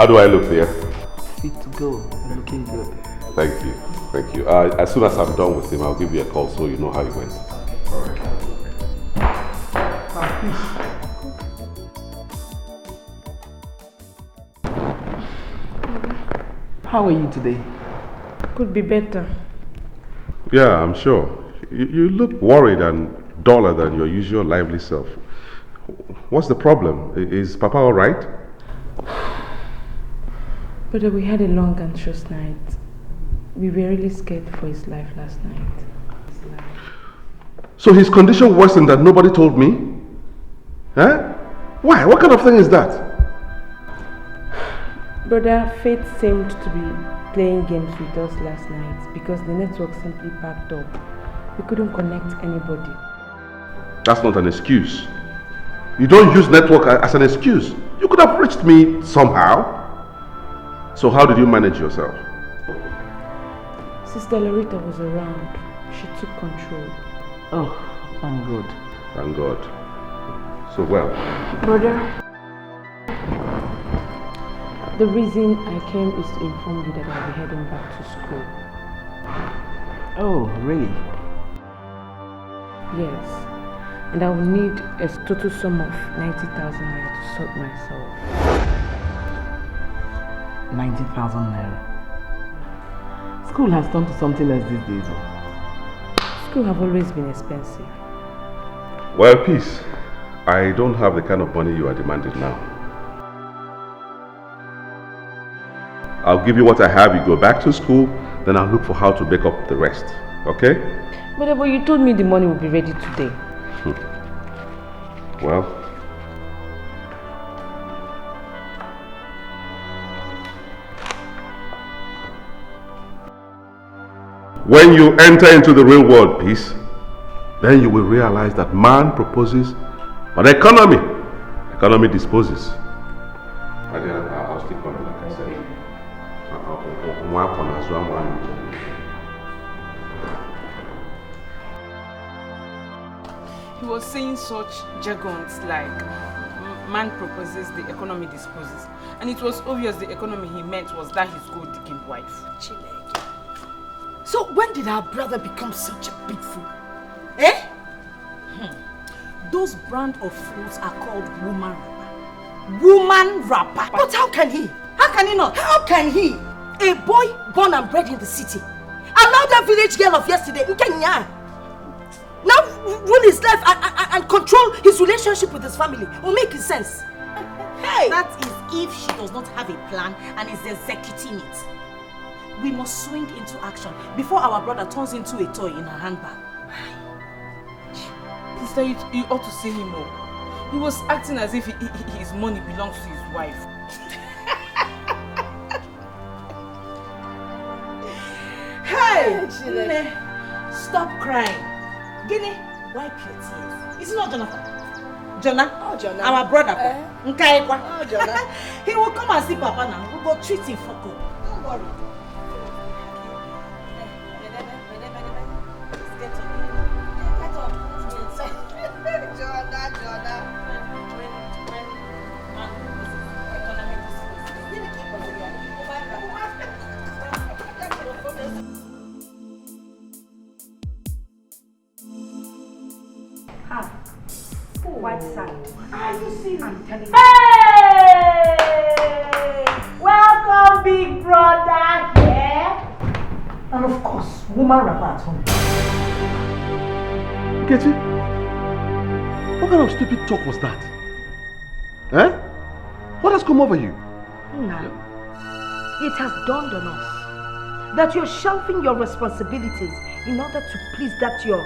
How do I look there? Fit to go. You're looking good. Thank you. Thank you. As soon as I'm done with him, I'll give you a call so you know how it went. Alright. How are you today? Could be better. Yeah, I'm sure. You look worried and duller than your usual lively self. What's the problem? Is Papa all right? Brother, we had a long anxious night. We were really scared for his life last night. So his condition worsened that nobody told me? Huh? Why? What kind of thing is that? Brother, Faith seemed to be playing games with us last night because the network simply packed up. We couldn't connect anybody. That's not an excuse. You don't use network as an excuse. You could have reached me somehow. So how did you manage yourself? Sister Loretta was around. She took control. Oh, I'm good. Thank God. So well. Brother, the reason I came is to inform you that I'll be heading back to school. Oh, really? Yes. And I will need a total sum of 90,000 naira to sort myself. 90,000 naira. School has turned to something else these days. School have always been expensive. Well, peace. I don't have the kind of money you are demanding now. I'll give you what I have, you go back to school, then I'll look for how to make up the rest. Okay? But you told me the money will be ready today. Well, when you enter into the real world, peace, then you will realize that man proposes, but economy disposes. I'll stick on it, like I said. He was saying such jargons like man proposes, the economy disposes. And it was obvious the economy he meant was that his gold digging wife. So when did our brother become such a big fool? Eh? Those brand of fools are called woman rapper. Woman rapper. But how can he? How can he not? How can he? A boy born and bred in the city. Allow that village girl of yesterday, Nkenya, now rule his life and control his relationship with his family. Will make sense. Hey! That is if she does not have a plan and is executing it. We must swing into action before our brother turns into a toy in her handbag. Sister, you ought to see him more. He was acting as if his money belongs to his wife. Hey! Stop crying. Guinea, wipe your tears. Is it not Jonathan? Jonah? Oh, Jonah. Our brother. Oh, Jonah. He will come and see Papa now. We'll go treat him for good. Don't worry. White side. Are you serious? I'm telling you. Hey! Welcome, big brother here. And of course, woman rapper at home. Nkechi, what kind of stupid talk was that? Eh? What has come over you? Now, it has dawned on us that you're shelving your responsibilities in order to please that your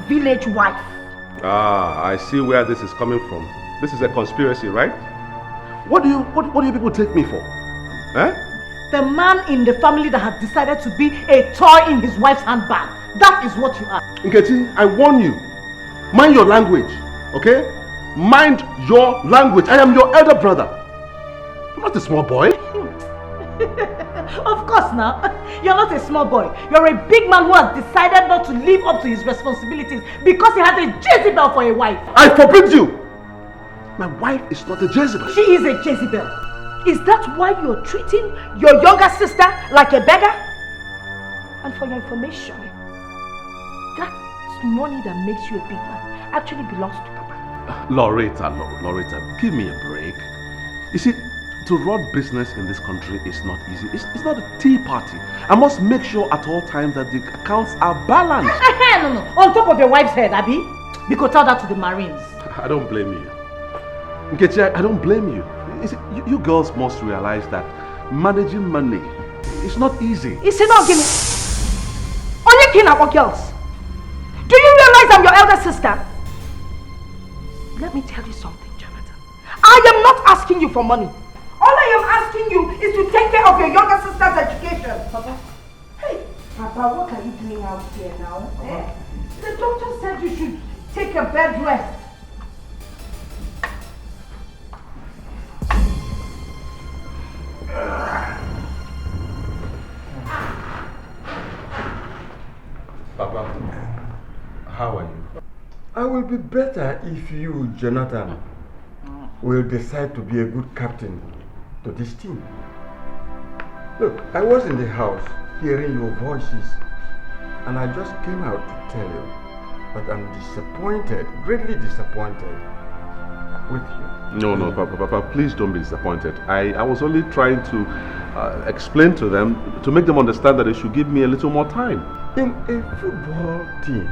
village wife. Ah, I see where this is coming from. This is a conspiracy, right? What do you people take me for? Eh? The man in the family that has decided to be a toy in his wife's handbag. That is what you are. Nkechi, I warn you. Mind your language, okay? Mind your language. I am your elder brother. I'm not a small boy. Of course now, you're not a small boy. You're a big man who has decided not to live up to his responsibilities because he has a Jezebel for a wife. I forbid you! My wife is not a Jezebel. She is a Jezebel. Is that why you're treating your younger sister like a beggar? And for your information, that money that makes you a big man actually belongs to Papa. Loretta, give me a break. You see, to run business in this country is not easy. It's not a tea party. I must make sure at all times that the accounts are balanced. No. On top of your wife's head, Abby. Because tell that to the Marines. I don't blame you. Nkechi, I don't blame you. You see, you girls must realize that managing money is not easy. It's not giving. Only king about girls. Do you realize I'm your elder sister? Let me tell you something, Jonathan. I am not asking you for money. All I am asking you is to take care of your younger sister's education. Papa. Hey, Papa, what are you doing out here now? Eh? The doctor said you should take a bed rest. Papa, how are you? I will be better if you, Jonathan, will decide to be a good captain to this team. Look, I was in the house hearing your voices, and I just came out to tell you that I'm disappointed, greatly disappointed with you. No, Papa, please don't be disappointed. I was only trying to explain to them, to make them understand that they should give me a little more time. In a football team,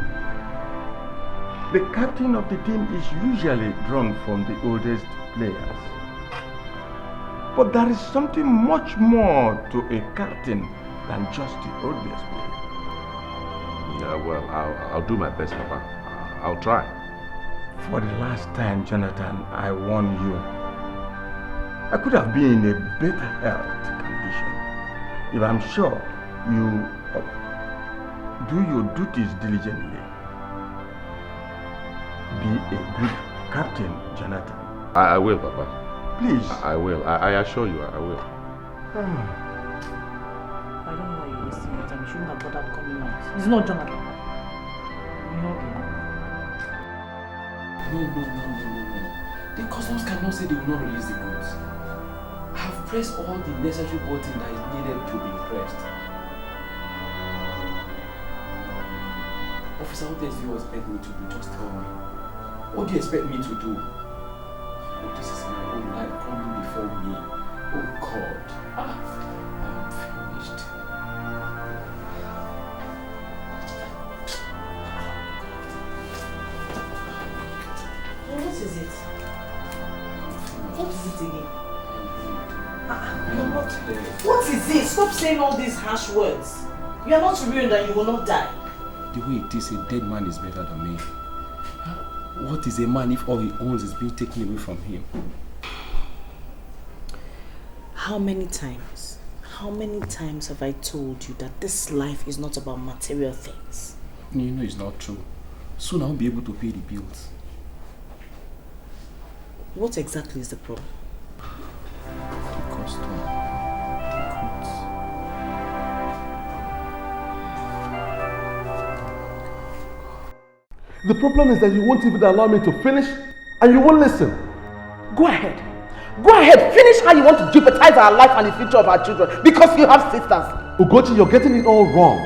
the captain of the team is usually drawn from the oldest players. But there is something much more to a captain than just the oldest player. Yeah, well, I'll do my best, Papa. I'll try. For the last time, Jonathan, I warn you. I could have been in a better health condition if I'm sure you do your duties diligently. Be a good captain, Jonathan. I will, Papa. Please. I will. I assure you, I will. I don't know why you're wasting your time. You shouldn't have bothered coming out. It's not Jonathan. No. The customs cannot say they will not release the goods. I have pressed all the necessary buttons that is needed to be pressed. Officer, what else do you expect me to do? Just tell me. What do you expect me to do? Oh, this is my own life coming before me. Oh God. I am finished. What is it? What is it again? You're not there. What is it? Stop saying all these harsh words. You are not ruined and you will not die. The way it is, a dead man is better than me. What is a man if all he owns is being taken away from him? How many times have I told you that this life is not about material things? You know it's not true. Soon I'll be able to pay the bills. What exactly is the problem? The custom. The problem is that you won't even allow me to finish and you won't listen. Go ahead. Finish how you want to jeopardize our life and the future of our children because you have sisters. Ugochi, you're getting it all wrong.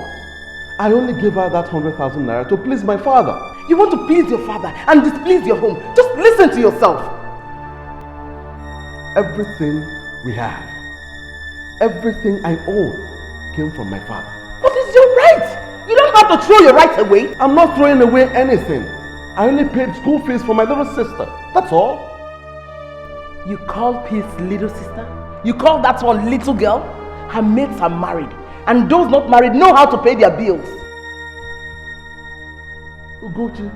I only gave her that 100,000 naira to please my father. You want to please your father and displease your home. Just listen to yourself. Everything we have, everything I own came from my father. But it's your right. You don't have to throw your rights away. I'm not throwing away anything. I only paid school fees for my little sister. That's all. You call Peace little sister? You call that one little girl? Her mates are married. And those not married know how to pay their bills. Ugochi,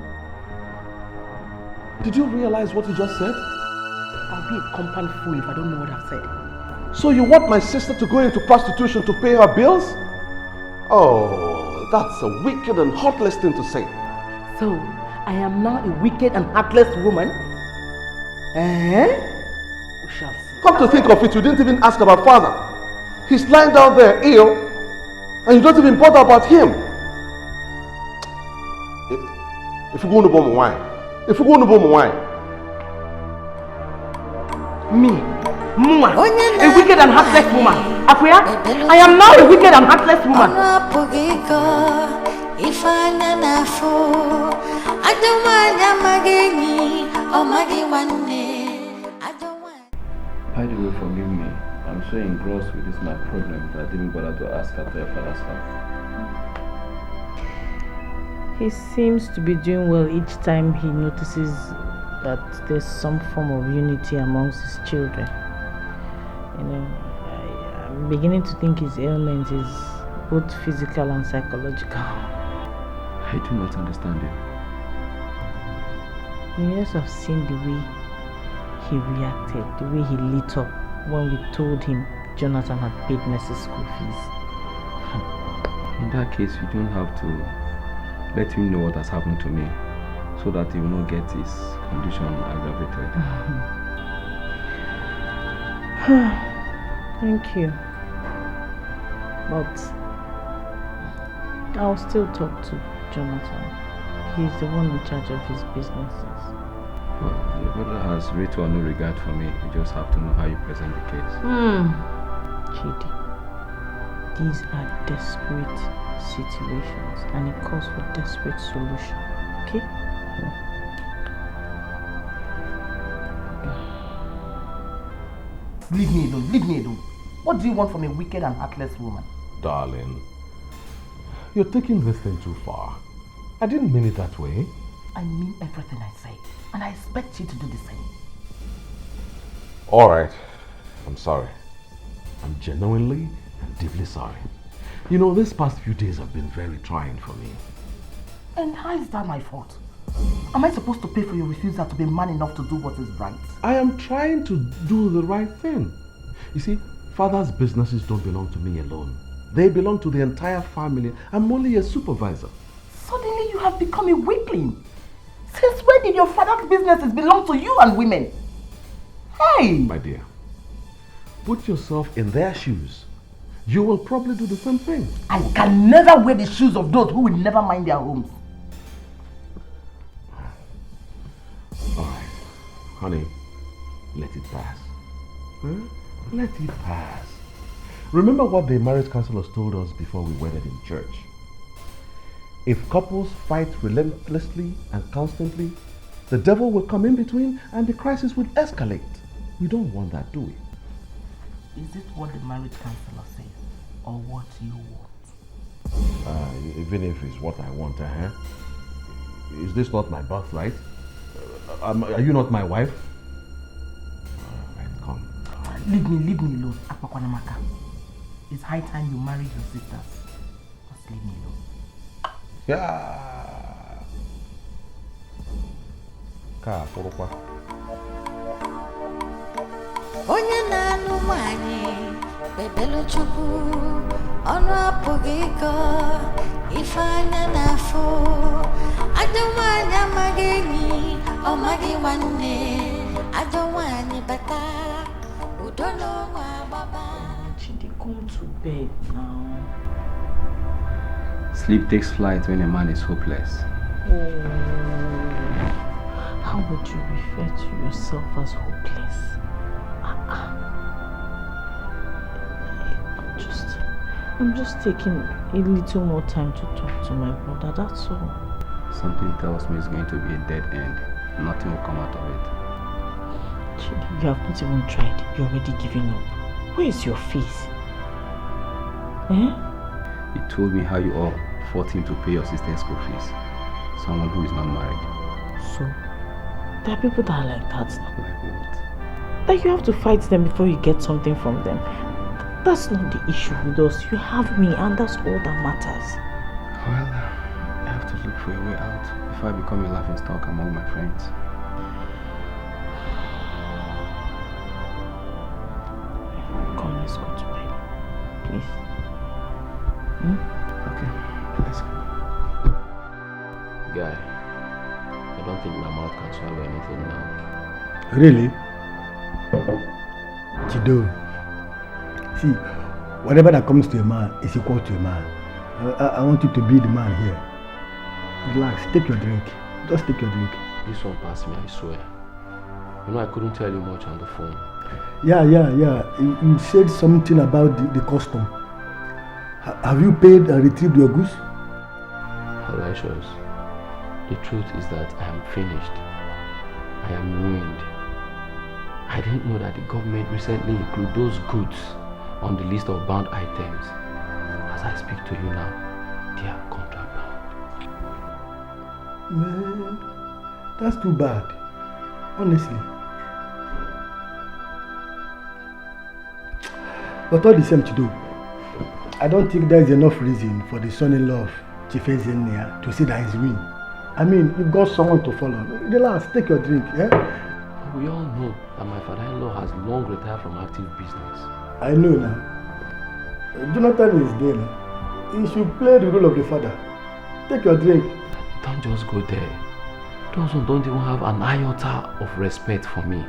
did you realize what you just said? I'll be a compound fool if I don't know what I've said. So you want my sister to go into prostitution to pay her bills? Oh, that's a wicked and heartless thing to say. So, I am now a wicked and heartless woman? Eh? We shall see. Come to think of it, you didn't even ask about father. He's lying down there ill, and you don't even bother about him. If you go to bomb wine, Me? Muma, a wicked and heartless woman. Akuya, I am now a wicked and heartless woman. By the way, forgive me. I'm so engrossed with this my problem that I didn't bother to ask after your father's house. He seems to be doing well each time he notices that there's some form of unity amongst his children. You know, I'm beginning to think his ailment is both physical and psychological. I do not understand it. You must have seen the way he reacted, the way he lit up when we told him Jonathan had paid Mercy's school fees. In that case, you don't have to let him know what has happened to me, so that he will not get his condition aggravated. Thank you. But I'll still talk to Jonathan. He's the one in charge of his businesses. Well, your brother has little or no regard for me. You just have to know how you present the case. Chidi, these are desperate situations and it calls for desperate solution. Okay? Leave me alone, leave me alone. What do you want from a wicked and heartless woman? Darling, you're taking this thing too far. I didn't mean it that way. I mean everything I say, and I expect you to do the same. Alright, I'm sorry. I'm genuinely and deeply sorry. You know, these past few days have been very trying for me. And how is that my fault? Am I supposed to pay for your refusal to be man enough to do what is right? I am trying to do the right thing. You see, father's businesses don't belong to me alone. They belong to the entire family. I'm only a supervisor. Suddenly you have become a weakling. Since when did your father's businesses belong to you and women? Hey! My dear, put yourself in their shoes. You will probably do the same thing. I can never wear the shoes of those who will never mind their homes. Alright, honey, let it pass. Huh? Let it pass. Remember what the marriage counselors told us before we wedded in church. If couples fight relentlessly and constantly, the devil will come in between and the crisis will escalate. We don't want that, do we? Is it what the marriage counselor says or what you want? Even if it's what I want, is this not my birthright? Are you not my wife? Alright, come. Leave me alone, Akpakwanamaka. It's high time you married your sisters. Just leave me alone. Yeah. Ka porokwa. Onye na-anụ nwanyị bebelu Chukwu ọnụ apụghị ịkọ ife anya n'afọ ajọ nwanyị amaghị enyi ọ maghị nwanne ajọ nwanyị bata udo n'ọnwa agbaba. Chidi, come to bed now. Sleep takes flight when a man is hopeless. Oh, how would you refer to yourself as hopeless? I'm just taking a little more time to talk to my brother, that's all. Something tells me it's going to be a dead end. Nothing will come out of it. Chidi, you have not even tried. You're already giving up. Where is your face? Eh? You told me how you all fought him to pay your sister's school fees. Someone who is not married. So, there are people that are like that now. Like what? That you have to fight them before you get something from them. That's not the issue with us. You have me and that's all that matters. Well, I have to look for a way out before I become a laughingstock among my friends. Come, let's go to bed. Please. Okay, let's go. Guy, I don't think my mouth can swallow anything now. Really? Chido. See, whatever that comes to a man is equal to a man. I want you to be the man here. Relax, take your drink. Just take your drink. This one passed me, I swear. You know, I couldn't tell you much on the phone. Yeah. You said something about the custom. Have you paid and retrieved your goods? Aloysius, the truth is that I am finished. I am ruined. I didn't know that the government recently included those goods on the list of bound items. As I speak to you now, they are contraband. Man, that's too bad. Honestly. But all the same to do, I don't think there is enough reason for the son-in-law of Chief Ezenia to say that he's ruined. I mean, you've got someone to follow. Relax, take your drink, eh? We all know that my father-in-law has long retired from active business. I know now. Jonathan is there now. He should play the role of the father. Take your drink. Don't just go there. Those who don't even have an iota of respect for me.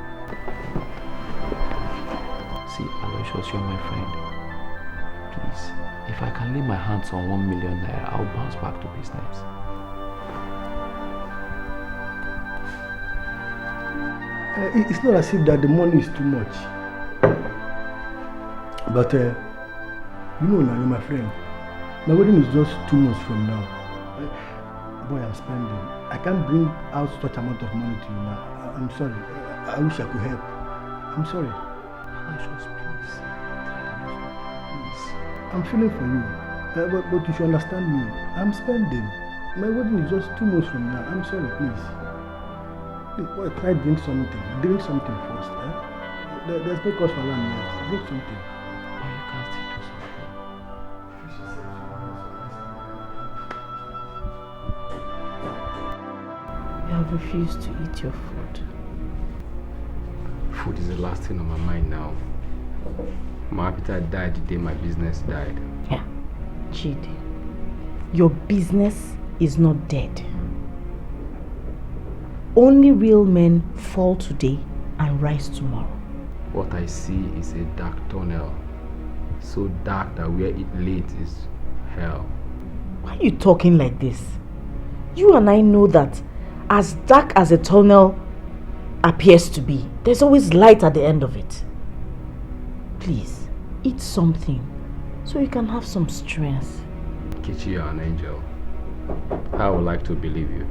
See, Aloysius, you're my friend. Please, if I can lay my hands on 1 million naira, I'll bounce back to business. It's not as if that the money is too much. But, you know now, you're my friend. My wedding is just 2 months from now. Boy, I'm spending. I can't bring out such amount of money to you now. I'm sorry. I wish I could help. I'm sorry. Aloysius, please. I'm feeling for you. But you should understand me. I'm spending. My wedding is just 2 months from now. I'm sorry, please. Boy, try drink something. Drink something first. Eh? There's no cause for alarm yet. Drink something. But you can still do something. You have refused to eat your food. Food is the last thing on my mind now. My appetite died the day my business died. Yeah, Chidi, your business is not dead. Only real men fall today and rise tomorrow. What I see is a dark tunnel. So dark that where it leads is hell. Why are you talking like this? You and I know that as dark as a tunnel appears to be, there's always light at the end of it. Please, eat something so you can have some strength. Kichi, you're an angel. I would like to believe you.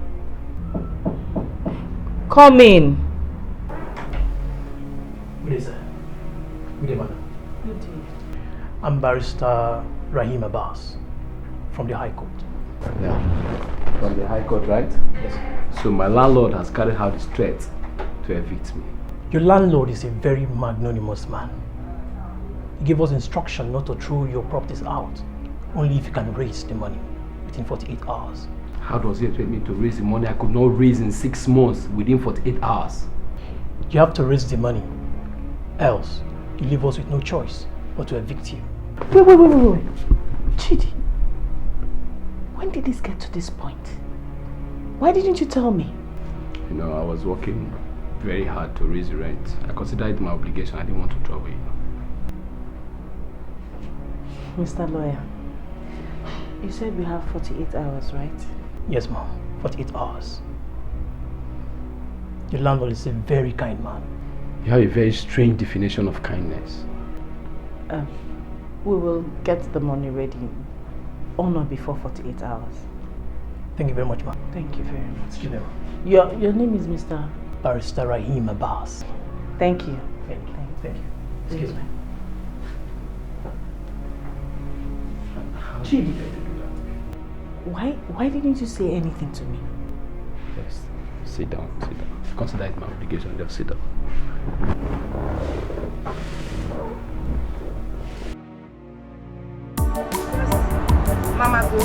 Come in. Good day, sir. Good day, madam. Good day. I'm Barrister Rahim Abbas from the High Court. Yeah. From the High Court, right? Yes, sir. So my landlord has carried out his threat to evict me. Your landlord is a very magnanimous man. He gave us instruction not to throw your properties out, only if you can raise the money within 48 hours. How does he expect me to raise the money I could not raise in 6 months within 48 hours? You have to raise the money, else you leave us with no choice but to evict you. Wait. Chidi, when did this get to this point? Why didn't you tell me? You know, I was working very hard to raise the rent. I considered it my obligation. I didn't want to trouble you. Mr. Lawyer, you said we have 48 hours, right? Yes, ma'am. 48 hours. Your landlord is a very kind man. You have a very strange definition of kindness. We will get the money ready on or before 48 hours. Thank you very much, ma'am. Thank you very much. Excuse me. Your name is Mr. Barrister Rahim Abbas. Thank you. Thank you. Excuse me. Chidi, why didn't you say anything to me? Yes. Sit down. Consider it my obligation. Just sit down. Mama, go.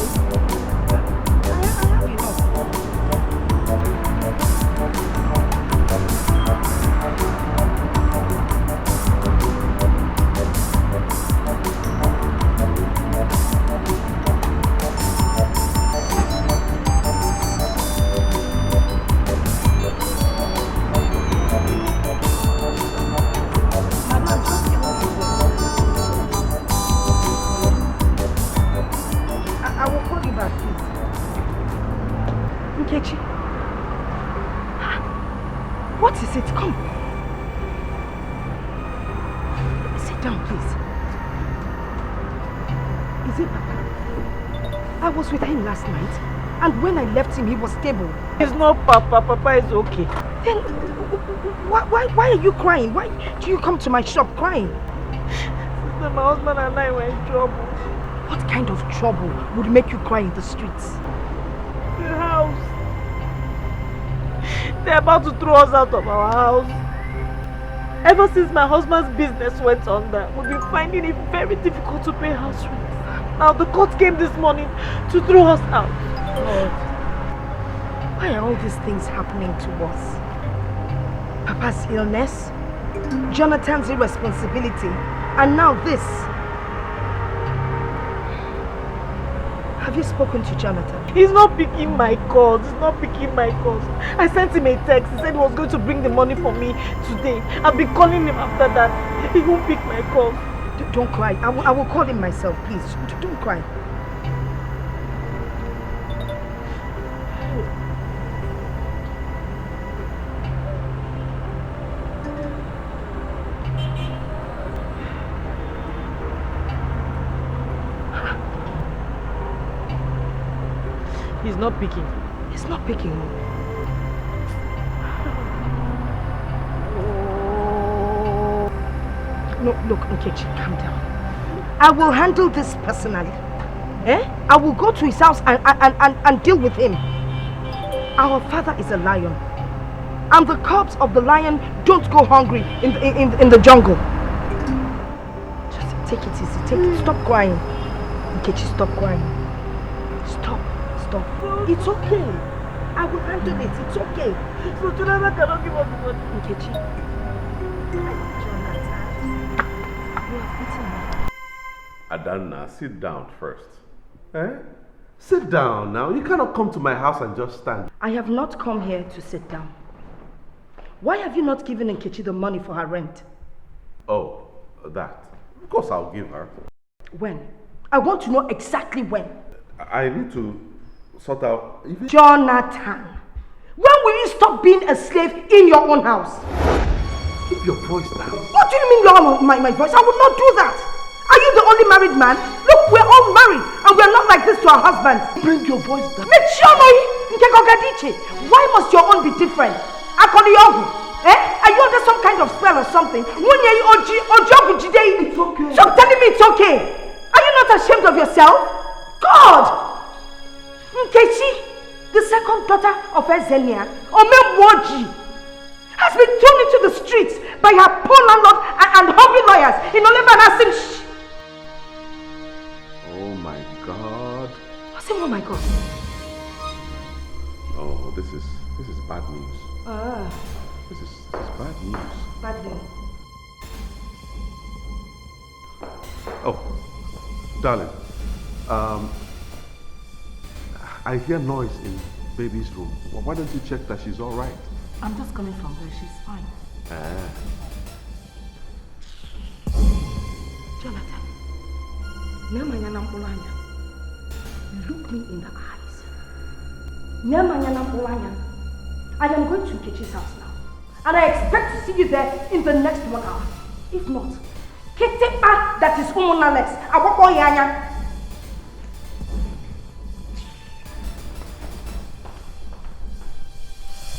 What is it? Come. down, please. Is it Papa? I was with him last night, and when I left him, he was stable. It's not Papa. Papa is okay. Then, why are you crying? Why do you come to my shop crying? Sister, my husband and I were in trouble. What kind of trouble would make you cry in the streets? The house. They're about to throw us out of our house. Ever since my husband's business went under, we've been finding it very difficult to pay house rent. Now the court came this morning to throw us out. God, why are all these things happening to us? Papa's illness, Jonathan's irresponsibility, and now this. Have you spoken to Jonathan? He's not picking my calls. I sent him a text. He said he was going to bring the money for me today. I've been calling him after that. He won't pick my calls. Don't cry. I will call him myself, please. Don't cry. He's not picking. He's not picking. No, look, Nkechi, calm down. I will handle this personally. I will go to his house and deal with him. Our father is a lion. And the cubs of the lion don't go hungry in the jungle. Just take it easy. Stop crying. Nkechi, stop crying. Stop. It's okay. I will handle it. It's okay. So Jonathan cannot give us the money. Nkechi. Adanna, sit down first. Sit down now. You cannot come to my house and just stand. I have not come here to sit down. Why have you not given Nkechi the money for her rent? Oh, that. Of course I'll give her. When? I want to know exactly when. I need to sort out... Jonathan, when will you stop being a slave in your own house? Keep your voice down. What do you mean lower my voice? I would not do that. Are you the only married man? Look, we're all married and we're not like this to our husbands. Bring your voice down. Why must your own be different? Are you under some kind of spell or something? It's okay. Stop telling me it's okay. Are you not ashamed of yourself? God! Nkechi, the second daughter of Ezenia, Omemwoji, has been thrown into the streets by her poor landlord and hungry lawyers in Oleban. Oh my God. What's it? Oh my God. Oh, this is bad news. This is bad news. Bad news. Oh, darling. I hear noise in baby's room. Well, why don't you check that she's all right? I'm just coming from there. She's fine. Jonathan, look me in the eyes. I am going to Nkechi's house now. And I expect to see you there in the next 1 hour. If not, Ketepa that is Umunalex.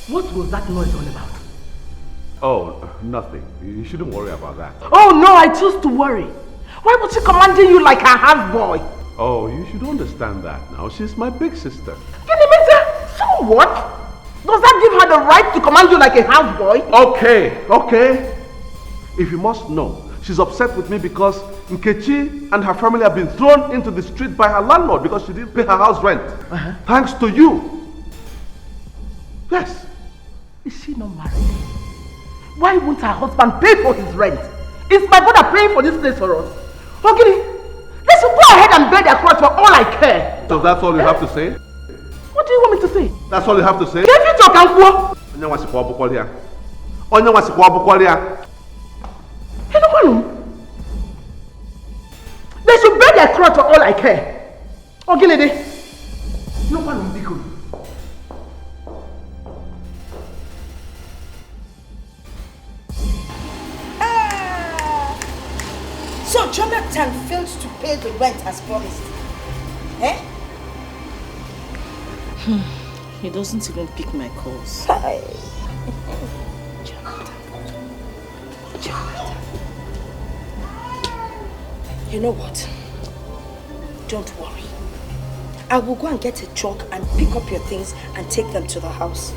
What was that noise all about? Oh, nothing. You shouldn't worry about that. Oh no, I choose to worry. Why was she commanding you like a houseboy? Oh, you should understand that now. She's my big sister. So what? Does that give her the right to command you like a houseboy? Okay. If you must know, she's upset with me because Nkechi and her family have been thrown into the street by her landlord because she didn't pay her house rent. Thanks to you. Yes. Is she not married? Why won't her husband pay for his rent? Is my brother paying for this place for us? Okay, they should go ahead and bear their cross for all I care. So that's all you have to say? What do you want me to say? That's all you have to say? If you talk and go. They should bear their cross for all I care. Okay, lady. No one will be good. Jonathan failed to pay the rent as promised. Eh? He doesn't even pick my calls. Jonathan. You know what? Don't worry. I will go and get a truck and pick up your things and take them to the house.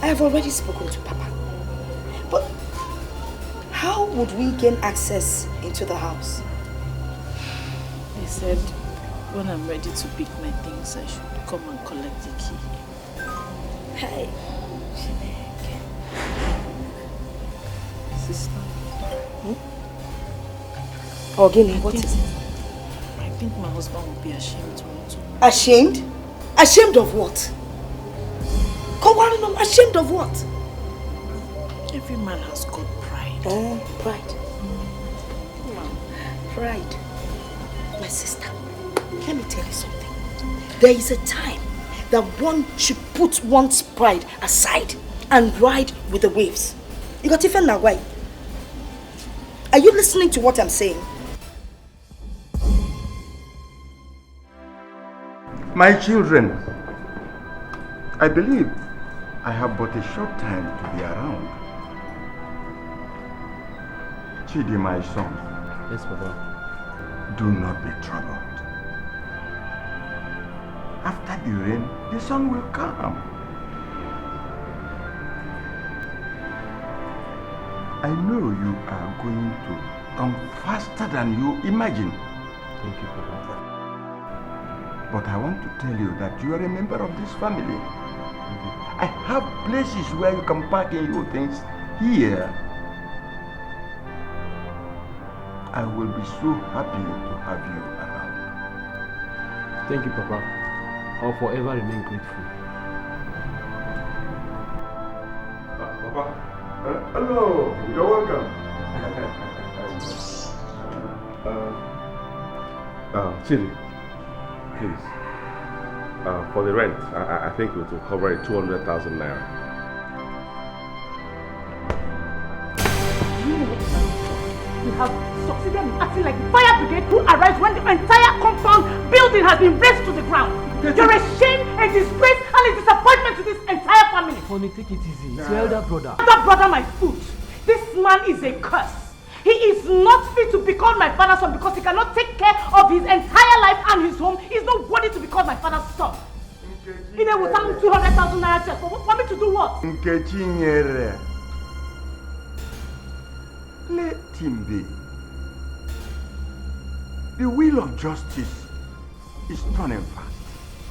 I have already spoken to Papa. But how would we gain access into the house? He said when I'm ready to pick my things, I should come and collect the key. Hey. Sister. Ogini, what is it? I think my husband will be ashamed to want to. Ashamed? Ashamed of what? Ashamed of what? Every man has got pride. Oh, pride. Pride. My sister, let me tell you something. There is a time that one should put one's pride aside and ride with the waves. You got even now, why? Are you listening to what I'm saying? My children, I believe I have but a short time to be around. Chidi, my son. Yes, Papa. Do not be troubled. After the rain, the sun will come. I know you are going to come faster than you imagine. Thank you, Papa. But I want to tell you that you are a member of this family. I have places where you can park in your things here. I will be so happy to have you around. Thank you, Papa. I'll forever remain grateful. Papa, hello, you're welcome. Chizzy, please. For the rent, I think it will cover 200,000 naira. You have succeeded in acting like the fire brigade who arrives when the entire compound building has been razed to the ground. You're a shame, a disgrace, and a disappointment to this entire family. Honey, take it easy. It's your elder brother. Elder brother, my foot. This man is a curse. He is not fit to be called my father's son because he cannot take care of his entire life and his home. He's not worthy to be called my father's son. He will tell 200,000 naira check. For me to do what? Let him be. The wheel of justice is turning fast.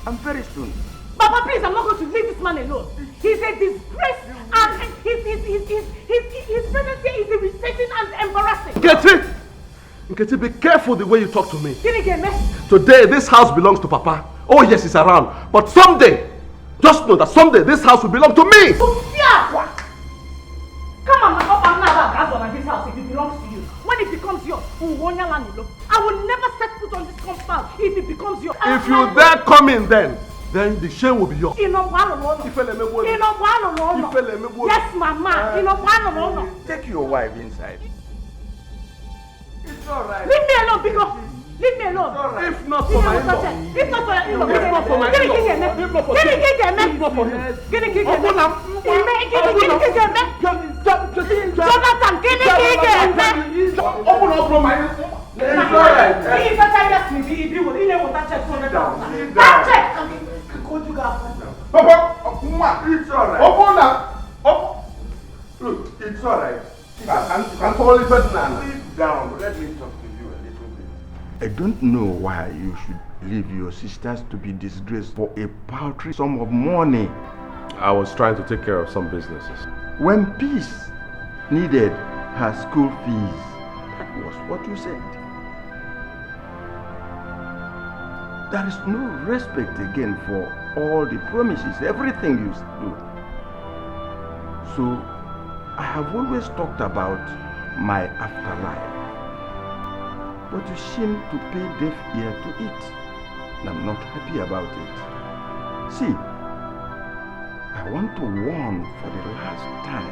And very soon. Papa, please, I'm not going to leave this man alone. He's a disgrace and his presence here is irritating and embarrassing. Nketi, be careful the way you talk to me. Today, this house belongs to Papa. Oh yes, he's around. But someday, just know that someday this house will belong to me. Come on, I'm not about gas on this house if it belongs to you. When it becomes yours, I will never set foot on this compound if it becomes yours. If you dare come in then the shame will be yours. Yes, Mama. Take your wife inside. It's alright. Leave me alone, Bigo. Leave me alone. If not for my in-law. If not for your in-law. If not for my in-law. If not for him. Jonathan, open up from my It's alright. Papa, it's alright. Open up. Look, it's alright. I'm calling it now. Sit down. Let me talk to you a little bit. I don't know why you should leave your sisters to be disgraced for a paltry sum of money. I was trying to take care of some businesses. When peace needed her school fees, that was what you said. There is no respect again for all the promises, everything you do. So, I have always talked about my afterlife. But you seem to pay deaf ear to it. And I'm not happy about it. See, I want to warn for the last time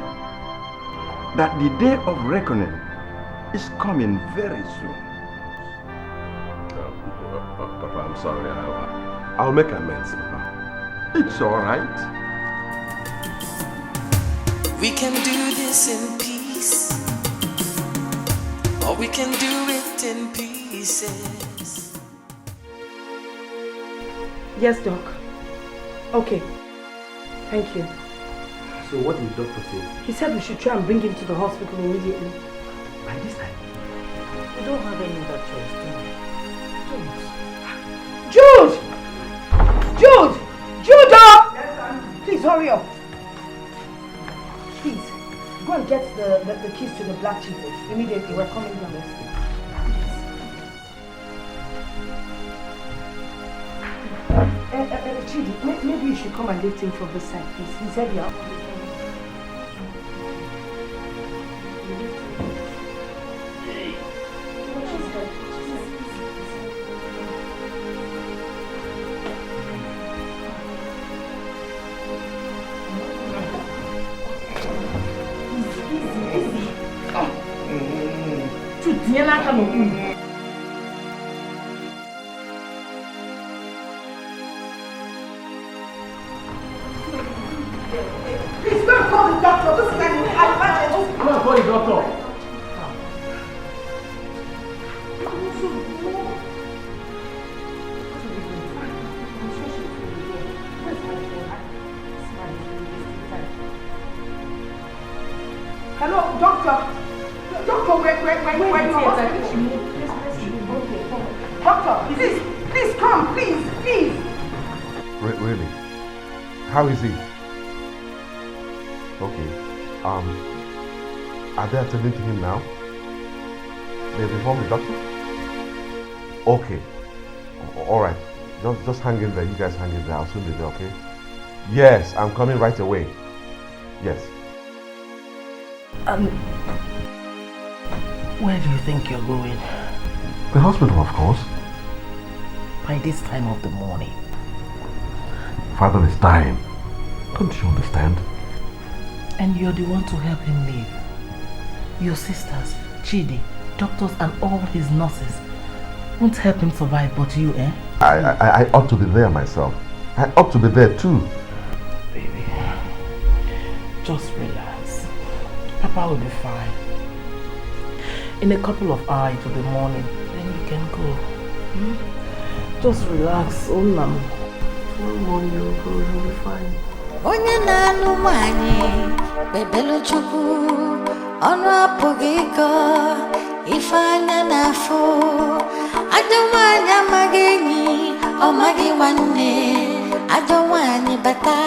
that the day of reckoning is coming very soon. Papa, I'm sorry. I'll make amends, Papa. It's all right. We can do this in peace, or we can do it in pieces. Yes, Doc. Okay. Thank you. So what did the doctor say? He said we should try and bring him to the hospital immediately. By this time? We don't have any other choice, do we? Jude! Jude! Judah! Please hurry up. Please, go and get the keys to the black jeep immediately. We're coming down. Chidi, maybe you should come and lift him from this side, please. He's heavy up. Please go and call the doctor. This is an emergency. Come on, call the doctor. Hello, doctor. Doctor, wait. Doctor, please come, please. Really? How is he? Okay. Are they attending to him now? They've informed the doctor? Okay. All right. Just hang in there. You guys hang in there. I'll soon be there, okay? Yes, I'm coming right away. Yes. Where do you think you're going? The hospital, of course. By this time of the morning. Father is dying. Don't you understand? And you're the one to help him live. Your sisters, Chidi, doctors and all his nurses won't help him survive, but you, eh? I ought to be there myself. I ought to be there too. Baby, just relax. Papa will be fine. In a couple of hours it will be morning, then you can go. Just relax, Onam. Tomorrow morning you'll go, you'll be fine. Onye na-alụ nwanyị bebelu Chukwu ọnụ apụghị ịkọ ife anya na-afụ ajọ nwanyị amaghị enyi ọ maghị nwanne ajọ nwanyị bata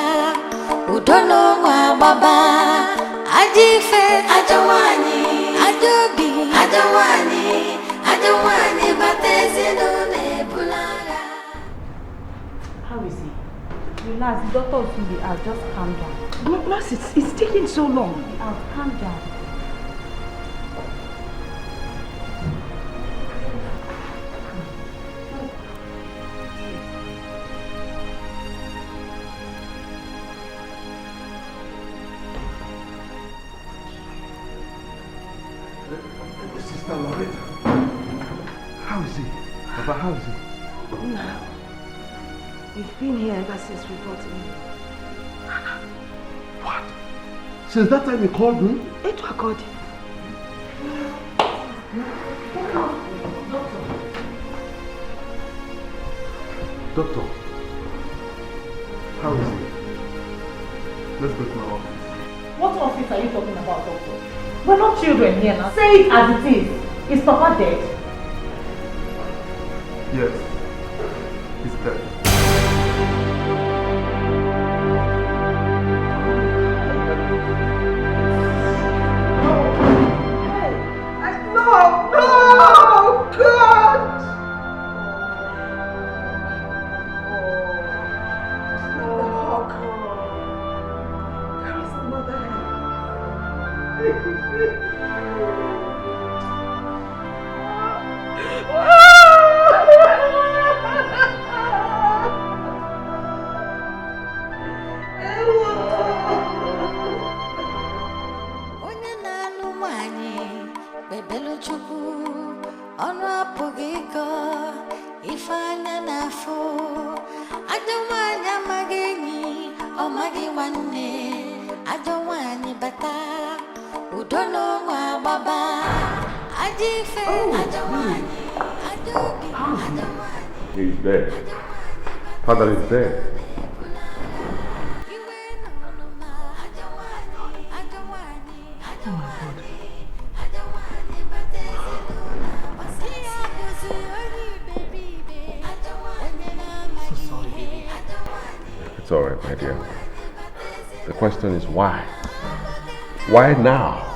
udo n'ụmụ agbaba ajọ ife ajọ nwanyị ajọ obi ajọ nwanyị bata ezinụlọ ebulagha. How is he? Relax, the doctor will soon be out. Just calm down. No, it's taking so long. Calm down. Sister Loretta, how is he? Papa, how is he? No. We've been here ever since we got him. What? Since that time you called me? Edochie called him. Doctor, how is he? Let's go to my office. What office are you talking about, doctor? We're not children here now. Say it as it is. Is Papa dead? Yes, he's dead. Bebelu Chukwu ọnụ apụghị ịkọ ife I don't want ya mageni, oh magi wane. I don't want ni bata, who don't know my baba. I don't want He's dead. Father is dead. It's all right, my dear. The question is why? Why now?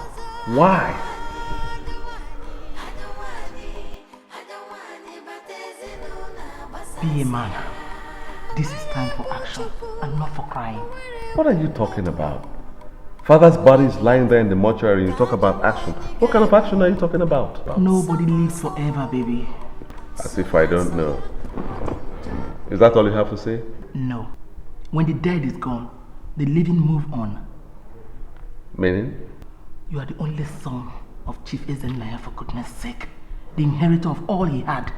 Why? Be a man. This is time for action and not for crying. What are you talking about? Father's body is lying there in the mortuary and you talk about action. What kind of action are you talking about? Nobody lives forever, baby. As if I don't know. Is that all you have to say? No. When the dead is gone, the living move on. Meaning? You are the only son of Chief Ezenlaya, for goodness sake. The inheritor of all he had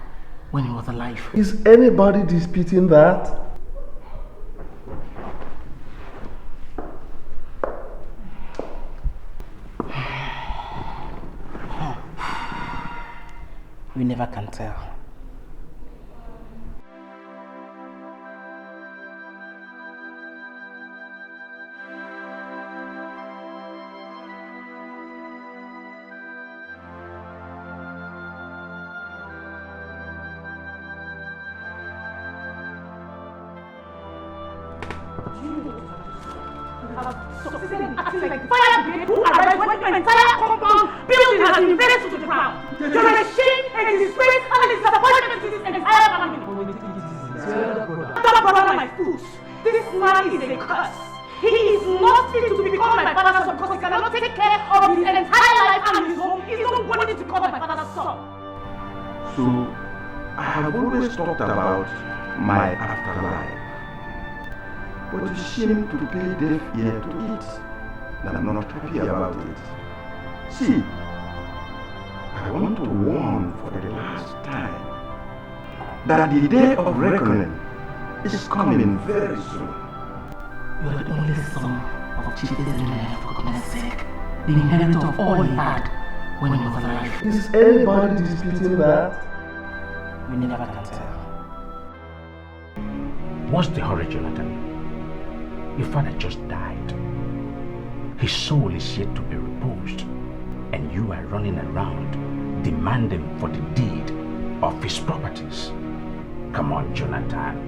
when he was alive. Is anybody disputing that? We never can tell. Succeeded in acting like the fire brigade who arrived when your entire compound building has been razed to the ground. You're a shame, a disgrace, and a disappointment to this entire family. Stop borrowing my fools. This man is a curse. He is not fit to become my father's son because he cannot take care of his entire life and his home. He's not worthy to become my father's son. So, I have always talked about my afterlife. But it's a shame to pay deaf ear to it, and I'm not happy about it. See, I want to warn for the last time that the day of reckoning is coming very soon. You are the only son of Chief Ezenlaya, for goodness sake. The inheritor of all he had when he was alive. Is anybody disputing that? We never can tell. What's the hurry, Jonathan? Your father just died. His soul is yet to be reposed, and you are running around demanding for the deed of his properties. Come on, Jonathan.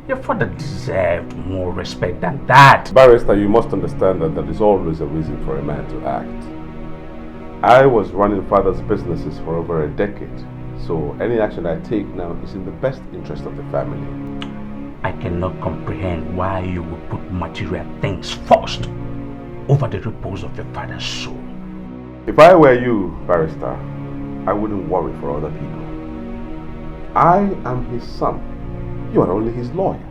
Your father deserved more respect than that. Barrister, you must understand that there is always a reason for a man to act. I was running father's businesses for over a decade, so any action I take now is in the best interest of the family. I cannot comprehend why you would put material things first over the repose of your father's soul. If I were you, Barrister, I wouldn't worry for other people. I am his son. You are only his lawyer.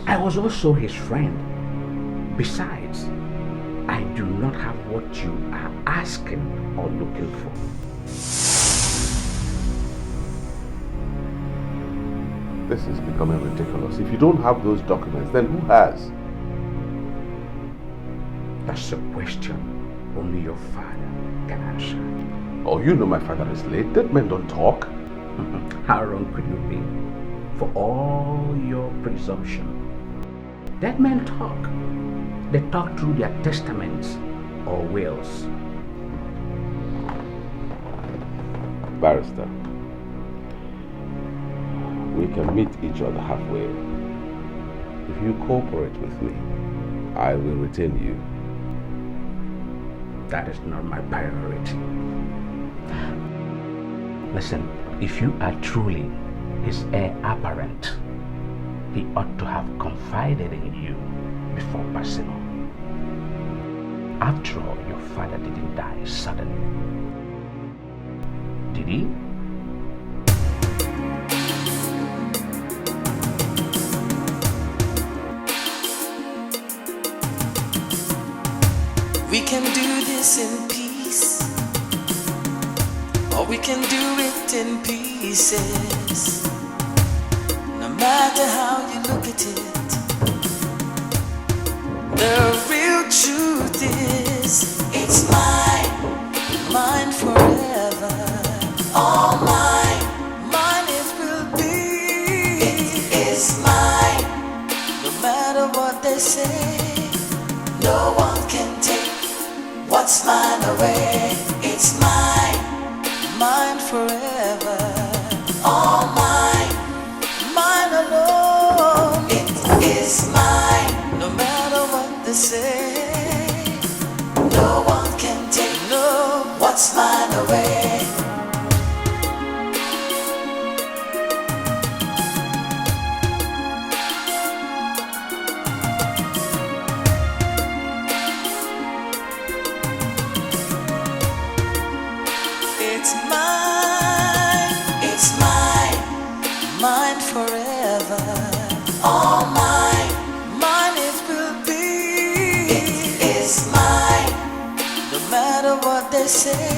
I was also his friend. Besides, I do not have what you are asking or looking for. This is becoming ridiculous. If you don't have those documents, then who has? That's a question only your father can answer. Oh, you know my father is late. Dead men don't talk. How wrong could you be? For all your presumption. Dead men talk. They talk through their testaments or wills. Barrister, we can meet each other halfway. If you cooperate with me, I will retain you. That is not my priority. Listen, if you are truly his heir apparent, he ought to have confided in you before passing on. After all, your father didn't die suddenly. Did he? We can do this in peace, or we can do it in pieces. No matter matter how you look at it, the real truth is it's mine, mine forever. All mine, mine it will be. It is mine, no matter what they say. No one can take what's mine away. It's mine, mine forever. All mine, mine alone. It is mine, no matter what they say. No one can take what's mine away. Mine forever, all mine, mine it will be. It is mine, no matter what they say.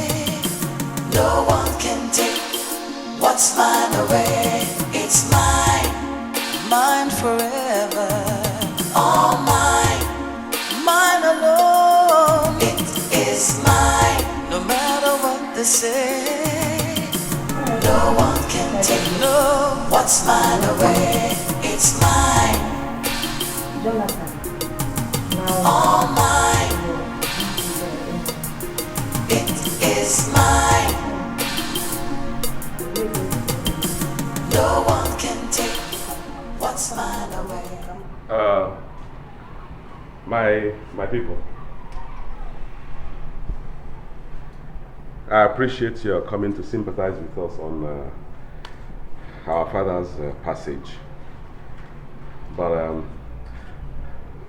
No one can take what's mine away. It's mine, mine forever, all mine, mine alone. It is mine, no matter what they say. No one can take what's mine away. It's mine, all mine. It is mine. No one can take what's mine away. My people, I appreciate your coming to sympathize with us on our father's passage. But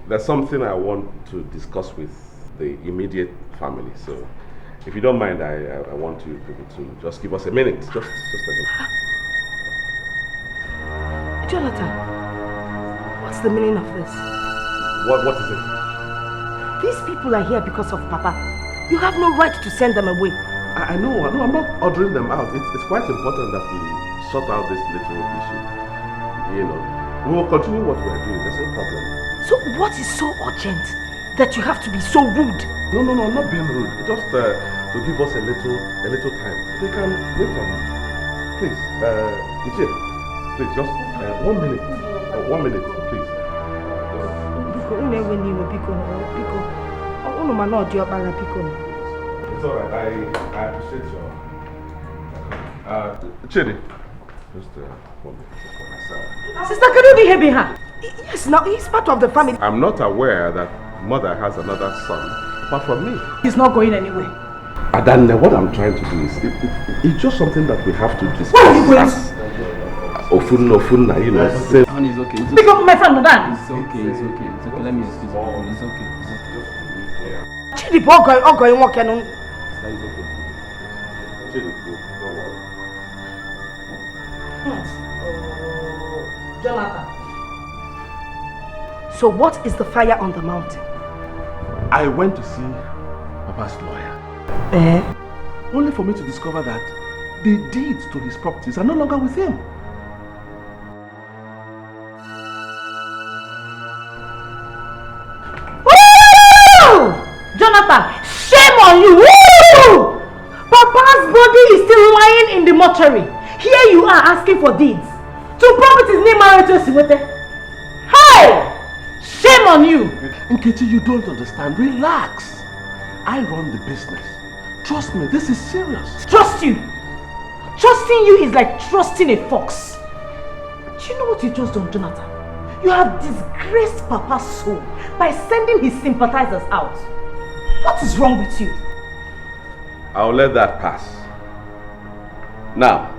there's something I want to discuss with the immediate family. So if you don't mind, I want you people to just give us a minute. Just a minute. Jonathan, what's the meaning of this? What is it? These people are here because of Papa. You have no right to send them away. I know, I'm not ordering them out. It's quite important that we sort out this little issue. You know, we will continue what we are doing, there's no problem. So what is so urgent that you have to be so rude? No, I'm not being rude. Just to give us a little time. They can wait on me. Please, Ichie, please, just 1 minute. 1 minute, please. It's alright, I appreciate your... Chidi, just 1 minute for myself. Sister, can you behave her? Yes, now he's part of the family. I'm not aware that mother has another son apart from me. He's not going anywhere. Adanne, what I'm trying to do is, it's just something that we have to discuss. Where are you going? Ofunna, you know. Say... Honey, it's okay. Pick up my friend, Nodan. It's okay. Let me excuse you. It's okay. Chidi, okay, what can on? Jonathan. So what is the fire on the mountain? I went to see Papa's lawyer. Only for me to discover that the deeds to his properties are no longer with him. Woo! Jonathan, shame on you! Woo! Papa's body is still lying in the mortuary. Here you are asking for deeds. To properties named Marito Siwete. Hey! Shame on you! Nkechi, you don't understand. Relax. I run the business. Trust me, this is serious. Trust you? Trusting you is like trusting a fox. Do you know what you just done, Jonathan? You have disgraced Papa's soul by sending his sympathizers out. What is wrong with you? I'll let that pass. Now,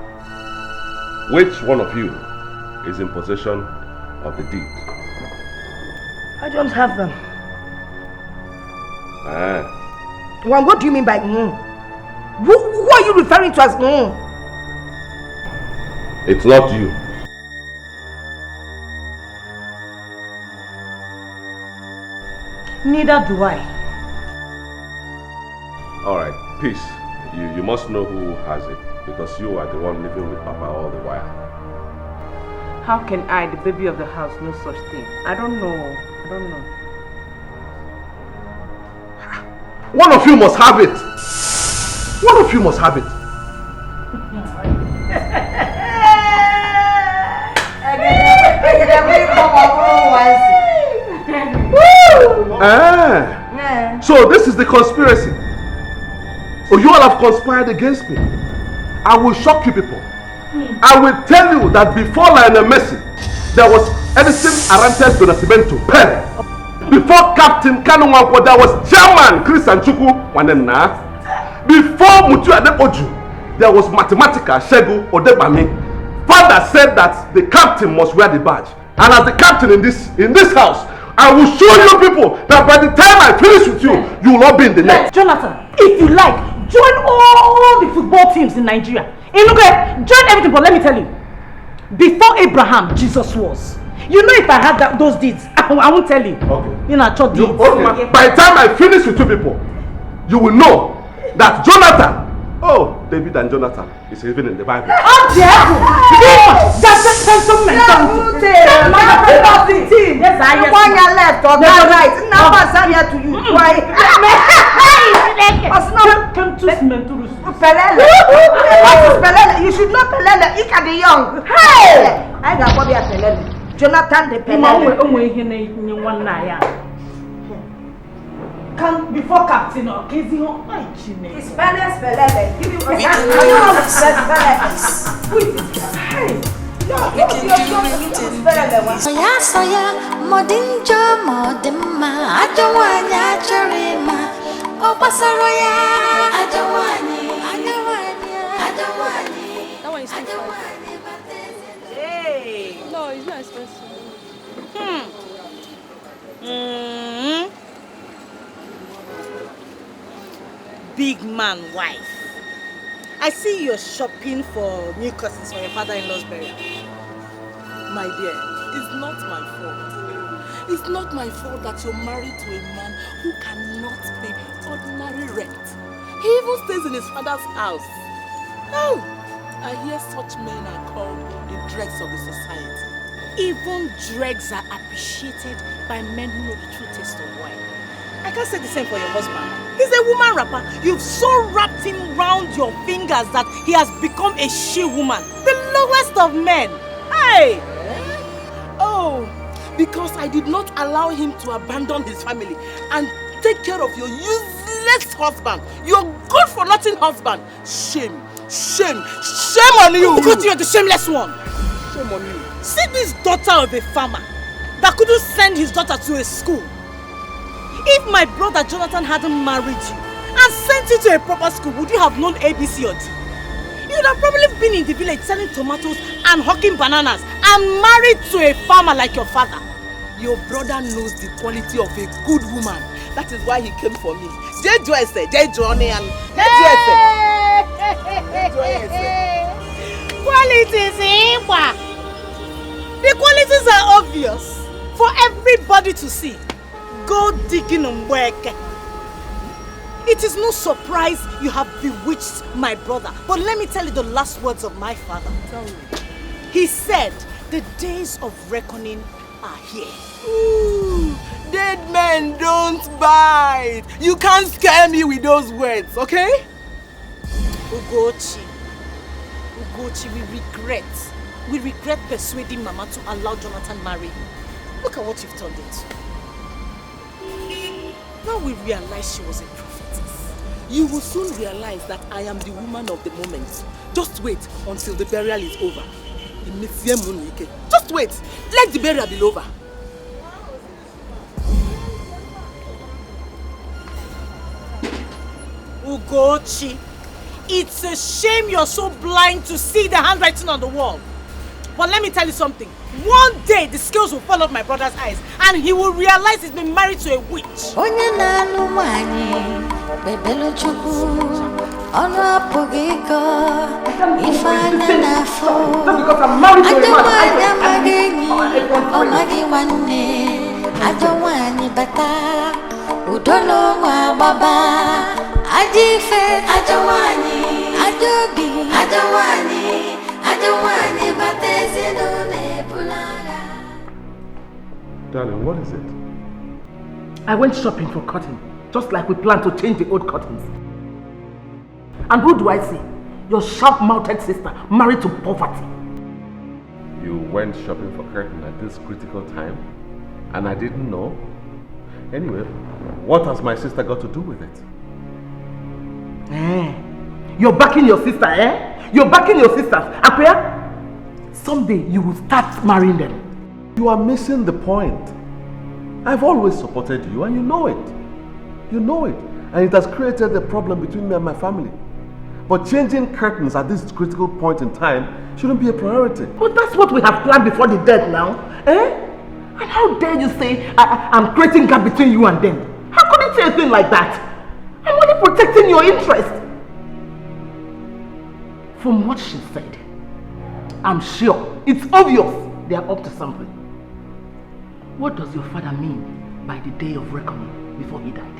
which one of you is in possession of the deed? I don't have them. Well, what do you mean by Who are you referring to as It's not you. Neither do I. Alright, peace. You must know who has it, because you are the one living with Papa all the while. How can I, the baby of the house, know such thing? I don't know. One of you must have it. One of you must have it. So this is the conspiracy. Oh, you all have conspired against me. I will shock you people. I will tell you that before Lionel Messi, there was Edison Arantes do Nascimento, Pele. Before Captain Kanunwanko, there was Chairman Chris Anchukwu Wanena. Before Mutu Adepoju, there was Mathematica Shegu Odebami. Father said that the captain must wear the badge. And as the captain in this house, I will show you people that by the time I finish with you, you will not be in the net. Jonathan, if you like, join all the football teams in Nigeria. Join everything, but let me tell you, before Abraham, Jesus was. You know, if I had those deeds, I won't tell you. Okay. You know, church deeds. Okay. By the time I finish with two people, you will know that Jonathan, David and Jonathan is even in the Bible. Oh, that's a sentiment. Yes, I am. One year left, or right. Now I'm here to you. Why? You should know Pelele. He can be young. Hey! I got Bobby at Pelele. Jonathan the Pelele. Come before Captain or Chizzy. It's Pelele. Give me Soya, modinjo, modima, ajawanya, charima, opasaroya, ajawani. That one is too far. Hey! No, it's not expensive. Big man wife. I see you're shopping for new cousins for your father-in-law's burial. My dear, it's not my fault. It's not my fault that you're married to a man who cannot pay ordinary rent. He even stays in his father's house. Oh, I hear such men are called the dregs of the society. Even dregs are appreciated by men who know the true taste of wine. I can't say the same for your husband. He's a woman rapper. You've so wrapped him round your fingers that he has become a she-woman. The lowest of men. Hey! Oh, because I did not allow him to abandon his family and take care of your useless husband. Your good-for-nothing husband. Shame. Shame. Shame on you. Because you're the shameless one. Shame on you. See this daughter of a farmer that couldn't send his daughter to a school. If my brother Jonathan hadn't married you and sent you to a proper school, would you have known ABC or D? You would have probably been in the village selling tomatoes and hawking bananas and married to a farmer like your father. Your brother knows the quality of a good woman. That is why he came for me. Onny and Qualities, the qualities are obvious for everybody to see. Go digging on work. It is no surprise you have bewitched my brother. But let me tell you the last words of my father. Tell me. He said, the days of reckoning are here. Ooh, dead men don't bite. You can't scare me with those words, okay? Ugochi, we regret persuading Mama to allow Jonathan marry you. Look at what you've turned into. Now we realize she was a prophetess. You will soon realize that I am the woman of the moment. Just wait until the burial is over. Just wait. Let the burial be over. Ugochi, it's a shame you're so blind to see the handwriting on the wall. But let me tell you something. One day the scales will fall off my brother's eyes and he will realize he's been married to a witch. Darling, what is it? I went shopping for cotton, just like we planned to change the old cottons. And who do I see? Your sharp-mouthed sister, married to poverty. You went shopping for curtain at this critical time, and I didn't know? Anyway, what has my sister got to do with it? You're backing your sister, eh? You're backing your sisters. Akwea, someday you will start marrying them. You are missing the point. I've always supported you, and you know it. You know it. And it has created a problem between me and my family. But changing curtains at this critical point in time shouldn't be a priority. But that's what we have planned before the death now, eh? And how dare you say I'm creating gap between you and them? How could you say a thing like that? I'm only protecting your interest. From what she said, I'm sure, it's obvious they are up to something. What does your father mean by the day of reckoning before he died?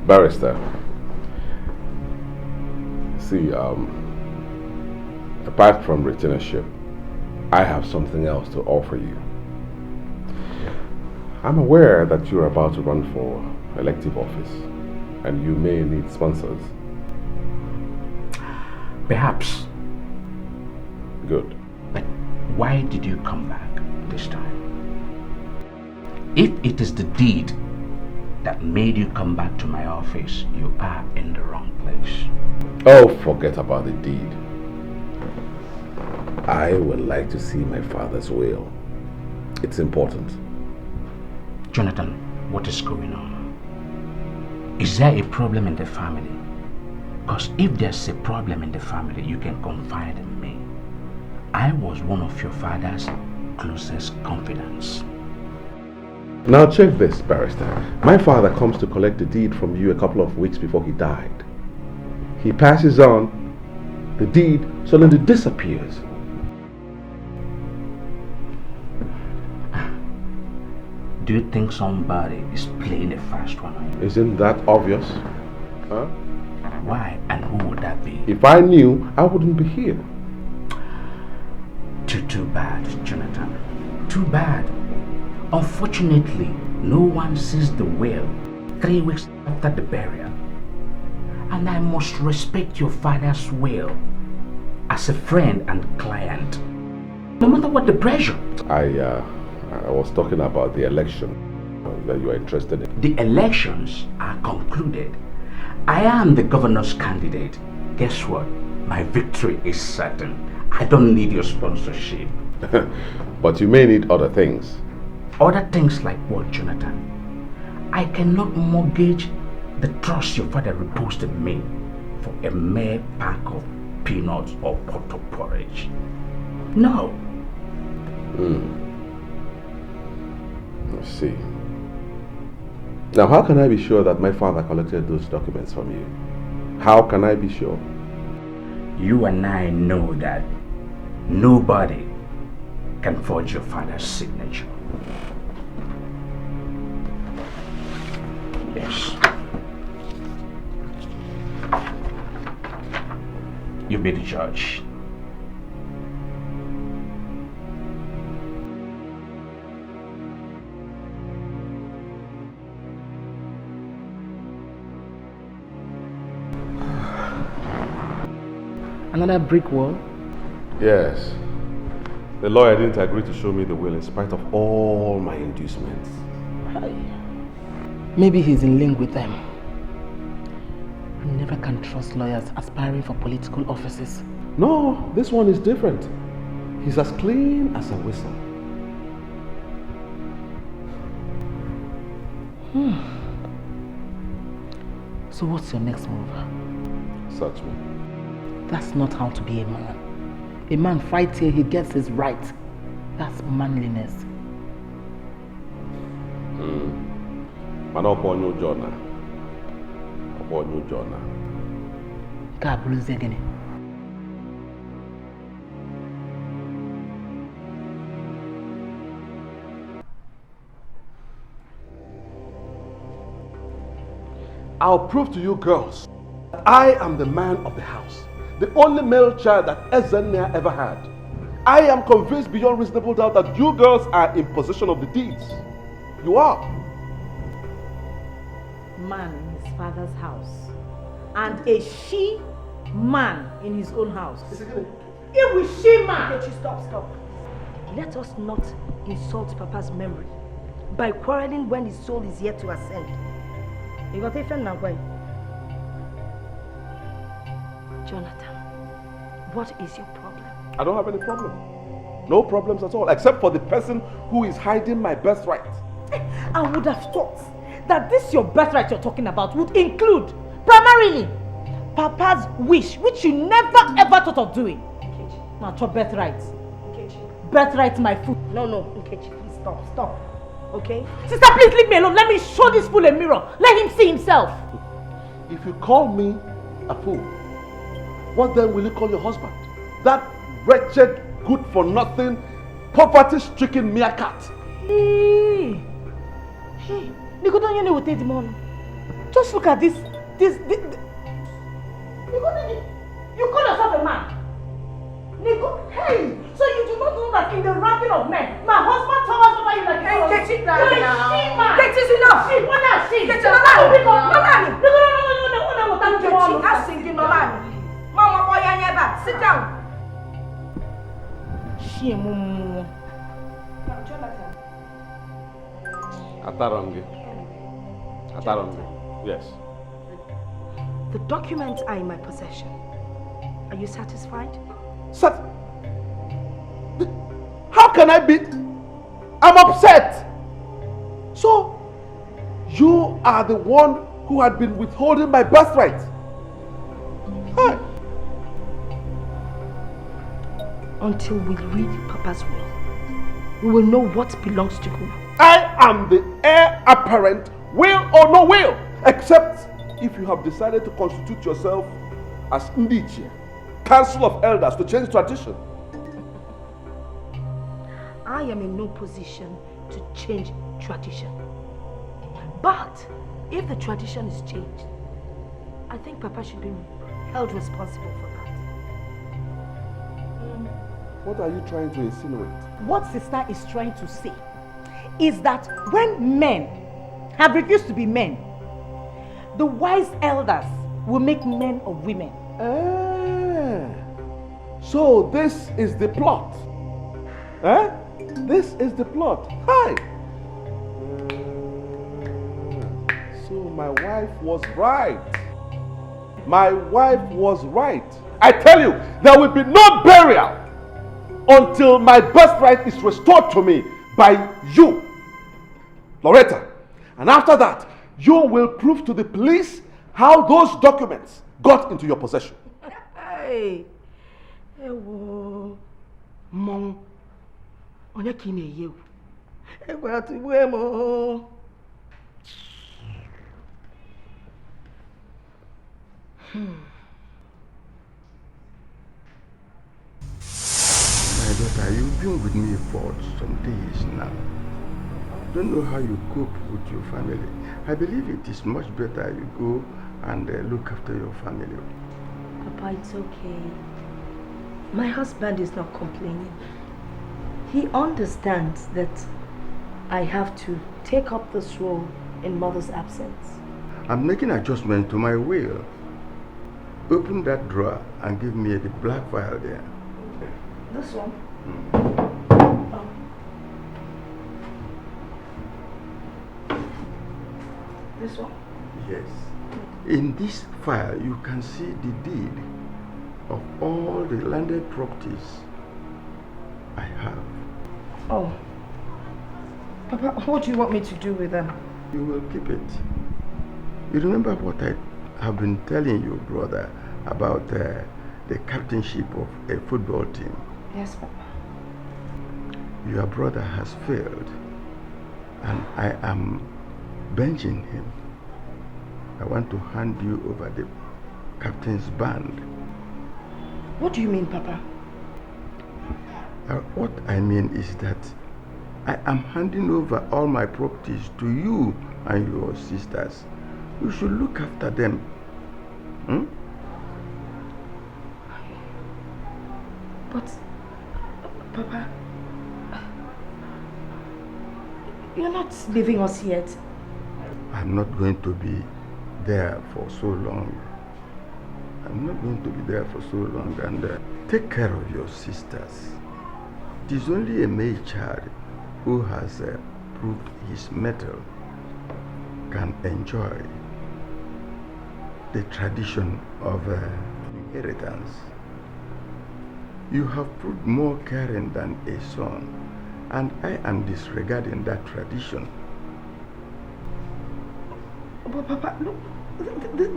Barrister, see, apart from retainership, I have something else to offer you. I'm aware that you're about to run for elective office and you may need sponsors. Perhaps. Good. But why did you come back this time? If it is the deed that made you come back to my office, you are in the wrong place. Oh, forget about the deed. I would like to see my father's will. It's important. Jonathan, what is going on? Is there a problem in the family? Because if there's a problem in the family, you can confide in me. I was one of your father's closest confidants. Now check this, Barrister. My father comes to collect the deed from you a couple of weeks before he died. He passes on, the deed suddenly disappears. Do you think somebody is playing a fast one on you? Isn't that obvious? Huh? Why and who would that be? If I knew, I wouldn't be here. Too bad, Jonathan. Too bad. Unfortunately, no one sees the will 3 weeks after the burial. And I must respect your father's will as a friend and client, no matter what the pressure. I was talking about the election that you are interested in. The elections are concluded. I am the governor's candidate. Guess what? My victory is certain. I don't need your sponsorship. But you may need other things. Other things like what, Jonathan? I cannot mortgage the trust your father reposed in me for a mere pack of peanuts or pot of porridge. No. Let's see. Now, how can I be sure that my father collected those documents from you? How can I be sure? You and I know that nobody can forge your father's signature. Yes. You be the judge. Another brick wall? Yes. The lawyer didn't agree to show me the will in spite of all my inducements. Maybe he's in link with them. You never can trust lawyers aspiring for political offices. No, this one is different. He's as clean as a whistle. So what's your next move? Search me. That's not how to be a man. A man fights till he gets his right. That's manliness. Man upon you, Jonah. Upon you, Jonah. Kabulu Zegene. I'll prove to you girls that I am the man of the house. The only male child that Ezennia ever had. I am convinced beyond reasonable doubt that you girls are in possession of the deeds. You are. Man in his father's house. And a she-man in his own house. It was she-man. Edochie, stop. Let us not insult Papa's memory by quarreling when his soul is yet to ascend. You got a friend now, boy? Jonathan, what is your problem? I don't have any problem. No problems at all, except for the person who is hiding my birthright. I would have thought that this your birthright you're talking about would include, primarily, Papa's wish, which you never ever thought of doing. Not your birthright. Birthright my food. No, Nkechi, please stop. Okay? Sister, please leave me alone. Let me show this fool a mirror. Let him see himself. If you call me a fool, what then will you call your husband? That wretched, good-for-nothing, poverty-stricken meerkat. Hey, Nikodon will take the money. Just look at this. You call yourself a man? Hey, so you do not know that in the ranking of men, my husband towers over you like a Hey, get it down now. She-man. Get it enough. She, what are she? Get it Nolani. Nolani. I'm singing Nolani. Mama, boy, I never. Sit down. She, Atarongi. Yes. The documents are in my possession. Are you satisfied? How can I be? I'm upset. So, you are the one who had been withholding my birthright. Hi. Until we read Papa's will, we will know what belongs to who. I am the heir apparent, will or no will, except if you have decided to constitute yourself as Ndichie, Council of Elders, to change tradition. I am in no position to change tradition. But if the tradition is changed, I think Papa should be held responsible for that. What are you trying to insinuate? What sister is trying to say is that when men have refused to be men, the wise elders will make men of women. So this is the plot. This is the plot. Hi. So my wife was right. My wife was right. I tell you, there will be no burial until my birthright is restored to me by you, Loretta. And after that, you will prove to the police how those documents got into your possession. Hey. Mom. Onye kine you. Egwa tuwe mo. My daughter, you've been with me for some days now. Don't know how you cope with your family. I believe it is much better you go and look after your family. Papa, it's okay. My husband is not complaining. He understands that I have to take up this role in Mother's absence. I'm making adjustment to my will. Open that drawer and give me the black file there. This one? This one? Yes. In this file, you can see the deed of all the landed properties I have. Oh. Papa, what do you want me to do with them? You will keep it. You remember what I have been telling you, brother, about the captainship of a football team? Yes, Papa. Your brother has failed, and I am benching him. I want to hand you over the captain's band. What do you mean, Papa? What I mean is that I am handing over all my properties to you and your sisters You should look after them. Hmm? But, Papa, you're not leaving us yet. I'm not going to be there for so long. I'm not going to be there for so long. And take care of your sisters. It is only a male child who has proved his mettle can enjoy the tradition of inheritance. You have proved more caring than a son, and I am disregarding that tradition. But Papa, look,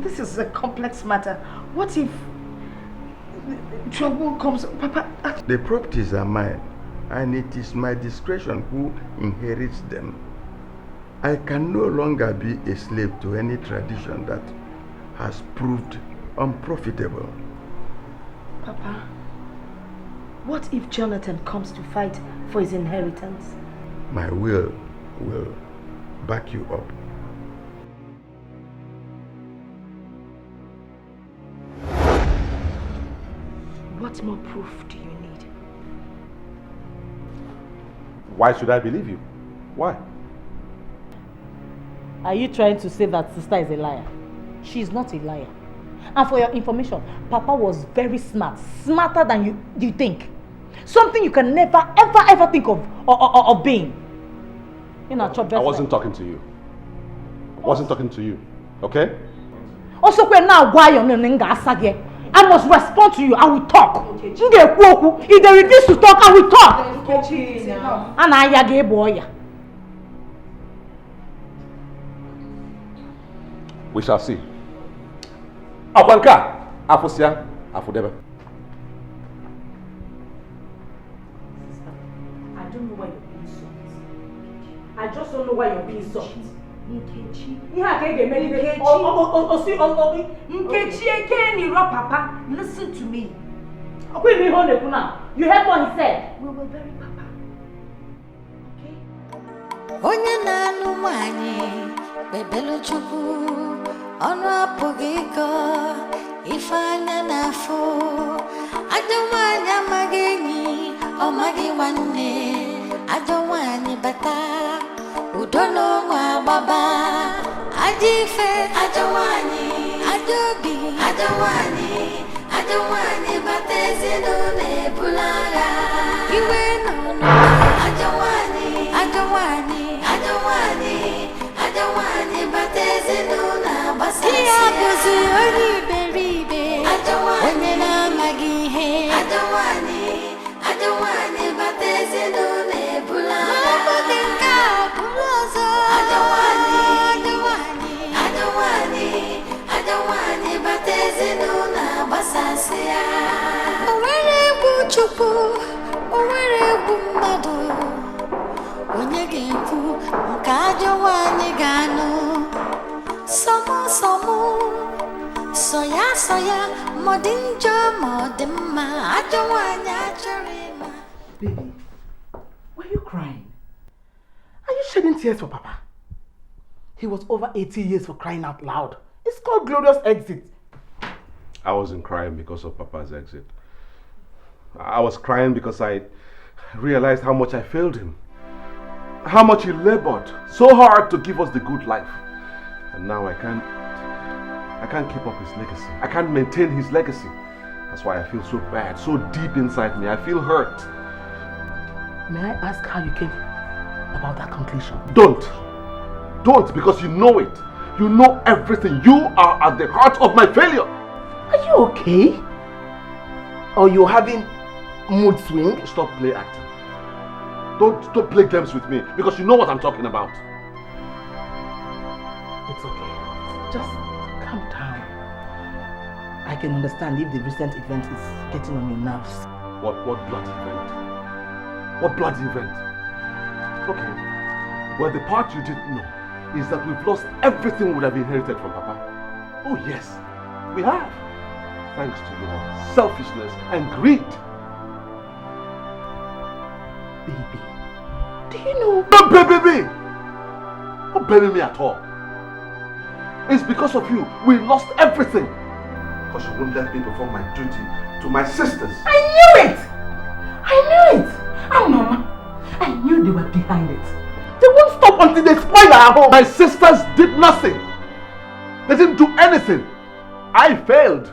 this is a complex matter. What if trouble comes? Papa, the properties are mine, and it is my discretion who inherits them. I can no longer be a slave to any tradition that has proved unprofitable. Papa, what if Jonathan comes to fight for his inheritance? My will back you up. What more proof do you need? Why should I believe you? Why? Are you trying to say that sister is a liar? She is not a liar. And for your information, Papa was very smart. Smarter than you think. Something you can never, ever think of being. I wasn't talking to you. I wasn't talking to you. Okay? Also, now why you're I must respond to you. I will talk. If they refuse to talk, I will talk. And I boy. We shall see. Akwanka, Afosia, Afodebe. I don't know why you're being soft. I just don't know why you're being soft. Nkechi. Papa, listen to me. You heard what he said. We will bury Papa. Onye na-anụ nwanyị bebelu chukwu ọnụ apụghị ịkọ ife anya n'afọ ajọ nwanyị amaghị enyi ọ maghị nwanne ajọ nwanyị bata udo n'ụwa agbaba ajọ ife ajọ nwanyị ajọ obi ajọ nwanyị bata ezinụlọ ebula agha iwe n'ụlọ ajọ nwanyị bata ezinụlọ agbasasị ihe abụzi onye iberibe onye na-amaghị ihe ajọ nwanyị bata ezinụlọ ebula agha nke a bụrụ ọzọ ajọ nwanyị bata ezinụlọ agbasasị ya o nwere egwu Chukwu o nwere egwu mmadụ onye ga-ekwu nke ajọ nwanyị ga-anụ so ya ma ọ dị njọ ma ọ dị mma ajọ nwanyị achọrọ ịma. Baby, why are you crying? Are you shedding tears for Papa? He was over 80 years for crying out loud. It's called glorious exit. I wasn't crying because of Papa's exit. I was crying because I realized how much I failed him. How much he labored so hard to give us the good life. And now I can't keep up his legacy. I can't maintain his legacy. That's why I feel so bad, so deep inside me. I feel hurt. May I ask how you came about that conclusion? Don't, because you know it. You know everything. You are at the heart of my failure. Are you okay? Or you're having mood swing? Stop play acting. Don't play games with me, because you know what I'm talking about. It's okay. Just calm down. I can understand if the recent event is getting on your nerves. What bloody event? What bloody event? Okay. Well, the part you didn't know is that we've lost everything we would have inherited from Papa. Oh yes, we have. Thanks to your selfishness and greed. Baby, do you know? Don't baby me! Don't baby me at all. It's because of you. We lost everything. Because you won't let me perform my duty to my sisters. I knew it! I knew it! And Mama, I knew they were behind it. They won't stop until they spoil our home. My sisters did nothing. They didn't do anything. I failed.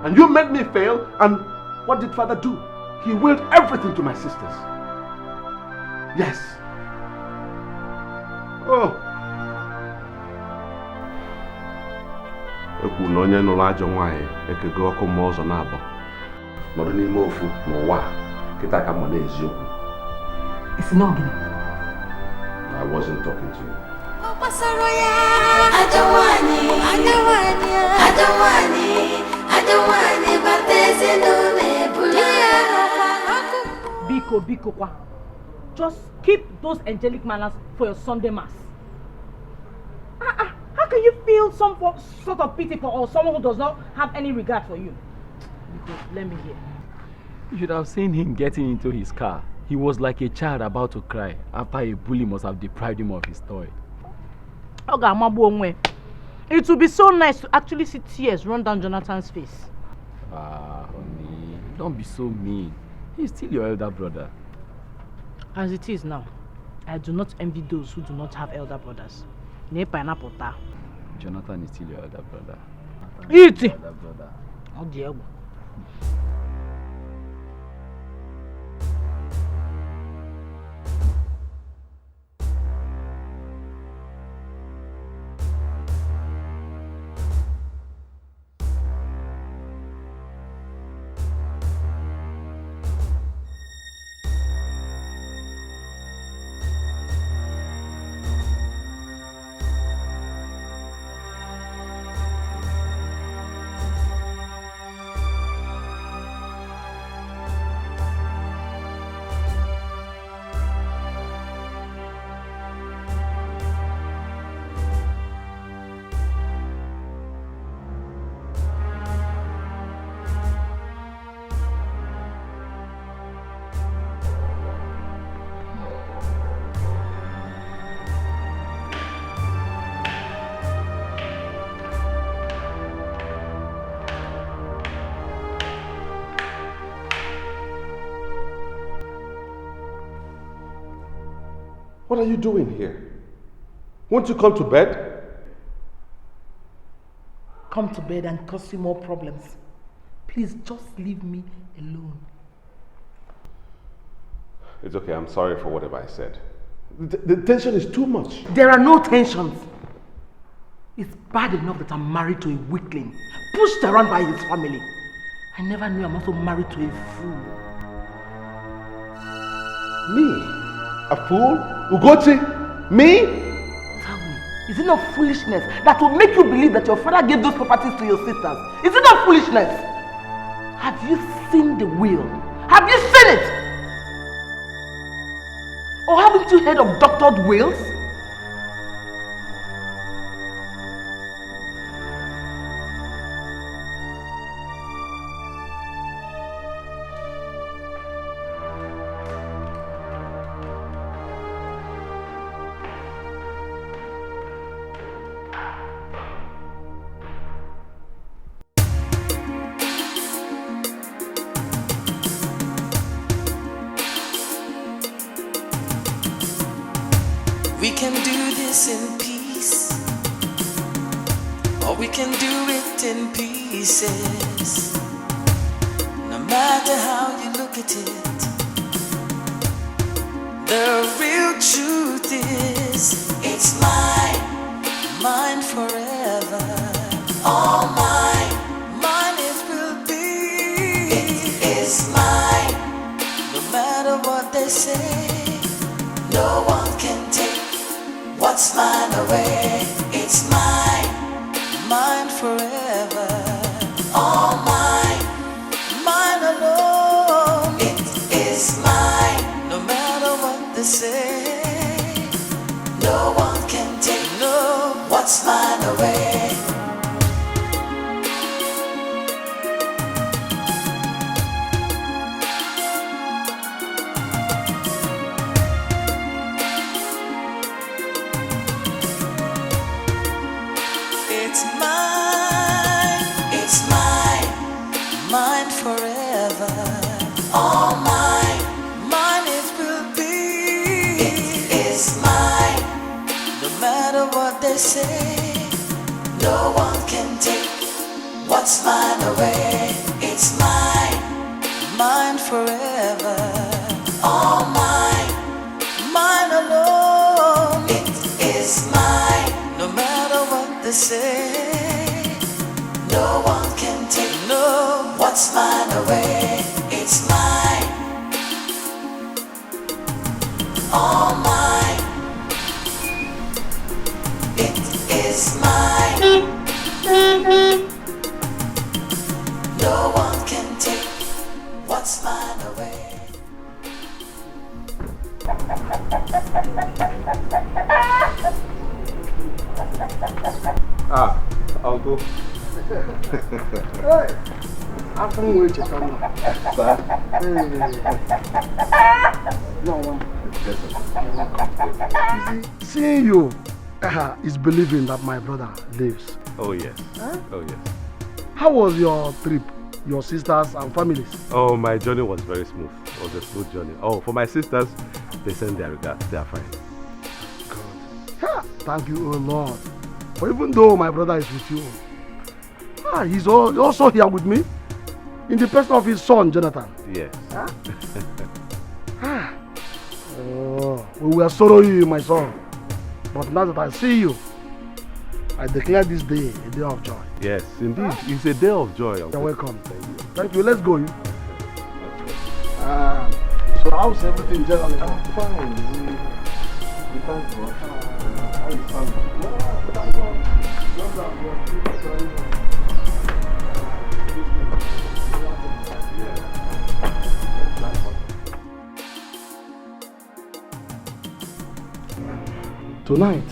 And you made me fail. And what did Father do? He willed everything to my sisters. Yes. Oh. Ekwu na onye nụrụ ajọ nwaanyị ekego ọkụ mmụọ ọzọ na-abọ nọrọ n'ime ofu n'ụwa kịta ka mma n'eziokwu. It's not gonna. I wasn't talking to you. Biko kwa. Just keep those angelic manners for your Sunday mass. How can you feel some sort of pity for someone who does not have any regard for you? Biko, let me hear. You should have seen him getting into his car. He was like a child about to cry after a bully must have deprived him of his toy. It would be so nice to actually see tears run down Jonathan's face. Honey, don't be so mean. He's still your elder brother. As it is now, I do not envy those who do not have elder brothers. Jonathan is still your elder brother. Eat it! Oh dear. What are you doing here? Won't you come to bed? Come to bed and cause you more problems. Please just leave me alone. It's okay, I'm sorry for whatever I said. The tension is too much. There are no tensions. It's bad enough that I'm married to a weakling, pushed around by his family. I never knew I'm also married to a fool. Me? A fool? Ugochi? Me? Tell me, is it not foolishness that will make you believe that your father gave those properties to your sisters? Is it not foolishness? Have you seen the will? Have you seen it? Or haven't you heard of doctored wills? We can do this in peace, or we can do it in pieces. No matter how you look at it, the real truth is it's mine, mine forever. All mine, mine it will be. It is mine, no matter what they say. No one can take what's mine away. It's mine, mine forever. All mine, mine alone. It is mine, no matter what they say. No one can take what's mine away. It's mine, mine forever. All mine, mine it will be. It is mine, no matter what they say. No one can take what's mine away. It's mine, mine forever. All mine, mine alone. It is mine, no matter what they say. No one can take what's mine away. It's mine, all mine. It is mine. No one can take what's mine away. Ah, Uncle. Hey, I can't wait to come. Seeing you is believing that my brother lives. Oh yes. Huh? Oh yes. How was your trip? Your sisters and families? Oh, my journey was very smooth. It was a smooth journey. Oh, for my sisters, they send their regards. They are fine. God. Thank you, oh Lord. For even though my brother is with you, he's also here with me in the person of his son, Jonathan. Yes. Oh, we were sorrowing, my son. But now that I see you, I declare this day a day of joy. Yes, indeed. It's a day of joy. Uncle. You're welcome. Thank you. Thank you. Let's go. So how's everything generally? I'm fine. We thank God. How is Tonight,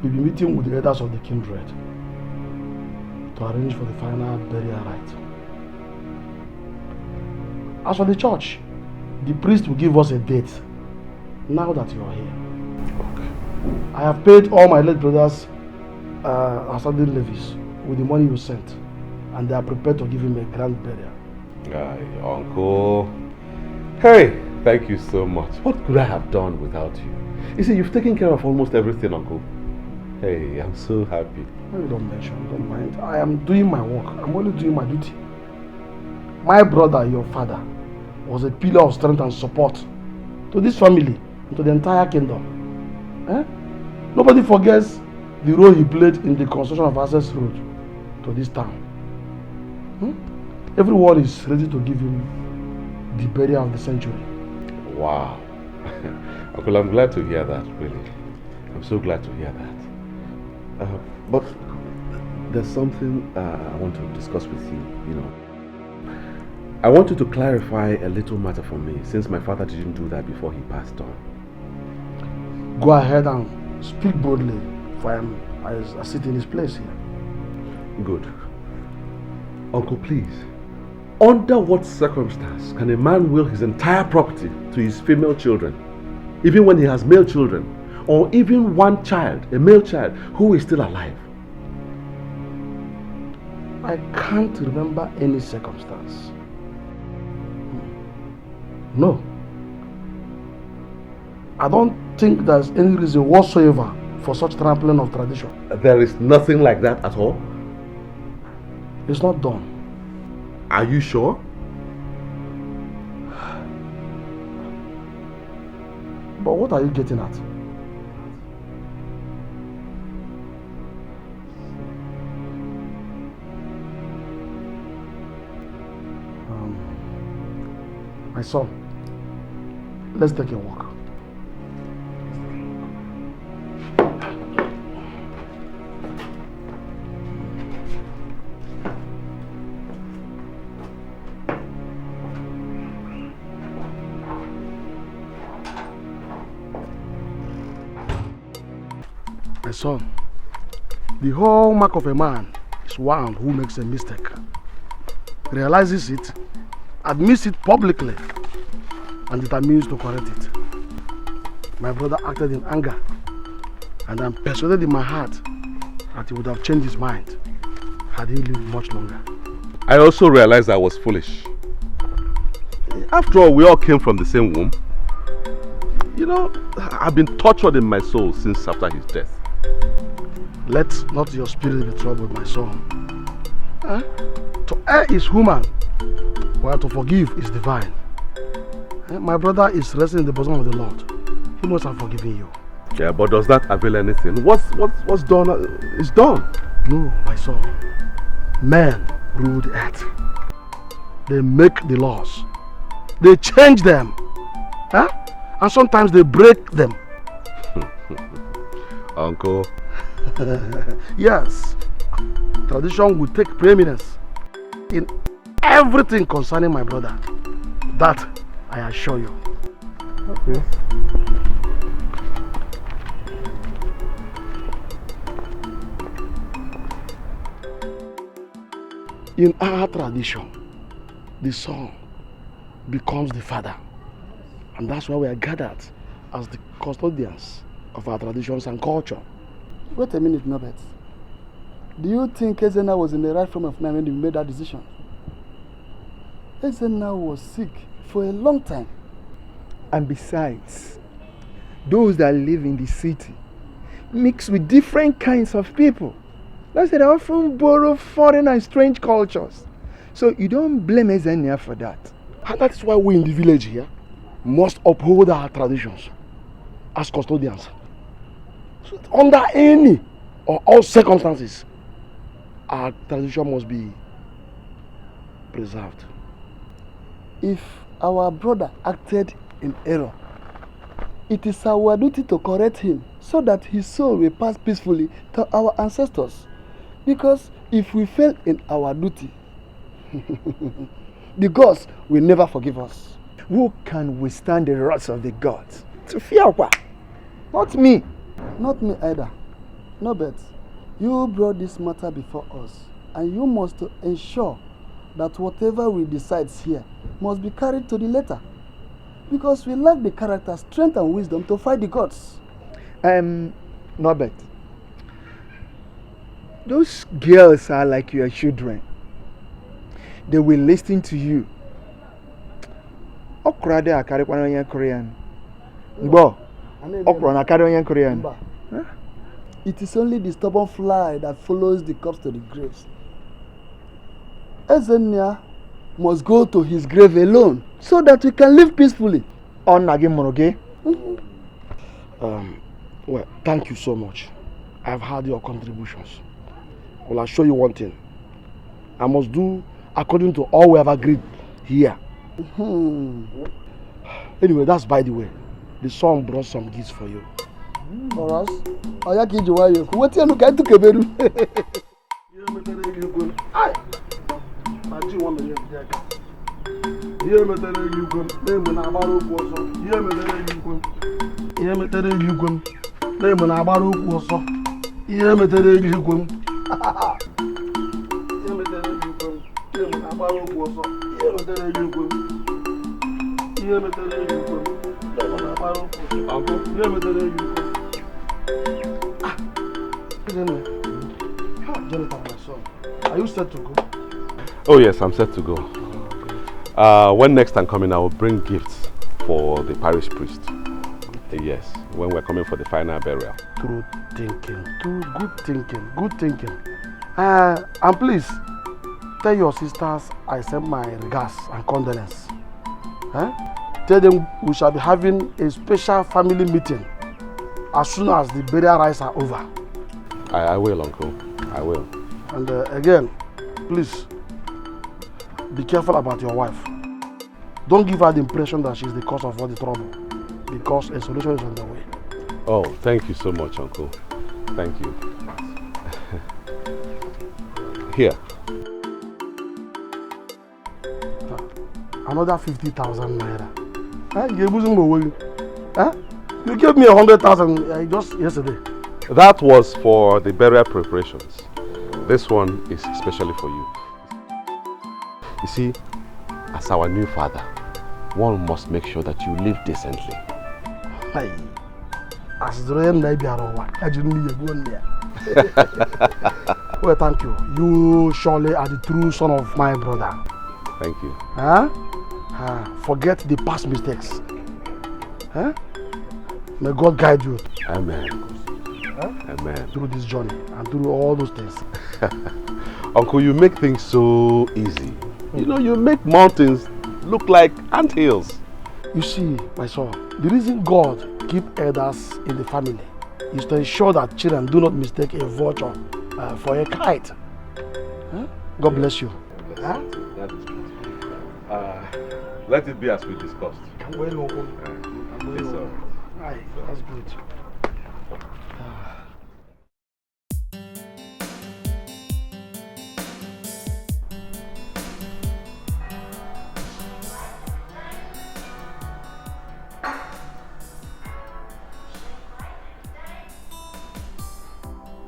we'll be meeting with the elders of the kindred to arrange for the final burial rite. As for the church, the priest will give us a date now that you are here. Okay. I have paid all my late brothers outstanding levies with the money you sent, and they are prepared to give him a grand burial. Aye, Uncle. Hey, thank you so much. What could I have done without you? You see, you've taken care of almost everything, Uncle. Hey, I'm so happy. No, you don't mention, don't mind. I am doing my work. I'm only doing my duty. My brother, your father, was a pillar of strength and support to this family and to the entire kingdom. Nobody forgets the role he played in the construction of Access Road to this town. Everyone is ready to give him the burial of the century. Wow. Uncle, I'm glad to hear that, really. I'm so glad to hear that. But there's something I want to discuss with you, you know. I want you to clarify a little matter for me, since my father didn't do that before he passed on. Go ahead and speak boldly, for I sit in his place here. Good. Uncle, please. Under what circumstance can a man will his entire property to his female children, even when he has male children, or even one child, a male child, who is still alive? I can't remember any circumstance. No. I don't think there's any reason whatsoever for such trampling of tradition. There is nothing like that at all? It's not done. Are you sure? But what are you getting at? My son, let's take a walk. My son, the hallmark of a man is one who makes a mistake, realizes it, admits it publicly, and determines to correct it. My brother acted in anger, and I'm persuaded in my heart that he would have changed his mind had he lived much longer. I also realized I was foolish. After all, we all came from the same womb. You know, I've been tortured in my soul since after his death. Let not your spirit be troubled, my son. To err is human, while to forgive is divine. My brother is resting in the bosom of the Lord. He must have forgiven you. Yeah, but does that avail anything? What's done is done. No, my son. Men rule the earth. They make the laws. They change them. And sometimes they break them. Uncle. Yes. Tradition will take preeminence in everything concerning my brother. That I assure you. Okay. In our tradition, the son becomes the father. And that's why we are gathered as the custodians of our traditions and culture. Wait a minute, Norbert. Do you think Ezenna was in the right frame of mind when you made that decision? Ezenna was sick for a long time. And besides, those that live in the city mix with different kinds of people. That's why they often borrow foreign and strange cultures. So you don't blame Ezenna for that. And that's why we in the village here must uphold our traditions as custodians. So under any or all circumstances, our tradition must be preserved. If our brother acted in error, it is our duty to correct him so that his soul will pass peacefully to our ancestors. Because if we fail in our duty, the gods will never forgive us. Who can withstand the wrath of the gods? Tufiakwa. Not me. Not me either. Norbert, you brought this matter before us, and you must ensure that whatever we decide here must be carried to the letter. Because we lack the character, strength and wisdom to fight the gods. Norbert, those girls are like your children. They will listen to you. Okra de akari kwano Korean. Igbo. Okra na akari Korean. It is only the stubborn fly that follows the corpse to the graves. Ezenna must go to his grave alone so that we can live peacefully. Well, thank you so much. I've heard your contributions. Well, I'll show you one thing. I must do according to all we have agreed here. Anyway, that's by the way. The son brought some gifts for you. For us? Oyaki Jowayo. What you going to Keberu? Jonathan, my son, are you set to go? Oh yes, I'm set to go. When next I'm coming, I will bring gifts for the parish priest. Yes, when we're coming for the final burial. True thinking, good thinking. And please, tell your sisters I send my regards and condolences. Tell them we shall be having a special family meeting as soon as the burial rites are over. I will, Uncle. I will. And again, please, be careful about your wife. Don't give her the impression that she's the cause of all the trouble, because a solution is on the way. Oh, thank you so much, Uncle. Thank you. Here. Another 50,000 naira. You gave me 100,000 just yesterday. That was for the burial preparations. This one is especially for you. You see, as our new father, one must make sure that you live decently. Well, thank you. You surely are the true son of my brother. Thank you. Huh? Forget the past mistakes. Huh? May God guide you. Amen. Huh? Amen. Through this journey and through all those things. Uncle, you make things so easy. You know, you make mountains look like anthills. You see, my son, the reason God keep elders in the family is to ensure that children do not mistake a vulture for a kite. Huh? God bless you. Huh? That is true. Let it be as we discussed. I'm well, Uncle. Yes, sir. Aye, that's good.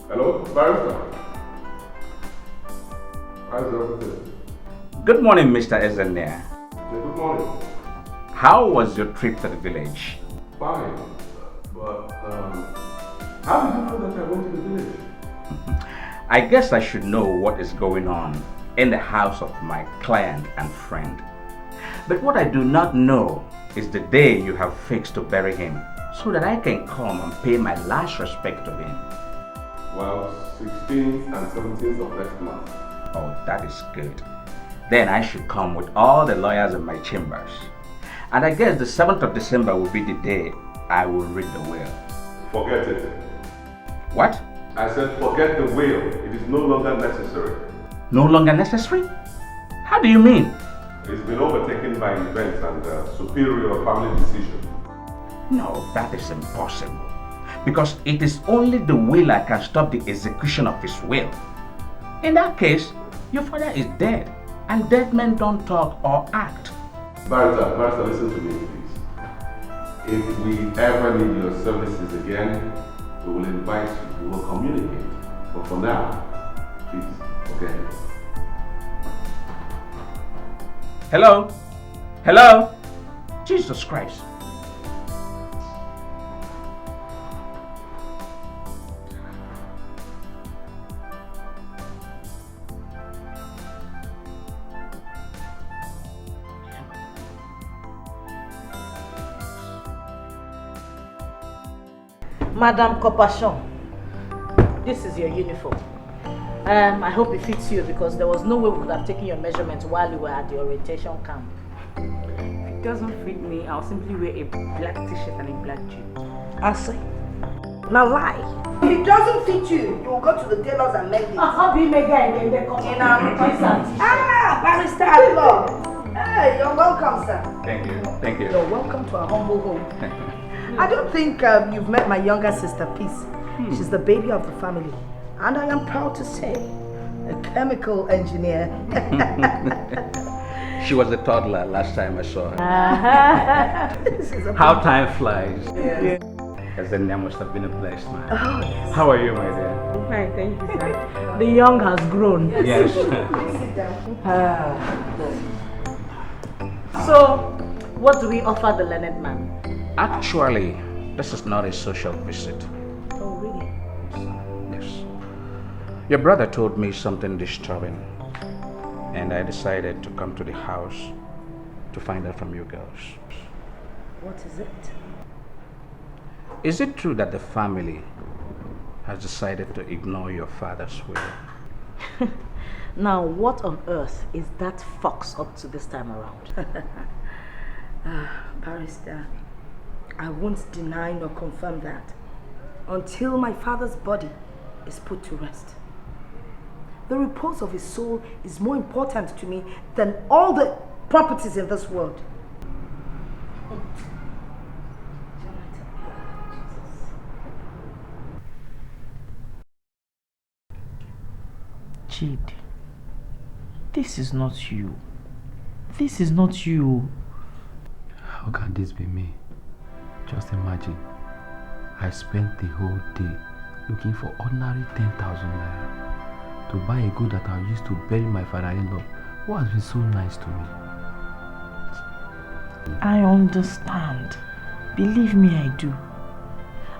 Hello, barrister. How's everything? Good morning, Mr. Ezenea. Good morning. How was your trip to the village? Fine. But, how did you know that I went to the village? I guess I should know what is going on in the house of my client and friend. But what I do not know is the day you have fixed to bury him, so that I can come and pay my last respect to him. Well, 16th and 17th of next month. Oh, that is good. Then I should come with all the lawyers in my chambers. And I guess the 7th of December will be the day I will read the will. Forget it. What? I said forget the will. It is no longer necessary. No longer necessary? How do you mean? It's been overtaken by events and superior family decision. No, that is impossible. Because it is only the willer can stop the execution of his will. In that case, your father is dead, and dead men don't talk or act. Barrister, listen to me, please. If we ever need your services again, we will invite you, we will communicate. But for now, please, forget it. Hello? Hello? Jesus Christ. Madame Compassion, this is your uniform. I hope it fits you because there was no way we could have taken your measurements while you were at the orientation camp. If it doesn't fit me, I'll simply wear a black t-shirt and a black jean. I see. Now lie. If it doesn't fit you, you will go to the tailors and make it. How do you make that again? Barrister at law. Hey, you're welcome, sir. Thank you. Thank you. You're welcome to our humble home. I don't think you've met my younger sister, Peace. She's the baby of the family. And I am proud to say, a chemical engineer. She was a toddler last time I saw her. How time flies. Yeah. As the name must have been a blessed man. Oh, yes. How are you, my dear? Fine, thank you, sir. The young has grown. Yes. Sit down. So, what do we offer the learned man? Actually, this is not a social visit. Oh, really? Yes. Your brother told me something disturbing, and I decided to come to the house to find out from you girls. What is it? Is it true that the family has decided to ignore your father's will? Now, what on earth is that fox up to this time around? Barrister, I won't deny nor confirm that until my father's body is put to rest. The repose of his soul is more important to me than all the properties in this world. Chid, this is not you. This is not you. How can this be me? Just imagine, I spent the whole day looking for ordinary 10,000 naira to buy a good that I used to bury my father-in-law, who has been so nice to me. I understand. Believe me, I do.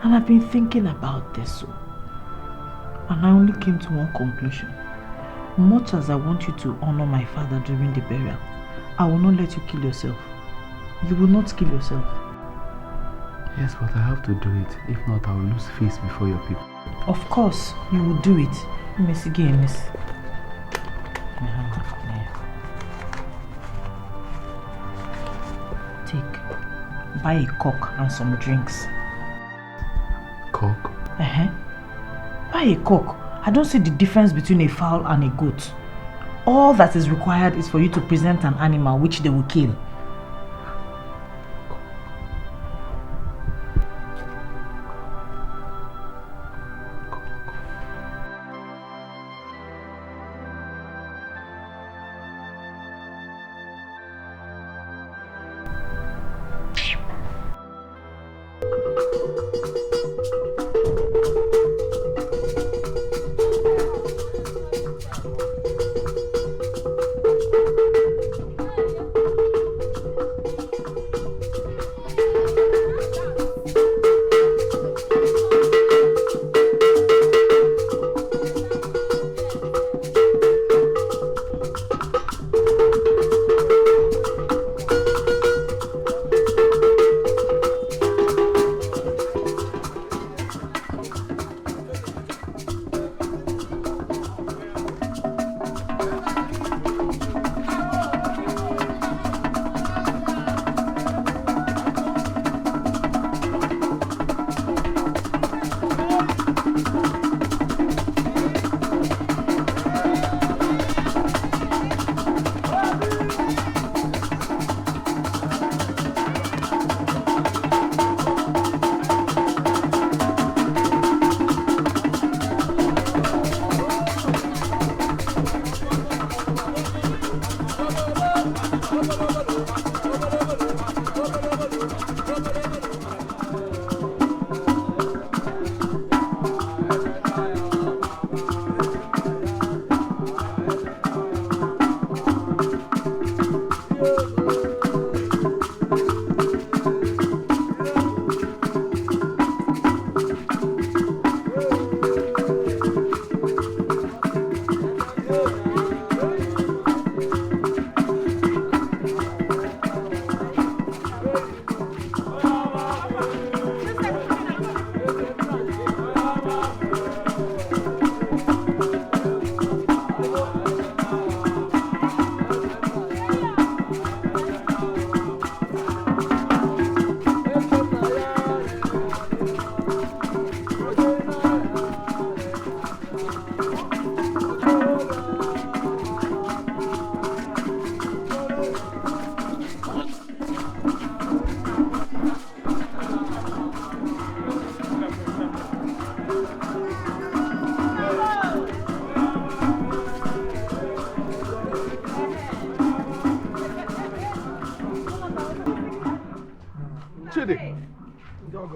And I've been thinking about this. And I only came to one conclusion. Much as I want you to honor my father during the burial, I will not let you kill yourself. You will not kill yourself. Yes, but I have to do it. If not, I will lose face before your people. Of course, you will do it. Miss again, miss. Take. Buy a cock and some drinks. Cock? Buy a cock. I don't see the difference between a fowl and a goat. All that is required is for you to present an animal which they will kill.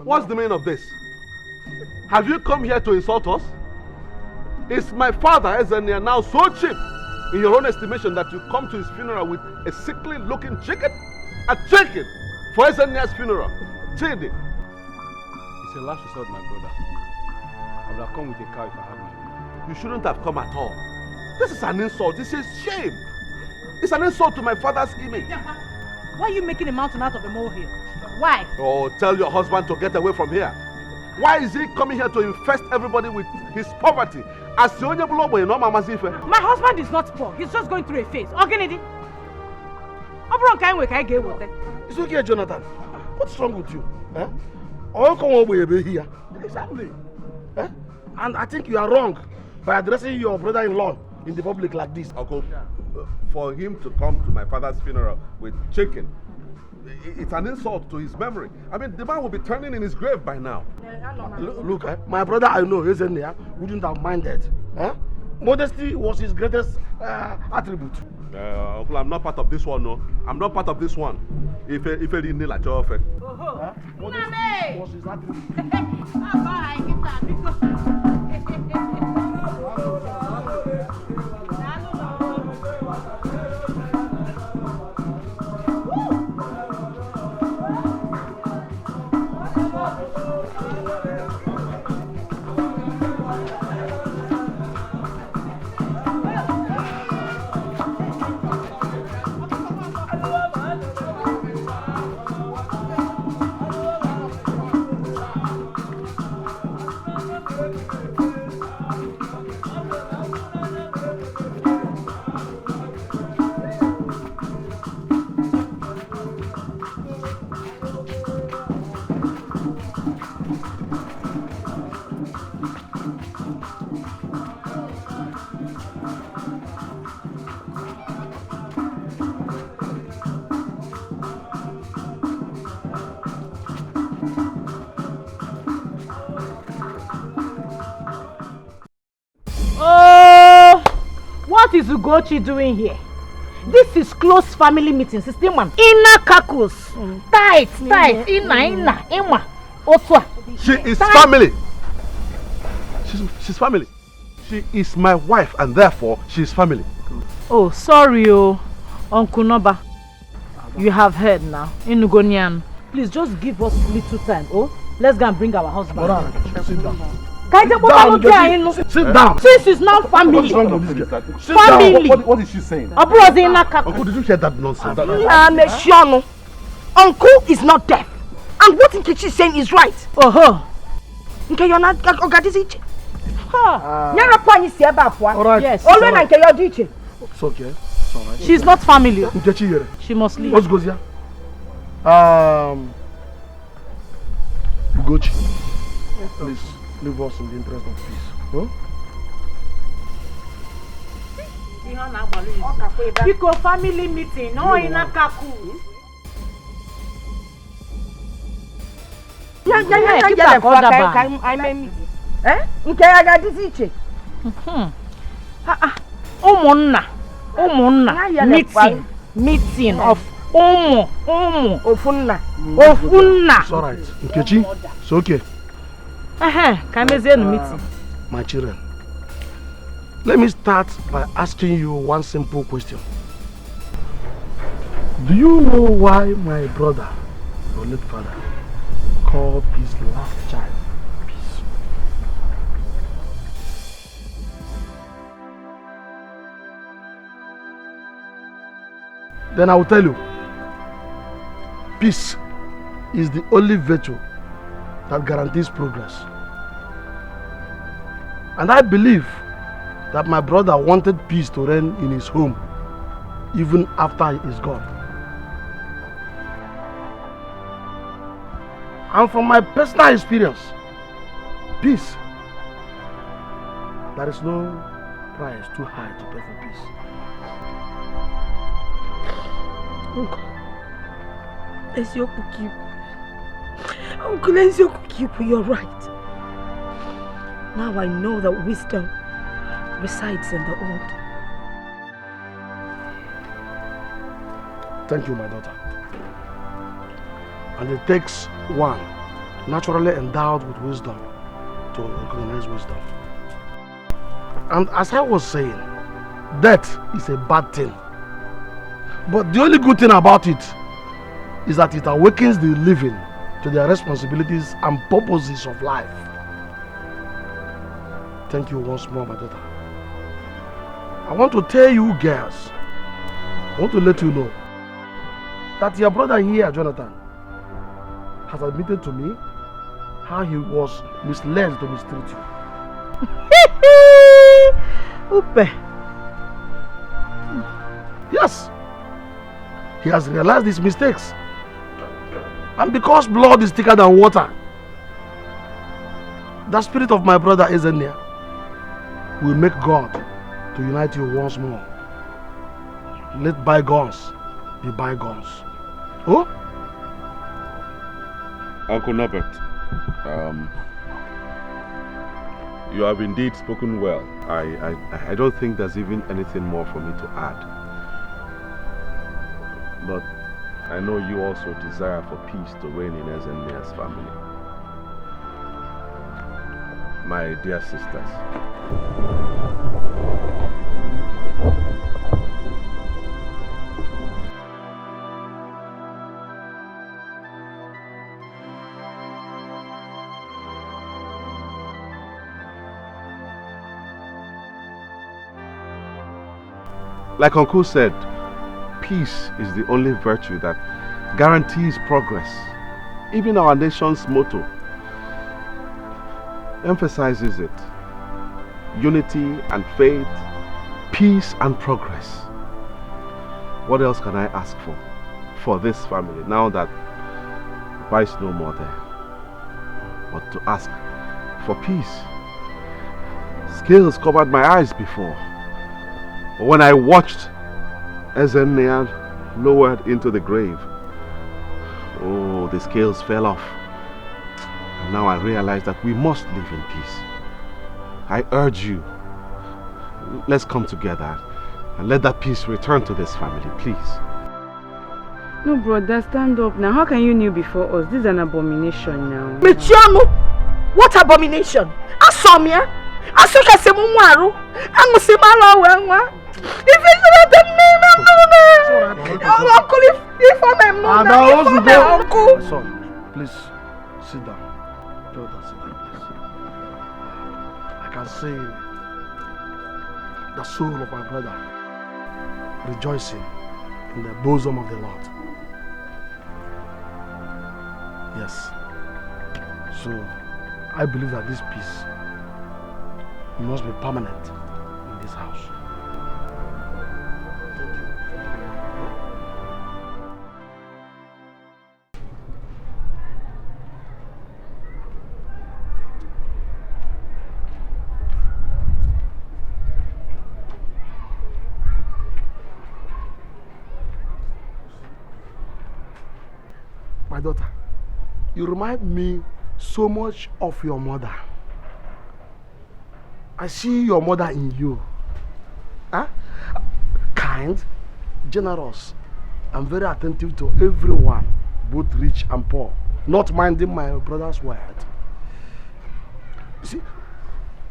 What's the meaning of this? Have you come here to insult us? Is my father, Ezenia, now so cheap in your own estimation that you come to his funeral with a sickly looking chicken? A chicken for Ezenia's funeral? Chidi. It's a last resort, my brother. I would have come with a cow if I had my way. You shouldn't have come at all. This is an insult. This is shame. It's an insult to my father's image. Why are you making a mountain out of a molehill? Why? Oh, tell your husband to get away from here. Why is he coming here to infest everybody with his poverty? My husband is not poor. He's just going through a phase. It's okay, Jonathan. What's wrong with you? All come over here. Exactly. And I think you are wrong by addressing your brother-in-law in the public like this. Uncle, for him to come to my father's funeral with chicken, it's an insult to his memory. I mean, the man will be turning in his grave by now. Look, my brother I know, Ezenia, wouldn't have minded. Modesty was his greatest attribute. Uncle, I'm not part of this one, no. I'm not part of this one. If he didn't need like your effect. Modesty was his attribute. What is Ugochi doing here? This is close family meeting, sister man. Inna kakus. Tight. Inna. Otwa. She is family. She's family. She is my wife and therefore she is family. Oh, sorry, Uncle Noba. You have heard now. Inugonian. Please just give us little time. Let's go and bring our husband. Sit down. Sit down. This is not family. What's wrong with this girl? Sit Family. down. What is she saying? Uncle, did you hear that nonsense? Uncle is not deaf. And what Nkechi is saying is right. Okay, you're not Ogadiziche. Alright. Yes. It's okay. It's alright. She's not family. Nkechi here. She must leave. What's goes here? Ugochi, please leave us in the interest of peace. Huh? Biko family meeting. No, Inna kaku. Meeting of Ofunna. It's alright. Nkechi, it's okay. Meeting. My children, let me start by asking you one simple question. Do you know why my brother, your late father, called his last child Peace? Then I will tell you. Peace is the only virtue that guarantees progress. And I believe that my brother wanted peace to reign in his home even after he is gone. And from my personal experience, peace, there is no price too high to pay for peace. Uncle Ezioku, you're right. Now I know that wisdom resides in the old. Thank you, my daughter. And it takes one naturally endowed with wisdom to recognize wisdom. And as I was saying, death is a bad thing. But the only good thing about it is that it awakens the living to their responsibilities and purposes of life. Thank you once more, my daughter. I want to tell you girls, I want to let you know that your brother here, Jonathan, has admitted to me how he was misled to mistreat you. Upe. Yes. He has realized his mistakes. And because blood is thicker than water, the spirit of my brother Ezennia will make God to unite you once more. Let bygones be bygones. Oh? Uncle Norbert, you have indeed spoken well. I don't think there's even anything more for me to add. But I know you also desire for peace to reign in Ezennia's family. My dear sisters, like Uncle said, peace is the only virtue that guarantees progress. Even our nation's motto emphasizes it. Unity and faith, peace and progress. What else can I ask for this family now that Papa is no more there? But to ask for peace. Scales covered my eyes before. But when I watched Ezennia lowered into the grave, oh, the scales fell off. And now I realize that we must live in peace. I urge you, let's come together and let that peace return to this family, please. No, brother, stand up now. How can you kneel before us? This is an abomination now. Michiano, what abomination? Asomia, Asuka Semumaru, and Musimala Wenwa. If it's not the name of Uncle, if I'm not Uncle. Son, please sit down. Brother, sit down, please. I can see the soul of my brother rejoicing in the bosom of the Lord. Yes. So, I believe that this peace must be permanent in this house. My daughter, you remind me so much of your mother. I see your mother in you. Huh? Kind, generous, and very attentive to everyone, both rich and poor, not minding my brother's word. You see,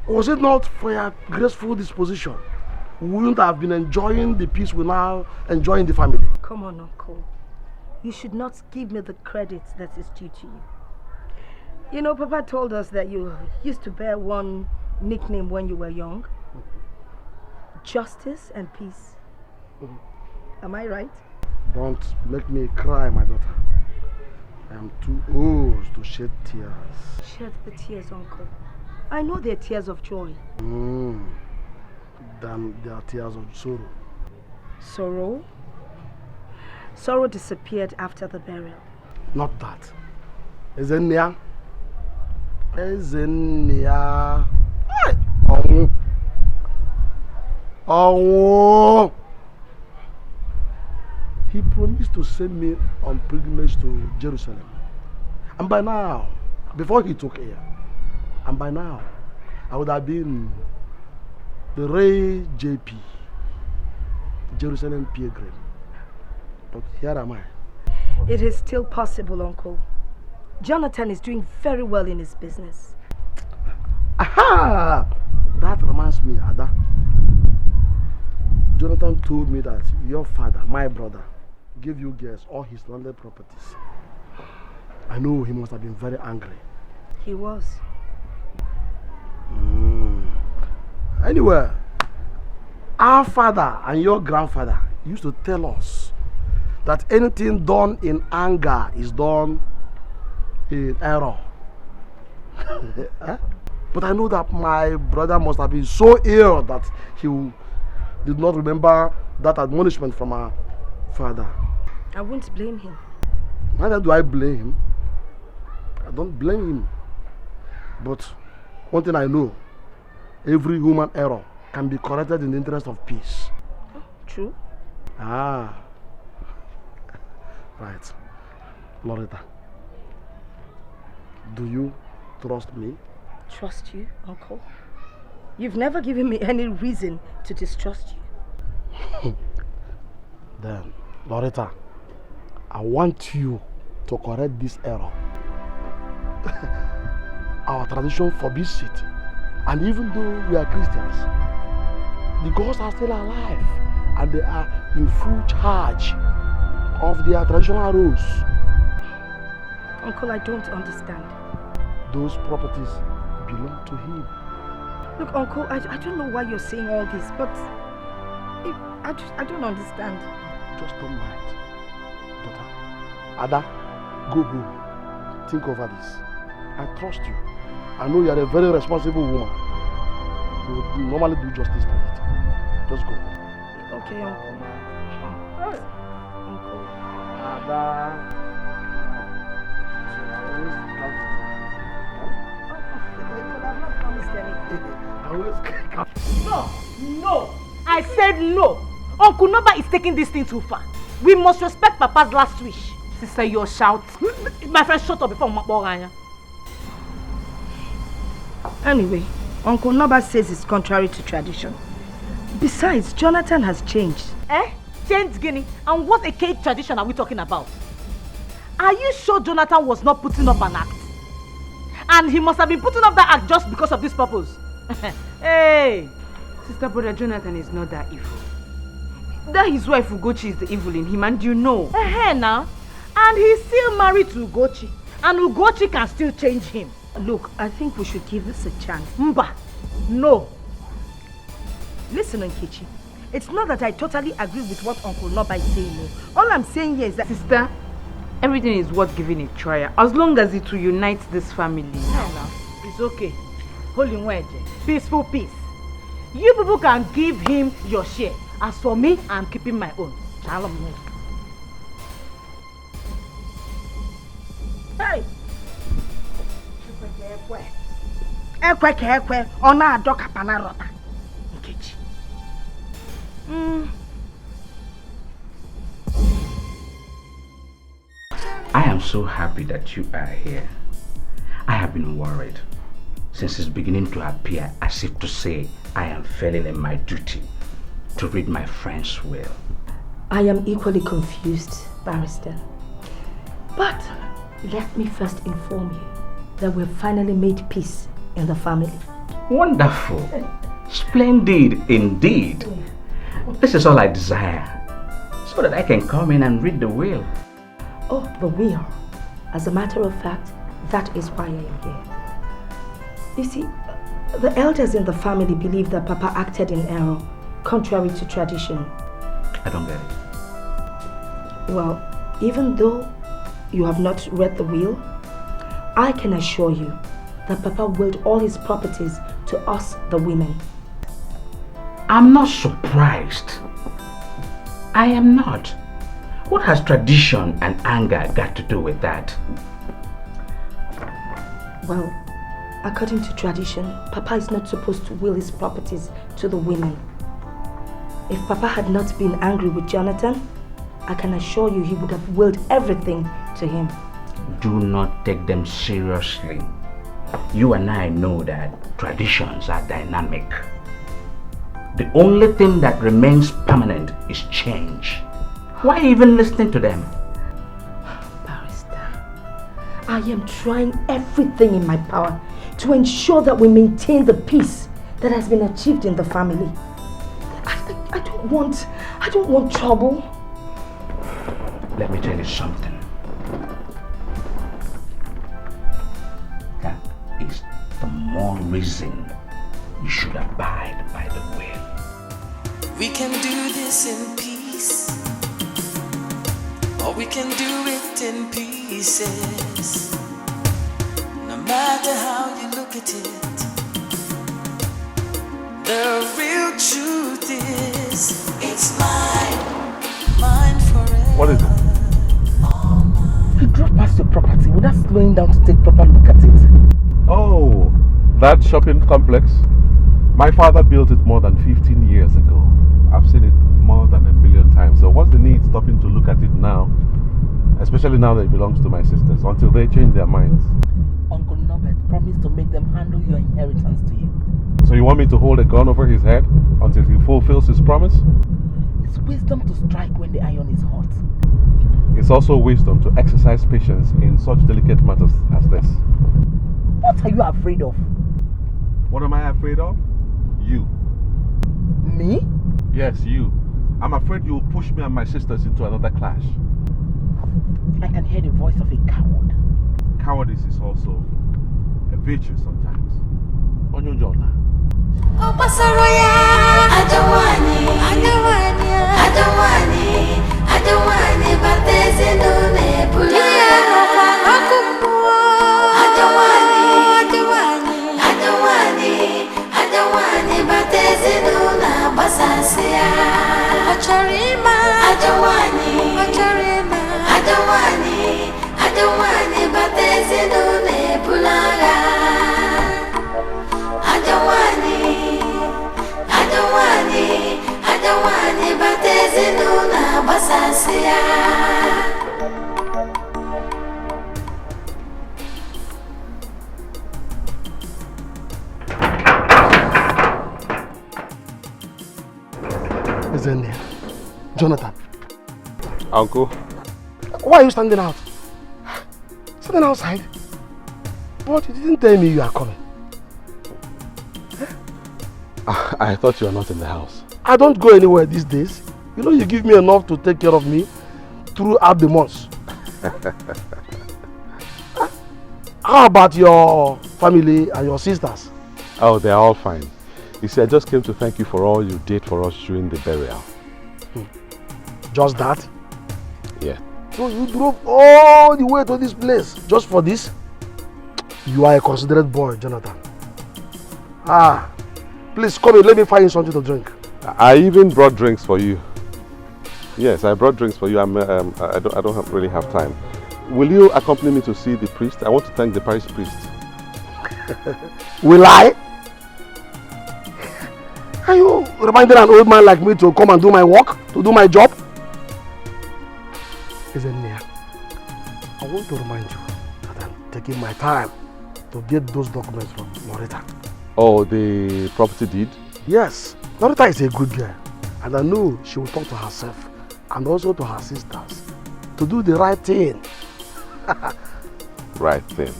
was it not for your graceful disposition, we wouldn't have been enjoying the peace we now enjoy in the family. Come on, Uncle. You should not give me the credit that is due to you. You know, Papa told us that you used to bear one nickname when you were young. Justice and peace. Am I right? Don't make me cry, my daughter. I am too old to shed tears. Shed the tears, Uncle. I know they're tears of joy. Then they are tears of sorrow. Sorrow? Sorrow disappeared after the burial. Not that. Ezenia. Ezenia. Oh. He promised to send me on pilgrimage to Jerusalem. And by now, before he took air, and by now, I would have been the Ray JP, Jerusalem pilgrim. But here am I. It is still possible, Uncle. Jonathan is doing very well in his business. Aha! That reminds me, Ada. Jonathan told me that your father, my brother, gave you girls all his landed properties. I know he must have been very angry. He was. Anyway, our father and your grandfather used to tell us that anything done in anger is done in error. But I know that my brother must have been so ill that he did not remember that admonishment from our father. I won't blame him. Neither do I blame him. I don't blame him. But one thing I know, every human error can be corrected in the interest of peace. Oh, true. Ah. Right. Loretta, do you trust me? Trust you, Uncle? You've never given me any reason to distrust you. Then, Loretta, I want you to correct this error. Our tradition forbids it. And even though we are Christians, the gods are still alive and they are in full charge of their traditional roles. Uncle, I don't understand. Those properties belong to him. Look, Uncle, I don't know why you're saying all this, but I don't understand. Just don't mind. Daughter, Ada, go home. Think over this. I trust you. I know you are a very responsible woman. You would normally do justice to it. Just go. Okay, Uncle. Uncle. Ada. No! I said no! Uncle Noba is taking this thing too far. We must respect Papa's last wish. Sister, you're shout. My friend, shut up before Mapoganya. Anyway, Uncle Noba says it's contrary to tradition. Besides, Jonathan has changed. Eh? Changed Guinea? And what a cake tradition are we talking about? Are you sure Jonathan was not putting up an act? And he must have been putting up that act just because of this purpose. Hey! Sister brother, Jonathan is not that evil. That his wife Ugochi is the evil in him, and you know. Now. And he's still married to Ugochi. And Ugochi can still change him. Look, I think we should give this a chance. Mba, no. Listen, Nkechi. It's not that I totally agree with what Uncle Noba is saying. No. All I'm saying here is that... Sister, everything is worth giving a try. As long as it will unite this family. No. It's okay. Holy Wedge. Peaceful peace. You people can give him your share. As for me, I'm keeping my own. Hey! I am so happy that you are here. I have been worried since it's beginning to appear as if to say I am failing in my duty to read my friend's will. I am equally confused, Barrister. But let me first inform you that we've finally made peace in the family. Wonderful. Splendid indeed. This is all I desire, so that I can come in and read the will. Oh, the will. As a matter of fact, that is why I am here. You see, the elders in the family believe that Papa acted in error, contrary to tradition. I don't get it. Well, even though you have not read the will, I can assure you that Papa willed all his properties to us, the women. I'm not surprised. I am not. What has tradition and anger got to do with that? Well, according to tradition, Papa is not supposed to will his properties to the women. If Papa had not been angry with Jonathan, I can assure you he would have willed everything to him. Do not take them seriously. You and I know that traditions are dynamic. The only thing that remains permanent is change. Why even listening to them? Barrister, I am trying everything in my power to ensure that we maintain the peace that has been achieved in the family. I don't want trouble. Let me tell you something. That is the more reason you should abide by the will. We can do this in peace, or we can do it in pieces. No matter how you look at it, the real truth is it's mine forever. What is it? You drove past your property without slowing down to take proper look at it. Oh, that shopping complex? My father built it more than 15 years ago. I've seen it more than 1,000,000 times. So what's the need stopping to look at it now? Especially now that it belongs to my sisters, until they change their minds. Uncle Norbert promised to make them handle your inheritance to you. So you want me to hold a gun over his head until he fulfills his promise? It's wisdom to strike when the iron is hot. It's also wisdom to exercise patience in such delicate matters as this. What are you afraid of? What am I afraid of? You. Me? Yes, you. I'm afraid you will push me and my sisters into another clash. I can hear the voice of a coward. Cowardice is also a virtue sometimes. Onyojola. Oh, Pasaroya, I don't want it, but there's a no nebula. I don't want it, but there's a no nabasasia. I don't want it, but there's a no nebula. I don't want it, but there's a no nabasasia. Isn't Jonathan. Uncle? Why are you standing out? Standing outside? But you didn't tell me you are coming. I thought you were not in the house. I don't go anywhere these days. You know you give me enough to take care of me throughout the months. How about your family and your sisters? Oh, they're all fine. You see, I just came to thank you for all you did for us during the burial. Just that? Yeah. So you drove all the way to this place just for this? You are a considerate boy, Jonathan. Please come in, let me find you something to drink. I even brought drinks for you. Yes, I brought drinks for you. I don't really have time. Will you accompany me to see the priest? I want to thank the parish priest. Will I? Are you reminding an old man like me to come and do my work? To do my job? Isn't it? I want to remind you that I'm taking my time to get those documents from Norita. Oh, the property deed? Yes. Norita is a good girl. And I know she will talk to herself and also to her sisters to do the right thing. Right thing.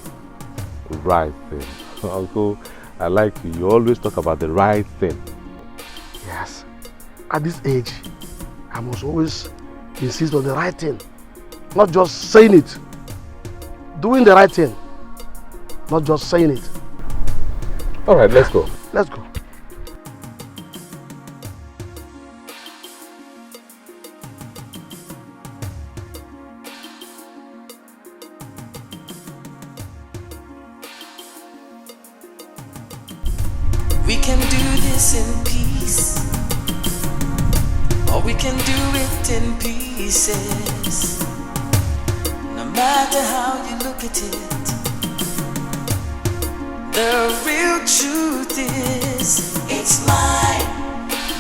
Right thing. Uncle, I like you. You always talk about the right thing. Yes. At this age, I must always insist on the right thing. Not just saying it. Doing the right thing. Not just saying it. Alright, let's go. Let's go. We can do this in peace, or we can do it in pieces. No matter how you look at it, the real truth is it's mine,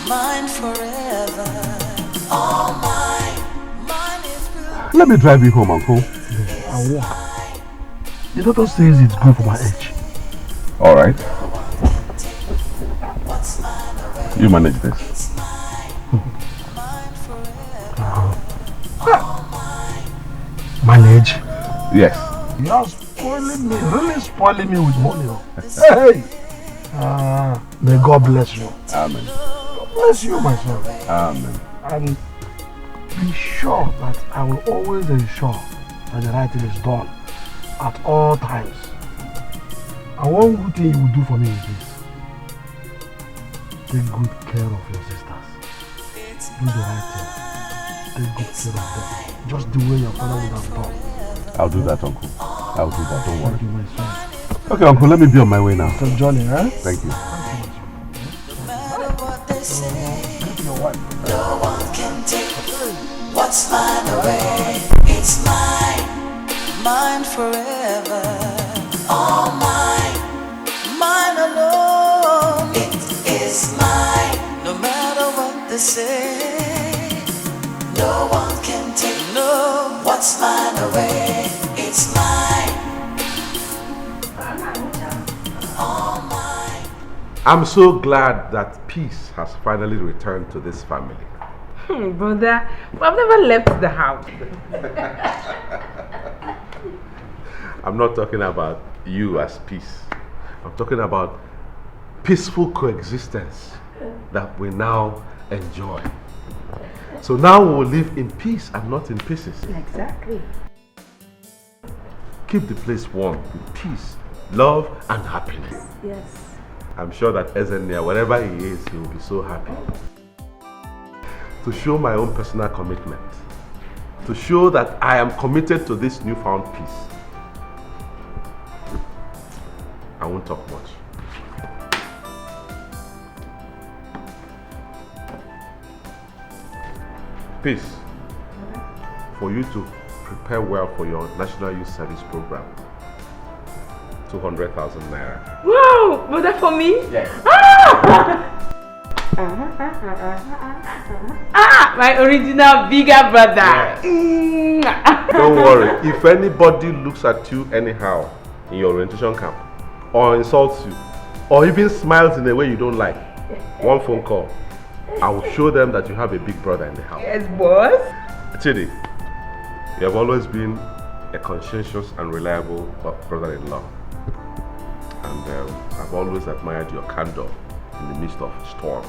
mine forever, all mine, mine is. Let me drive you home, Uncle. I'll walk. The doctor says it's good for my age. Alright. You manage this. Manage? Yes. You are spoiling me, really spoiling me with money. Hey! May God bless you. Amen. God bless you, my son. Amen. And be sure that I will always ensure that the right thing is done at all times. And one good thing you will do for me is this. Take good care of your sisters. Do the right thing. Take good care of them. Just the way your father would have done. I'll do that, Uncle. I'll do that, don't worry. Thank you, my son. Okay, Uncle, let me be on my way now. So Johnny, huh? Thank you. No one can take what's mine away. It's mine, mine forever. All mine, mine alone. It is mine, no matter what they say. No one can take what's mine away. It's mine, all mine. I'm so glad that peace has finally returned to this family. Brother, I've never left the house. I'm not talking about you as peace. I'm talking about peaceful coexistence that we now enjoy. So now we will live in peace and not in pieces. Exactly. Keep the place warm with peace, love and happiness. Yes. I'm sure that Ezenia, wherever he is, he will be so happy. To show my own personal commitment. To show that I am committed to this newfound peace. I won't talk much. Peace. For you to prepare well for your National Youth Service Program. 200,000 naira. Wow! Was that for me? Yes. My original bigger brother. Yes. Don't worry. If anybody looks at you anyhow in your orientation camp, or insults you, or even smiles in a way you don't like, one phone call, I will show them that you have a big brother in the house. Yes, boss. Chidi, you have always been a conscientious and reliable brother-in-law. And I've always admired your candor in the midst of storm.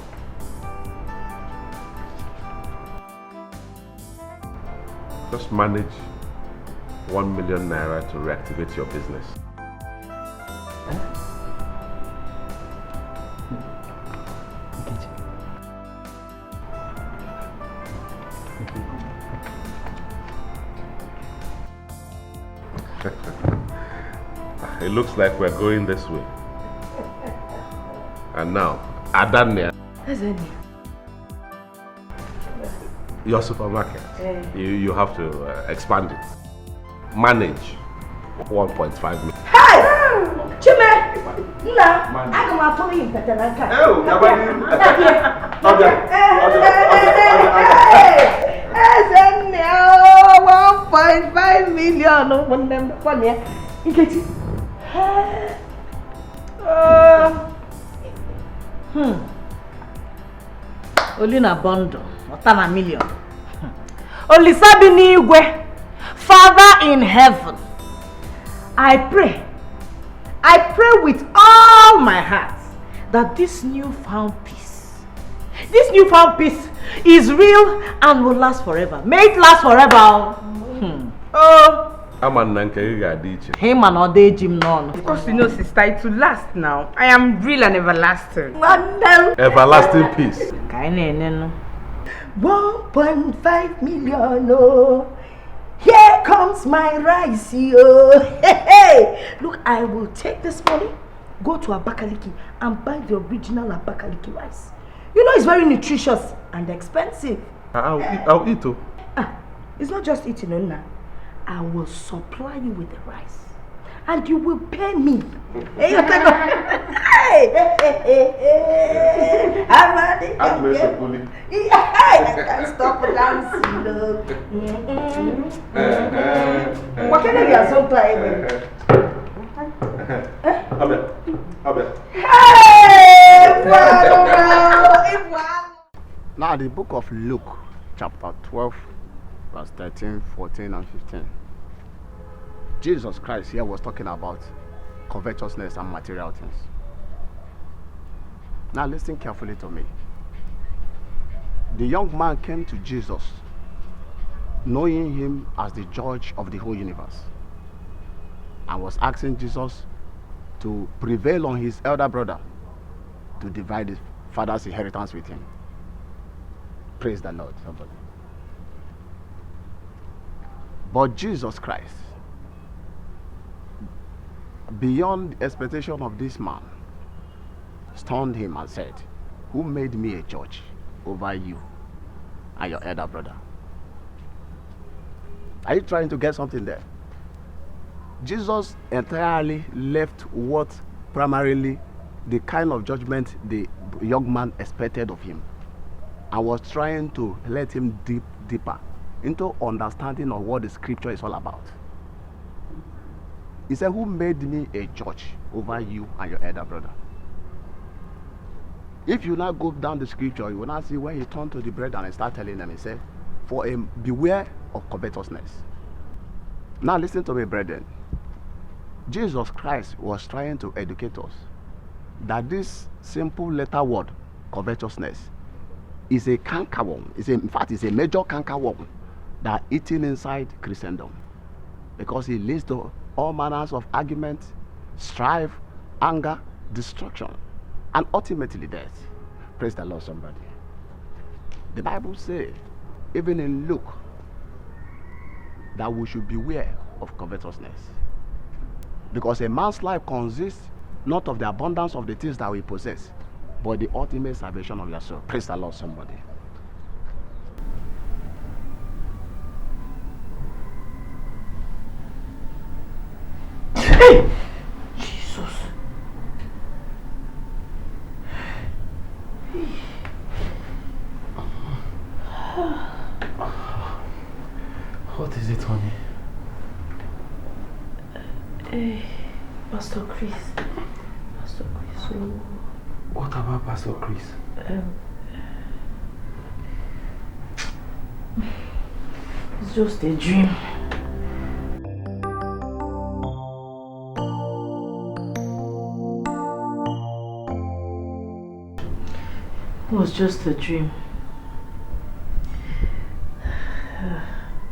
Just manage 1 million naira to reactivate your business. It looks like we're going this way. And now, Adania. Your supermarket. You have to expand it. Manage 1.5 million. Hey! Chime! Nna, aga m atụrụ yi mpete na nka. Eze nne 1.5 million ụmụnne m kwanye ya. Nkechi. Oli na bundle, ọta na million. Olisa bi n'igwe, Father in heaven, I pray with all my heart that this newfound peace is real and will last forever. May it last forever. Of course, you know, sister, it will last now. I am real and everlasting. Everlasting peace. 1.5 million, oh. Here comes my rice, oh. Hey. Look, I will take this money, go to Abakaliki and buy the original Abakaliki rice. You know it's very nutritious and expensive. I'll eat too. It's not just eating, Nonna. I will supply you with the rice. And you will pay me. Hey, I can't stop dancing. What can I do sometimes? Now the book of Luke, chapter 12, verse 13, 14, and 15. Jesus Christ here was talking about covetousness and material things. Now listen carefully to me. The young man came to Jesus, knowing him as the judge of the whole universe, and was asking Jesus to prevail on his elder brother to divide his father's inheritance with him. Praise the Lord, somebody. But Jesus Christ, beyond the expectation of this man, stunned him and said, "Who made me a judge over you and your elder brother?" Are you trying to get something there? Jesus entirely left what primarily the kind of judgment the young man expected of him, and was trying to let him dip deeper into understanding of what the scripture is all about. He said, "Who made me a judge over you and your elder brother?" If you now go down the scripture, you will now see when he turned to the brethren and start telling them, he said, beware of covetousness. Now listen to me, brethren. Jesus Christ was trying to educate us that this simple letter word, covetousness, is a cankerworm. In fact, it's a major cankerworm that eating inside Christendom, because it leads to all manners of argument, strife, anger, destruction, and ultimately death. Praise the Lord, somebody. The Bible says, even in Luke, that we should beware of covetousness, because a man's life consists not of the abundance of the things that we possess, but the ultimate salvation of your soul. Praise the Lord, somebody. Hey! Jesus. What is it, honey? Pastor Chris. Pastor Chris. What about Pastor Chris? was just a dream. It was just a dream.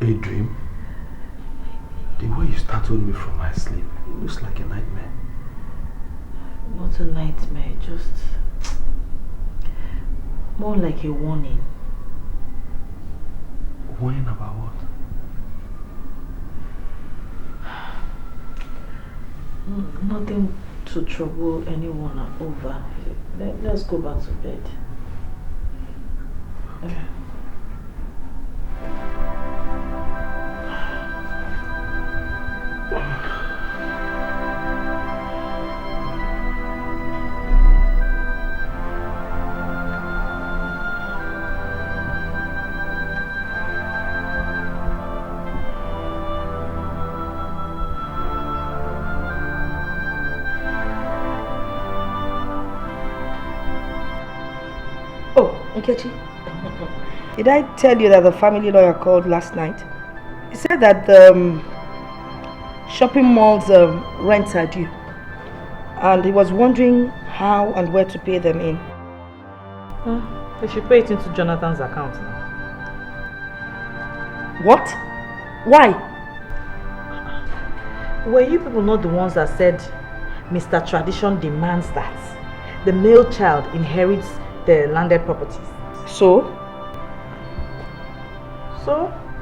A dream? The way you startled me from my sleep, it looks like a nightmare. Not a nightmare, just more like a warning. Warning about what? Nothing to trouble anyone over. Let's go back to bed. Nkechi, did I tell you that the family lawyer called last night? He said that the shopping mall's rents are due, and he was wondering how and where to pay them in. They should pay it into Jonathan's account now. What? Why? Were you people not the ones that said Mr. Tradition demands that the male child inherits the landed properties? So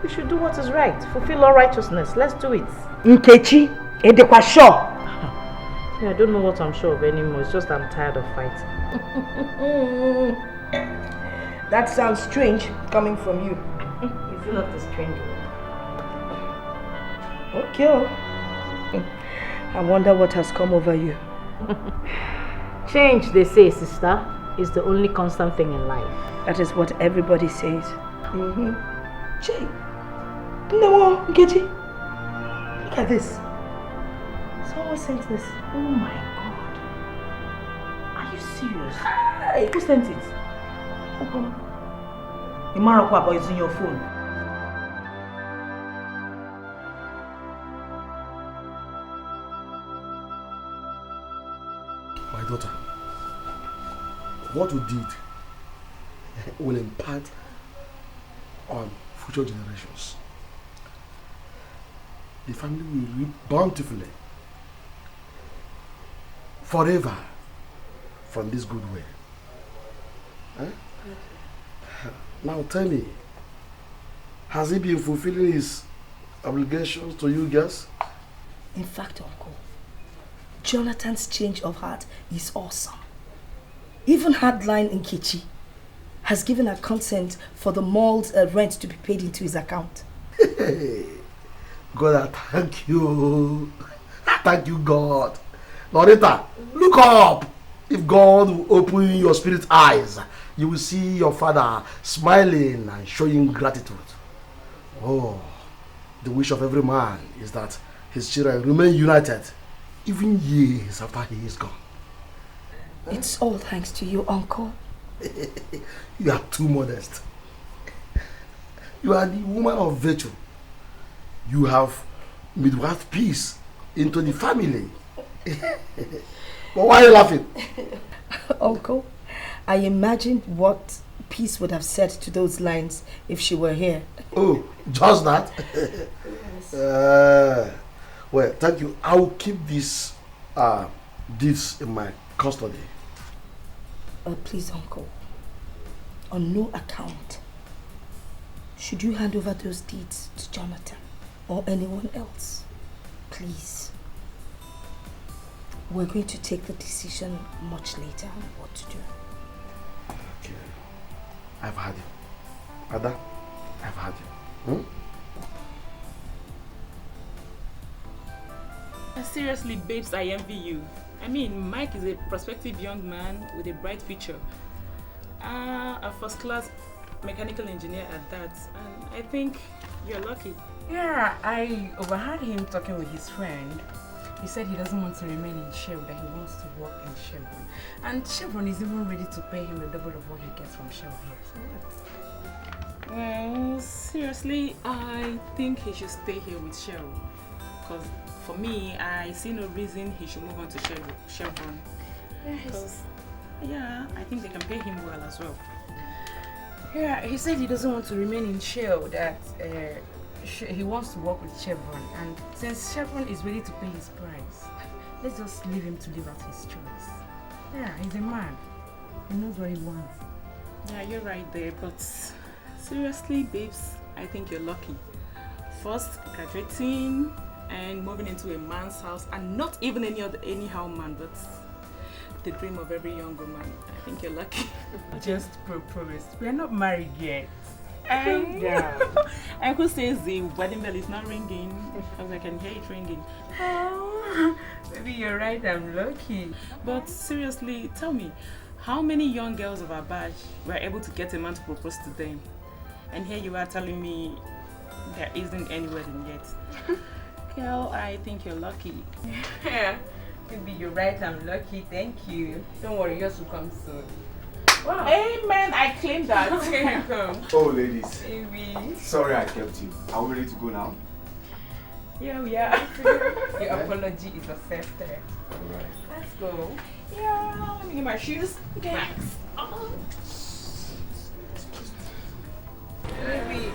we should do what is right. Fulfill all righteousness. Let's do it. Nkechi, Edekwa sure. I don't know what I'm sure of anymore. It's just I'm tired of fighting. That sounds strange coming from you. Is it not a strange word? Okay. I wonder what has come over you. Change, they say, sister, is the only constant thing in life. That is what everybody says. Jay, no, Nkechi, look at this. Someone sent this. Oh my God. Are you serious? Hey. Who sent it? Imarakwa is in your phone. My daughter, what you did will impact on future generations. The family will reap bountifully forever from this good way. Huh? Now tell me, has he been fulfilling his obligations to you girls? In fact, Uncle, Jonathan's change of heart is awesome. Even Hardline Nkechi has given her consent for the mall's rent to be paid into his account. Hey, God, thank you. Thank you, God. Loretta, look up. If God will open your spirit's eyes, you will see your father smiling and showing gratitude. Oh, the wish of every man is that his children remain united, even years after he is gone. It's all thanks to you, Uncle. You are too modest. You are the woman of virtue. You have midwife peace into the family. But why are you laughing? Uncle, I imagined what Peace would have said to those lines if she were here. Oh, just that? Yes. Well, thank you. I will keep this deeds in my custody. Please, Uncle, on no account should you hand over those deeds to Jonathan or anyone else. Please. We're going to take the decision much later on what to do. Okay. I've had you. Ada, I've had you. Seriously, babes, I envy you. I mean, Mike is a prospective young man with a bright future. A first-class mechanical engineer at that. And I think you're lucky. Yeah, I overheard him talking with his friend. He said he doesn't want to remain in Shell, that he wants to work in Chevron. And Chevron is even ready to pay him the double of what he gets from Shell here. So what? Well, seriously, I think he should stay here with Cheryl. Because for me, I see no reason he should move on to Chevron. Because, yeah, I think they can pay him well as well. Yeah, he said he doesn't want to remain in Shell, that he wants to work with Chevron. And since Chevron is ready to pay his price, let's just leave him to live out his choice. Yeah, he's a man. He knows what he wants. Yeah, you're right there, but seriously, babes, I think you're lucky. First, graduating and moving into a man's house, and not even anyhow man, but the dream of every young woman. I think you're lucky. Just proposed. We are not married yet. And and who says the wedding bell is not ringing? Because I can hear it ringing. Oh, maybe you're right, I'm lucky. But seriously, tell me, how many young girls of our batch were able to get a man to propose to them? And here you are telling me there isn't any wedding yet. Girl, I think you're lucky. Yeah, maybe you're right, I'm lucky, thank you. Don't worry, yours will come soon. Wow. Amen, I claim that. Oh, ladies. Baby. Sorry I kept you. Are we ready to go now? Yeah, we are. Your apology is accepted. Alright. Let's go. Yeah, let me get my shoes. Okay. Maybe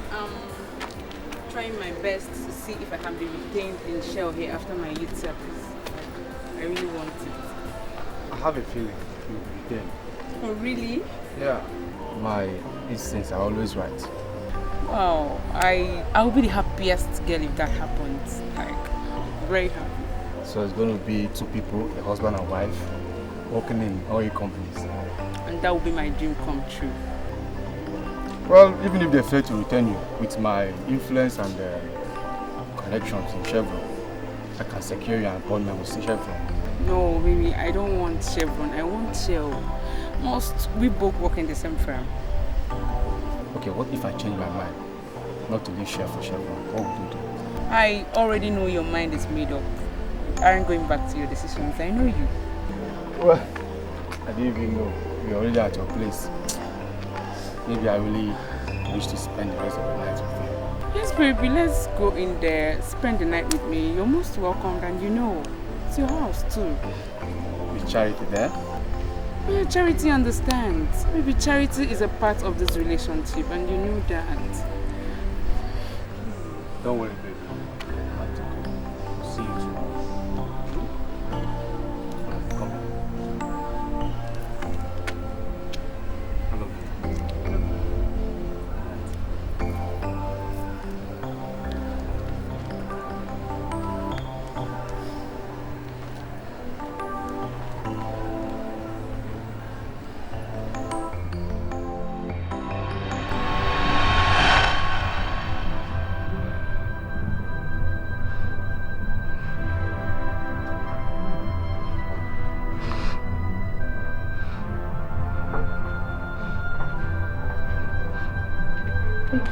trying my best to see if I can be retained in Shell here after my youth service. I really want it. I have a feeling you'll be retained. Oh, really? Yeah. My instincts are always right. Wow, I'll be the happiest girl if that happens. Like, very happy. So it's going to be two people, a husband and wife, working in oil companies. And that will be my dream come true. Well, even if they fail to retain you, with my influence and connections in Chevron, I can secure you an appointment with Chevron. No, baby, I don't want Chevron. I want Shell. Must we both work in the same firm? Okay, what if I change my mind? Not to leave Shell for Chevron. What would you do? I already know your mind is made up. You aren't going back to your decisions. I know you. Well, I didn't even know. You're already at your place. Maybe I really wish to spend the rest of the night with you. Yes, baby, let's go in there, spend the night with me. You're most welcome, and you know, it's your house too. With Charity there? Yeah, Charity understands. Maybe Charity is a part of this relationship, and you know that. Don't worry, baby. I have to go. See you tomorrow. Come on. I love you.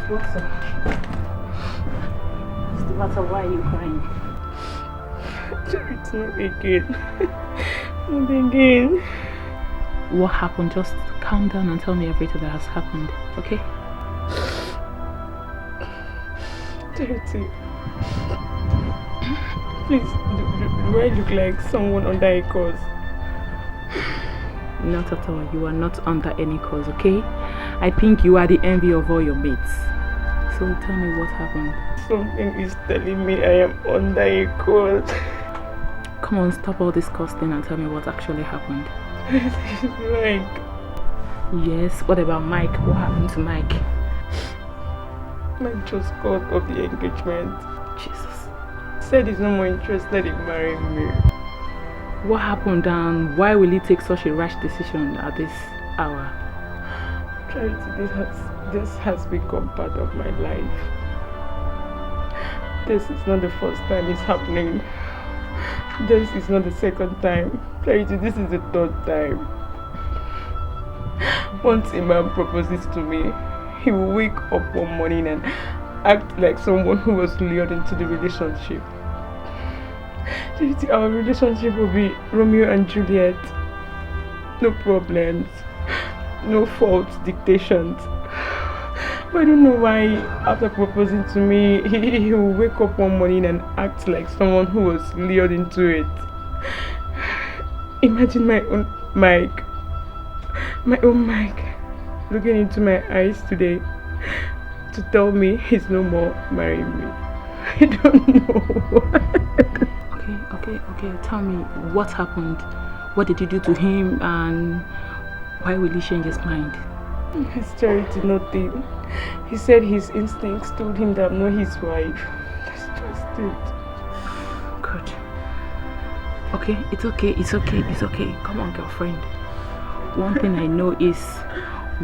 What's up? What's the matter? Why are you crying? Charity, not again. Not again. What happened? Just calm down and tell me everything that has happened, okay? Charity, please, do I look like someone under a cause? Not at all. You are not under any cause, okay? I think you are the envy of all your mates. So tell me what happened. Something is telling me I am under a cause. Come on, stop all this costing and tell me what actually happened. Mike. Yes, what about Mike? What happened to Mike? Mike just called off the engagement. Jesus. Said he's no more interested in marrying me. What happened and why will he take such a rash decision at this hour? Charity, this has become part of my life. This is not the first time it's happening. This is not the second time. Charity, this is the third time. Once a man proposes to me, he will wake up one morning and act like someone who was lured into the relationship. Charity, our relationship will be Romeo and Juliet. No problems, no faults, dictations. But I don't know why after proposing to me, he will wake up one morning and act like someone who was lured into it. Imagine my own Mike looking into my eyes today to tell me he's no more marrying me. I don't know. Okay. Tell me, what happened? What did you do to him, and why will he change his mind? His charity, nothing. He said his instincts told him that I'm not his wife. That's just it. Good. Okay, it's okay. Come on, girlfriend. One thing I know is,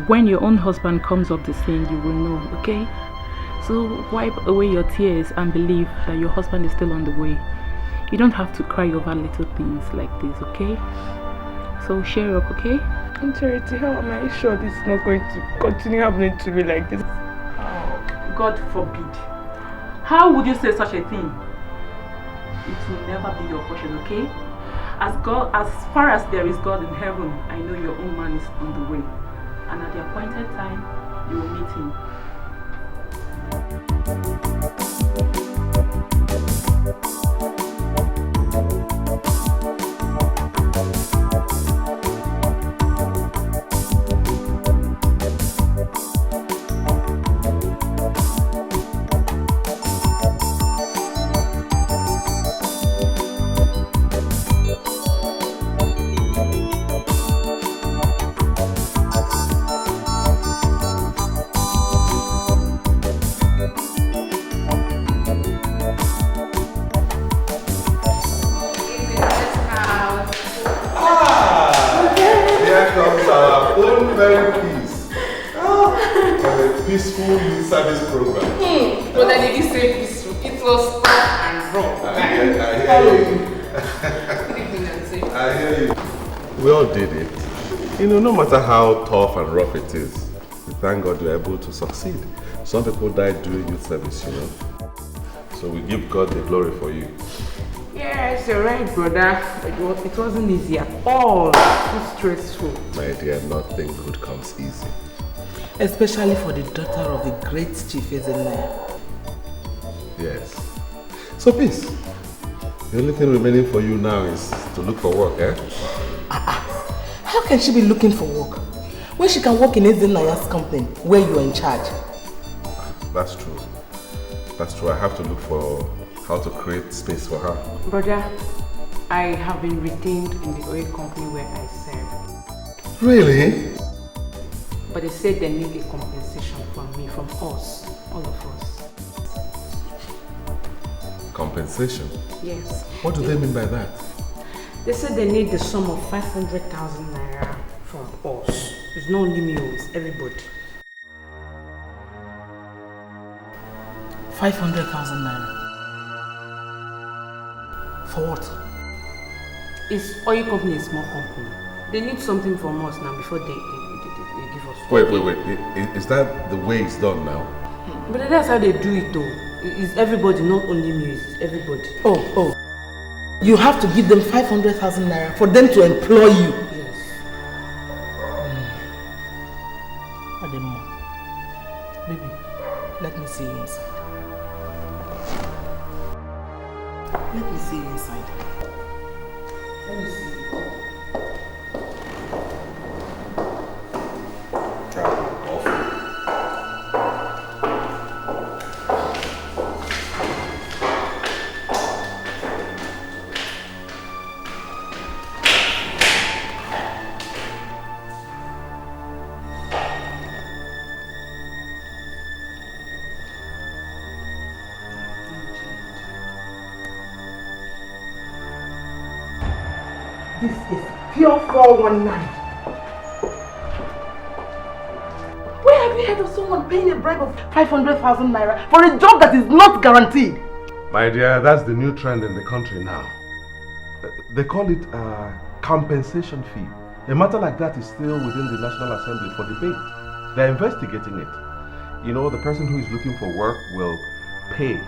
when your own husband comes up the scene, you will know, okay? So wipe away your tears and believe that your husband is still on the way. You don't have to cry over little things like this, okay? So cheer up, okay? And Charity, how am I sure this is not going to continue happening to me like this? Oh, God forbid. How would you say such a thing? It will never be your portion, okay? As far as there is God in heaven, I know your own man is on the way. And at the appointed time, you will meet him. No matter how tough and rough it is, we thank God you're able to succeed. Some people died doing youth service, So we give God the glory for you. Yes, you're right, brother. It wasn't easy at all. Too stressful. My dear, nothing good comes easy. Especially for the daughter of the great chief, isn't there? Yes. So peace. The only thing remaining for you now is to look for work, eh? How can she be looking for work when she can work in Ezenaya's company where you are in charge? That's true. I have to look for how to create space for her. Brother, I have been retained in the oil company where I serve. Really? But they said they need a compensation from me, from us, all of us. Compensation? Yes. What do they mean by that? They said they need the sum of 500,000 naira from us. It's not only me, it's everybody. 500,000 naira. For what? It's oil company, a small company. They need something from us now before they give us. Wait. Is that the way it's done now? But that's how they do it though. It's everybody, not only me, it's everybody. Oh. You have to give them 500,000 naira for them to employ you. Yes. Ademo, baby, let me see you inside. Let me see you inside. Let me see you. This is pure 419. Where have you heard of someone paying a bribe of 500,000 naira for a job that is not guaranteed? My dear, that's the new trend in the country now. They call it a compensation fee. A matter like that is still within the National Assembly for debate. They're investigating it. The person who is looking for work will pay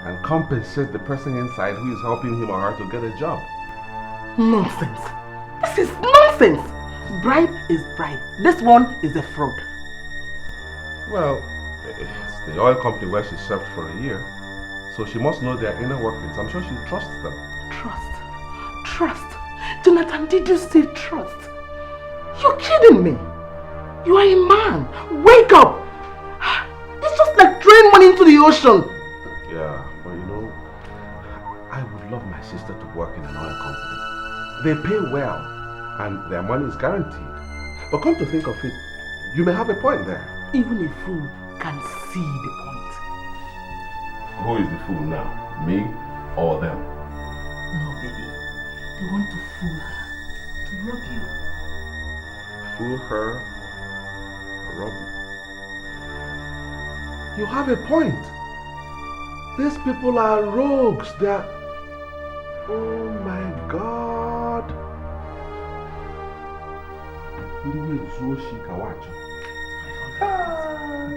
and compensate the person inside who is helping him or her to get a job. Nonsense. This is nonsense. Bribe is bribe. This one is a fraud. Well, It's the oil company where she served for a year. So she must know their inner workings. I'm sure she trusts them. Trust? Trust? Jonathan, did you say trust? You're kidding me. You are a man. Wake up. It's just like throwing money into the ocean. Yeah, well, you know, I would love my sister to work in an oil company. They pay well and their money is guaranteed. But come to think of it, you may have a point there. Even a fool can see the point. Who is the fool now? Me or them? No, baby. They want to fool her, to rob you. Fool her, rob you. You have a point. These people are rogues. They are... Oh my God.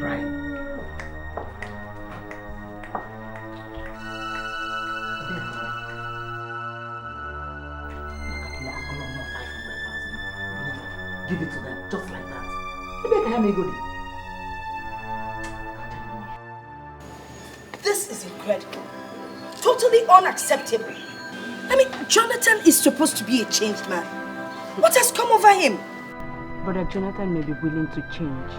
Brian. Give it to them, just like that. This is incredible. Totally unacceptable. I mean, Jonathan is supposed to be a changed man. What has come over him? Brother Jonathan may be willing to change.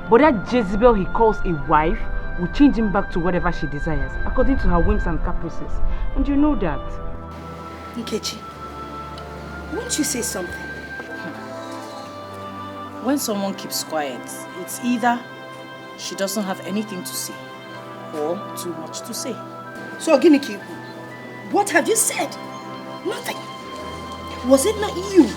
But that Jezebel he calls a wife will change him back to whatever she desires, according to her whims and caprices. And you know that. Nkechi, won't you say something? When someone keeps quiet, it's either she doesn't have anything to say or too much to say. So, Giniki, what have you said? Nothing. Was it not you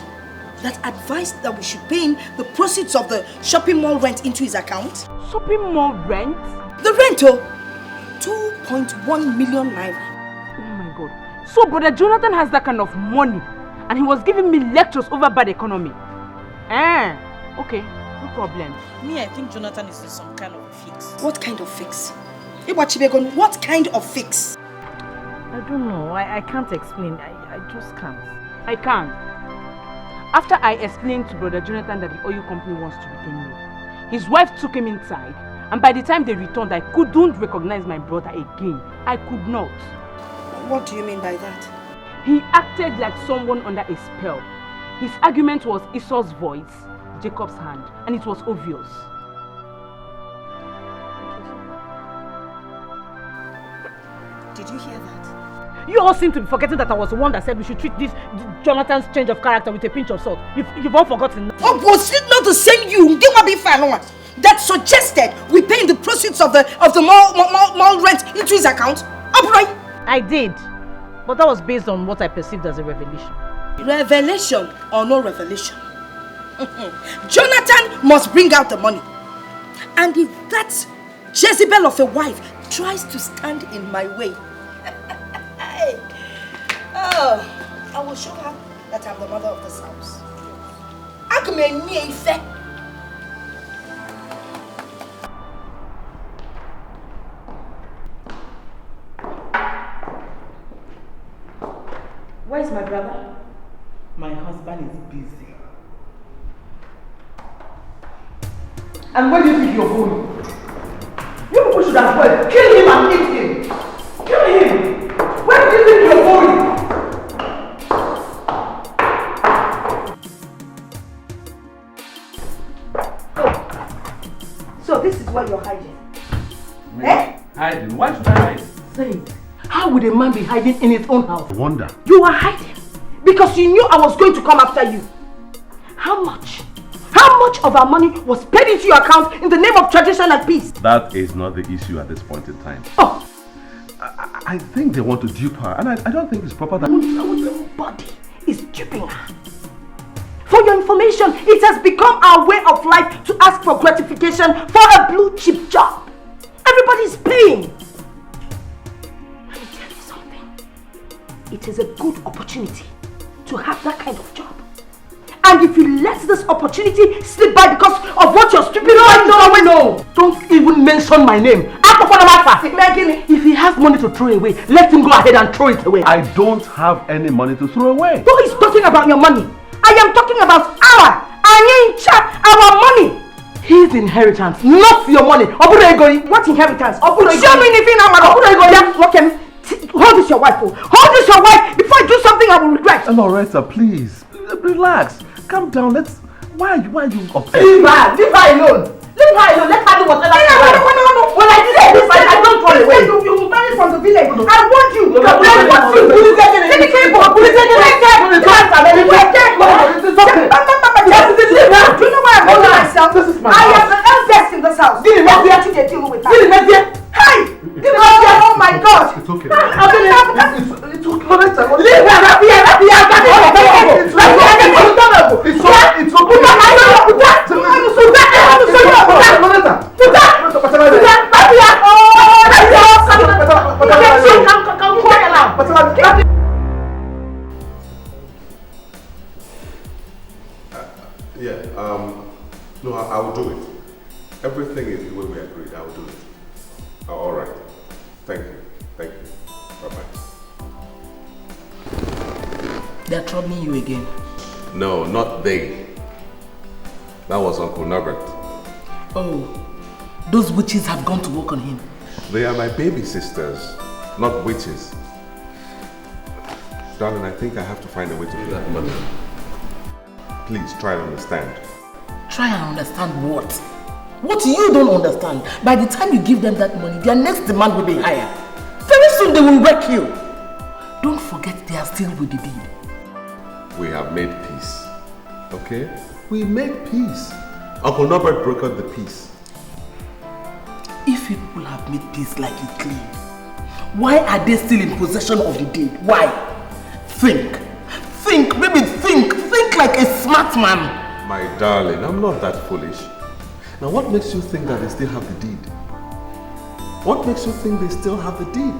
that advised that we should pay him the proceeds of the shopping mall rent into his account? Shopping mall rent? The rental! 2.1 million naira. Oh my God. So Brother Jonathan has that kind of money and he was giving me lectures over bad economy. Okay, no problem. Me, I think Jonathan is in some kind of fix. What kind of fix? Iwachibegon, what kind of fix? I don't know. I can't explain. I just can't. I can't. After I explained to Brother Jonathan that the oil company wants to retain me, his wife took him inside, and by the time they returned, I couldn't recognize my brother again. I could not. What do you mean by that? He acted like someone under a spell. His argument was Esau's voice, Jacob's hand, and it was obvious. Did you hear that? You all seem to be forgetting that I was the one that said we should treat this Jonathan's change of character with a pinch of salt. You've all forgotten. Oh, was it not the same you that suggested we pay the proceeds of the mall rent into his account? Upright? I did. But that was based on what I perceived as a revelation. Revelation or no revelation? Jonathan must bring out the money. And if that Jezebel of a wife tries to stand in my way, I will show her that I'm the mother of this house. Where's my brother? My husband is busy. And where do you think you're going? You people should as well kill him and eat him. Kill him. Where do you think you're going? So this is where you're hiding. Me? Hiding? Why should I hide? Say it. How would a man be hiding in his own house? I wonder. You were hiding because you knew I was going to come after you. How much of our money was paid into your account in the name of tradition and peace? That is not the issue at this point in time. Oh! I think they want to dupe her, and I don't think it's proper that... Nobody is duping her. For your information, it has become our way of life to ask for gratification for a blue chip job. Everybody's paying. Let me tell you something. It is a good opportunity to have that kind of job. And if you let this opportunity slip by because of what you're stupid... No! Don't even mention my name. If he has money to throw away, let him go ahead and throw it away. I don't have any money to throw away. Who is talking about your money? I am talking about our money. He's inheritance, not your money. What inheritance? Show me anything now, hold this your wife. Hold this your wife. Before I do something I will regret. Loretta, please. Relax. Calm down. Why are you upset? Leave her alone. Leave her alone. Let her do whatever she wants. When I did this, I don't run away. You married from the village. I want you. I want you. Do you know why I'm holding myself? This is my house. I am the eldest in this house. Did you not hear to deal with that? Hey! Oh my God! It's okay. It's no, I will do it. Everything is the way we agreed. I will do it. All right. Thank you. Bye-bye. They are troubling you again. No, not they. That was Uncle Norbert. Oh, those witches have gone to work on him. They are my baby sisters, not witches. Darling, I think I have to find a way to do that money. Please try and understand. Try and understand what? What you don't understand? By the time you give them that money, their next demand will be higher. Very soon they will wreck you. Don't forget they are still with the deed. We have made peace. Okay? We made peace. Uncle Norbert brokered the peace. If you people have made peace like it clean, why are they still in possession of the deed? Why? Think, baby, think like a smart man. My darling, I'm not that foolish. Now what makes you think that they still have the deed? What makes you think they still have the deed?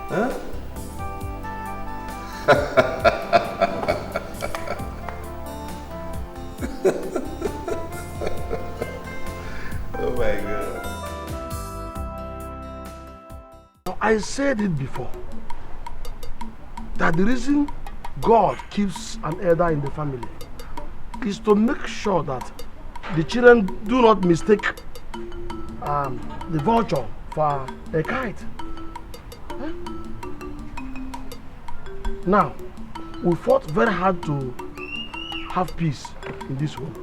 Huh? Oh my God. I said it before, that the reason God keeps an elder in the family is to make sure that the children do not mistake the vulture for a kite. Huh? Now, we fought very hard to have peace in this home.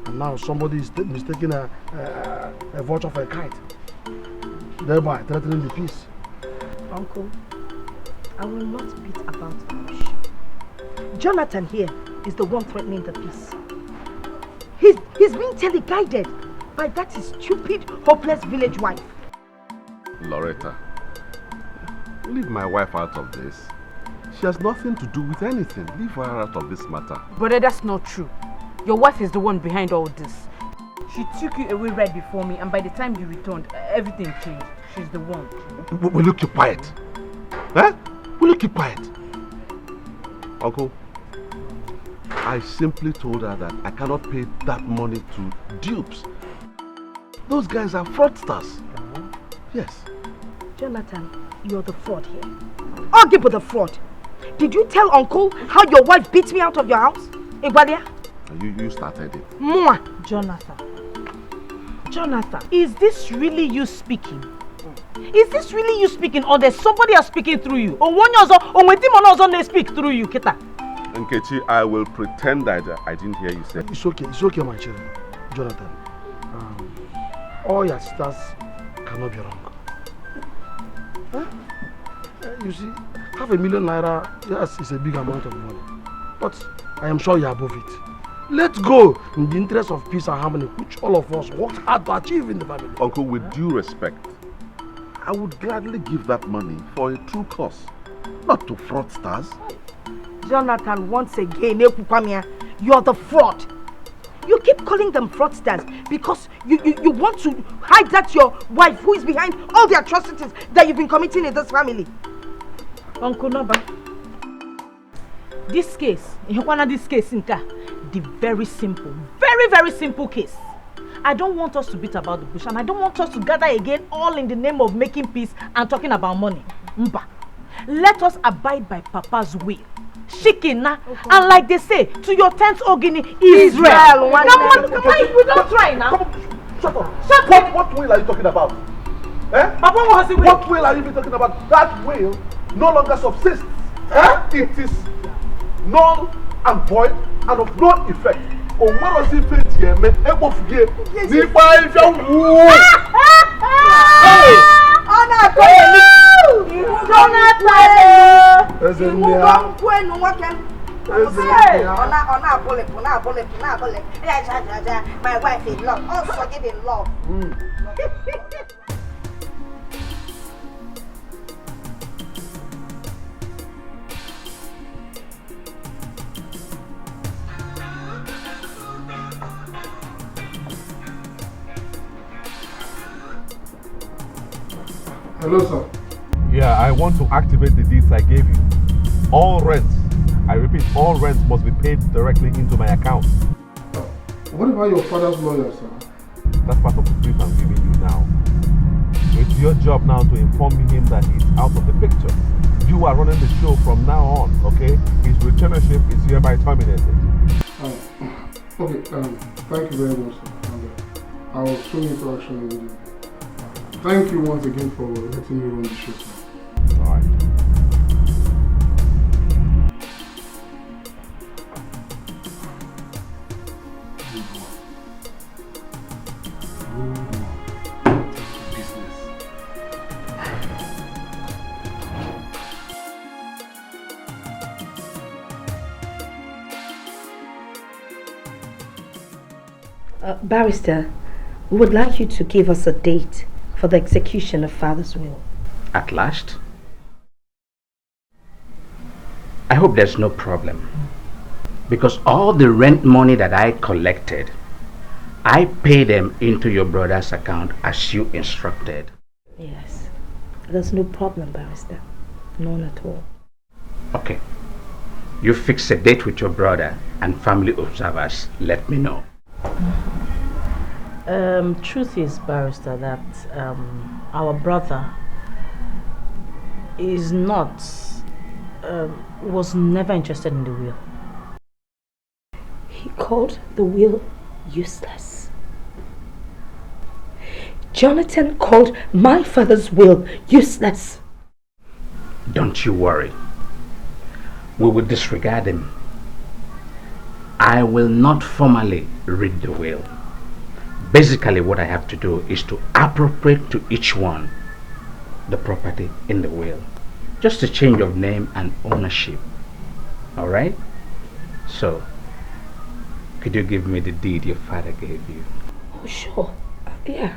And now somebody is mistaking a vulture for a kite, thereby threatening the peace. Uncle, I will not beat about the bush. Jonathan here is the one threatening the peace. He's being teleguided by that stupid, hopeless village wife. Loretta, leave my wife out of this. She has nothing to do with anything. Leave her out of this matter. Brother, that's not true. Your wife is the one behind all this. She took you away right before me, and by the time you returned, everything changed. She's the one. Will you keep quiet? Huh? Will you keep quiet? Uncle, I simply told her that I cannot pay that money to dupes. Those guys are fraudsters. Yes. Jonathan, you're the fraud here. Argue with the fraud. Did you tell Uncle how your wife beat me out of your house? Igbalia? You started it. Mwah! Jonathan, is this really you speaking? Is this really you speaking, or there's somebody else speaking through you? Or one also they speak through you, Kita? Nkechi, I will pretend that I didn't hear you say. It's okay, my children. Jonathan, all your sisters cannot be wrong. Huh? You see, $500,000, yes, is a big amount of money. But I am sure you are above it. Let's go in the interest of peace and harmony, which all of us worked hard to achieve in the family. Uncle, with due respect, I would gladly give that money for a true cause, not to fraudsters. Jonathan, once again, you're the fraud. You keep calling them fraudsters because you want to hide that your wife who is behind all the atrocities that you've been committing in this family. Uncle Noba, this case, the very simple, very simple case. I don't want us to beat about the bush, and I don't want us to gather again all in the name of making peace and talking about money. Mba. Let us abide by Papa's will. Shikina. And like they say, to your tent Ogini, Israel. Come on, we don't try now. Shut up. Shut up. What will are you talking about? Eh? Papa, what will? What will are you talking about? That will no longer subsists. Eh? It is null and void and of no effect. Oh, what was it fit here? Me able to get Nipa if you woo. My wife in love, also giving love. Hello, sir. Yeah, I want to activate the deeds I gave you. All rents, I repeat, all rents must be paid directly into my account. What about your father's lawyer, sir? That's part of the brief I'm giving you now. It's your job now to inform him that he's out of the picture. You are running the show from now on, okay? His returnership is hereby terminated. Okay, thank you very much, sir. I will swing into action immediately. Thank you once again for letting me run the show, sir. Alright. Barrister, we would like you to give us a date for the execution of Father's will. At last? I hope there's no problem. Because all the rent money that I collected, I paid them into your brother's account as you instructed. Yes. There's no problem, Barrister. None at all. Okay. You fix a date with your brother and family observers. Let me know. Truth is, Barrister, that our brother is not, was never interested in the will. He called the will useless. Jonathan called my father's will useless. Don't you worry. We will disregard him. I will not formally read the will. Basically, what I have to do is to appropriate to each one the property in the will. Just a change of name and ownership. Alright? So, could you give me the deed your father gave you? Oh, sure. Yeah.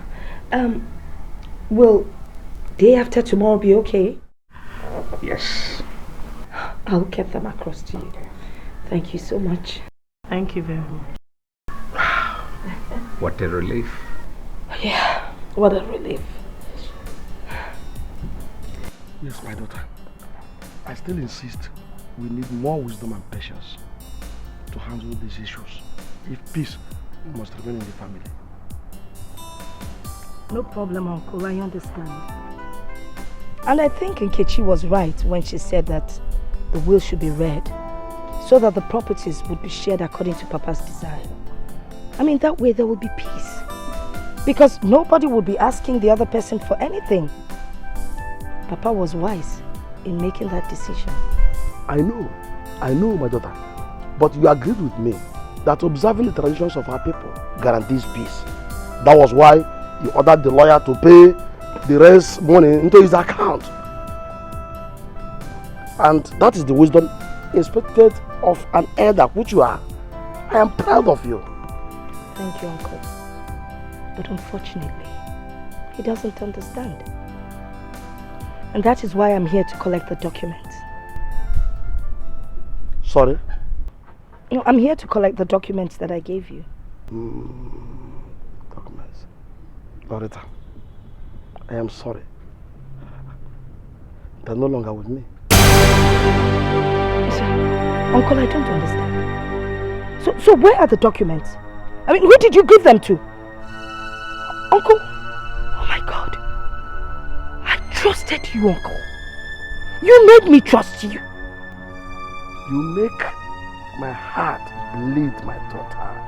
Will day after tomorrow be okay? Yes. I'll get them across to you. Thank you so much. Thank you very much. What a relief. Yeah, what a relief. Yes, my daughter. I still insist we need more wisdom and patience to handle these issues if peace must remain in the family. No problem, Uncle. I understand. And I think Nkechi was right when she said that the will should be read so that the properties would be shared according to Papa's desire. I mean, that way there will be peace. Because nobody will be asking the other person for anything. Papa was wise in making that decision. I know, my daughter. But you agreed with me that observing the traditions of our people guarantees peace. That was why you ordered the lawyer to pay the rest money into his account. And that is the wisdom expected of an elder, which you are. I am proud of you. Thank you, Uncle. But unfortunately, he doesn't understand. And that is why I'm here to collect the documents. Sorry? No, I'm here to collect the documents that I gave you. Documents. Loretta, I am sorry. They're no longer with me. Uncle, I don't understand. So where are the documents? I mean, who did you give them to? Uncle? Oh my God. I trusted you, Uncle. You made me trust you. You make my heart bleed, my daughter.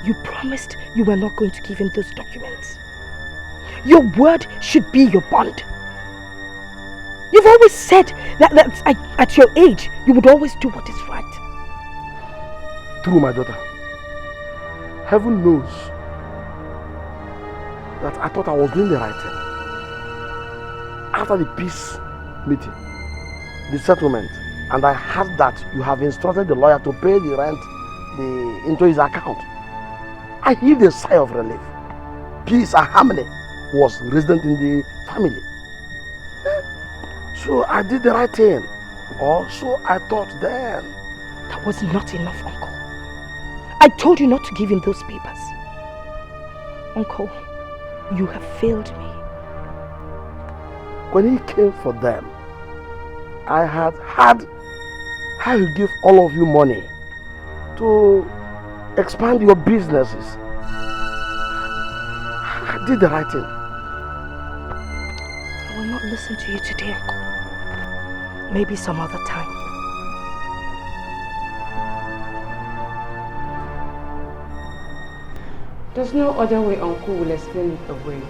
You promised you were not going to give him those documents. Your word should be your bond. You've always said that at your age, you would always do what is right. True, my daughter. Heaven knows that I thought I was doing the right thing. After the peace meeting, the settlement, and I heard that you have instructed the lawyer to pay the rent into his account, I heaved a sigh of relief. Peace and harmony was resident in the family. So I did the right thing. Or so I thought then. That was not enough, Uncle. I told you not to give him those papers. Uncle, you have failed me. When he came for them, I had I will give all of you money to expand your businesses. I did the right thing. I will not listen to you today, Uncle. Maybe some other time. There's no other way Uncle will explain it away.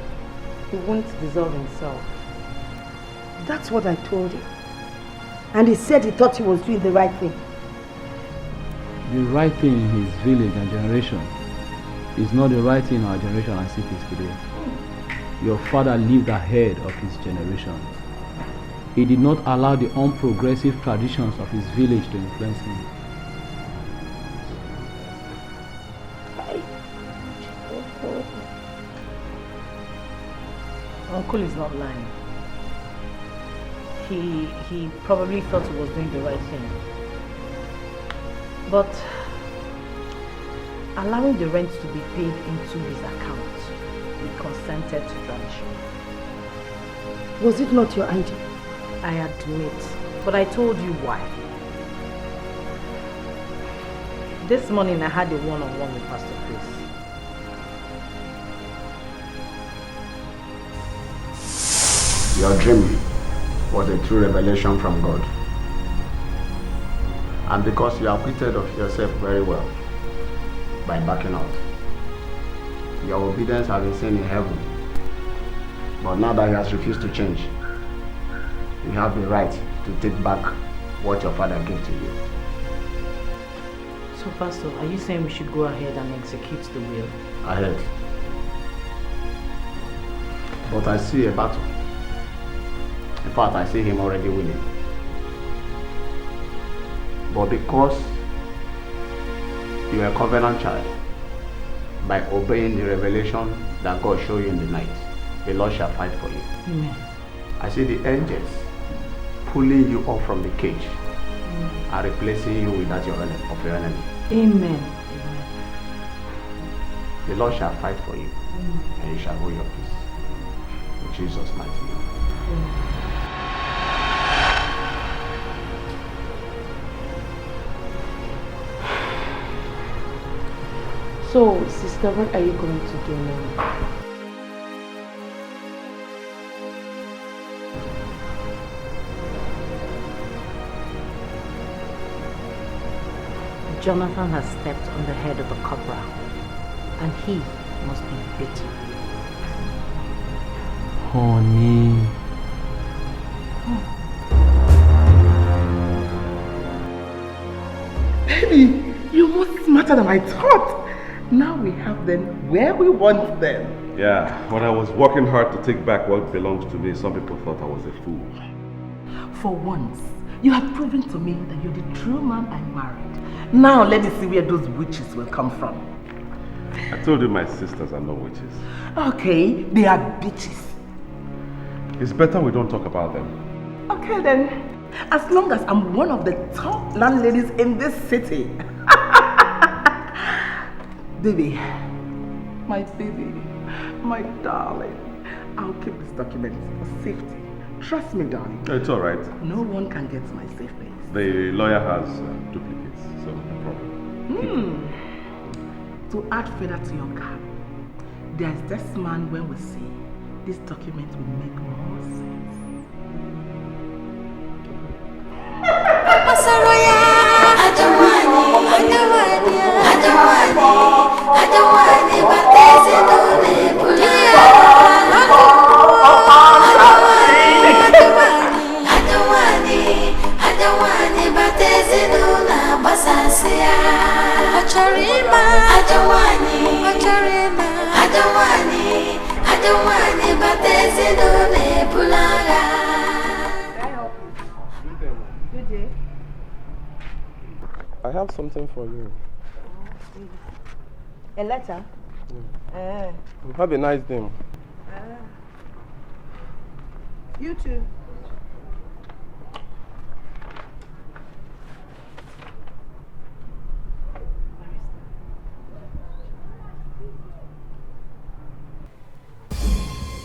He won't dissolve himself. That's what I told him. And he said he thought he was doing the right thing. The right thing in his village and generation is not the right thing in our generation and cities today. Your father lived ahead of his generation. He did not allow the unprogressive traditions of his village to influence him. Uncle is not lying. He probably thought he was doing the right thing. But allowing the rent to be paid into his account, he consented to tradition. Was it not your idea? I admit, but I told you why. This morning I had a one-on-one with Pastor Chris. Your dream was a true revelation from God. And because you acquitted of yourself very well by backing out, your obedience has been seen in heaven. But now that he has refused to change, you have the right to take back what your father gave to you. So, Pastor, are you saying we should go ahead and execute the will? Ahead. But I see a battle. In fact, I see him already winning. But because you are a covenant child, by obeying the revelation that God showed you in the night, the Lord shall fight for you. Amen. I see the angels pulling you off from the cage and replacing you with that of your enemy. Amen. The Lord shall fight for you, and you shall hold your peace. In Jesus' mighty name. So, sister, what are you going to do now? Jonathan has stepped on the head of a cobra, and he must be bitten. Honey. Baby, you're more smarter than I thought. Now we have them where we want them. Yeah, when I was working hard to take back what belongs to me, some people thought I was a fool. For once, you have proven to me that you're the true man I married. Now let me see where those witches will come from. I told you my sisters are no witches. Okay, they are bitches. It's better we don't talk about them. Okay then, as long as I'm one of the top landladies in this city. Baby, my darling, I'll keep this document for safety. Trust me, darling. It's all right. No one can get my safe place. The lawyer has duplicates, so no problem. To add further to your cap, there's this man when we see this document will make more sense. Chima, I don't want it. I don't want it. I don't want it, but there's no nebulaga. Can I help you? Good day. I have something for you. A letter? Yeah. Have a nice day. You too.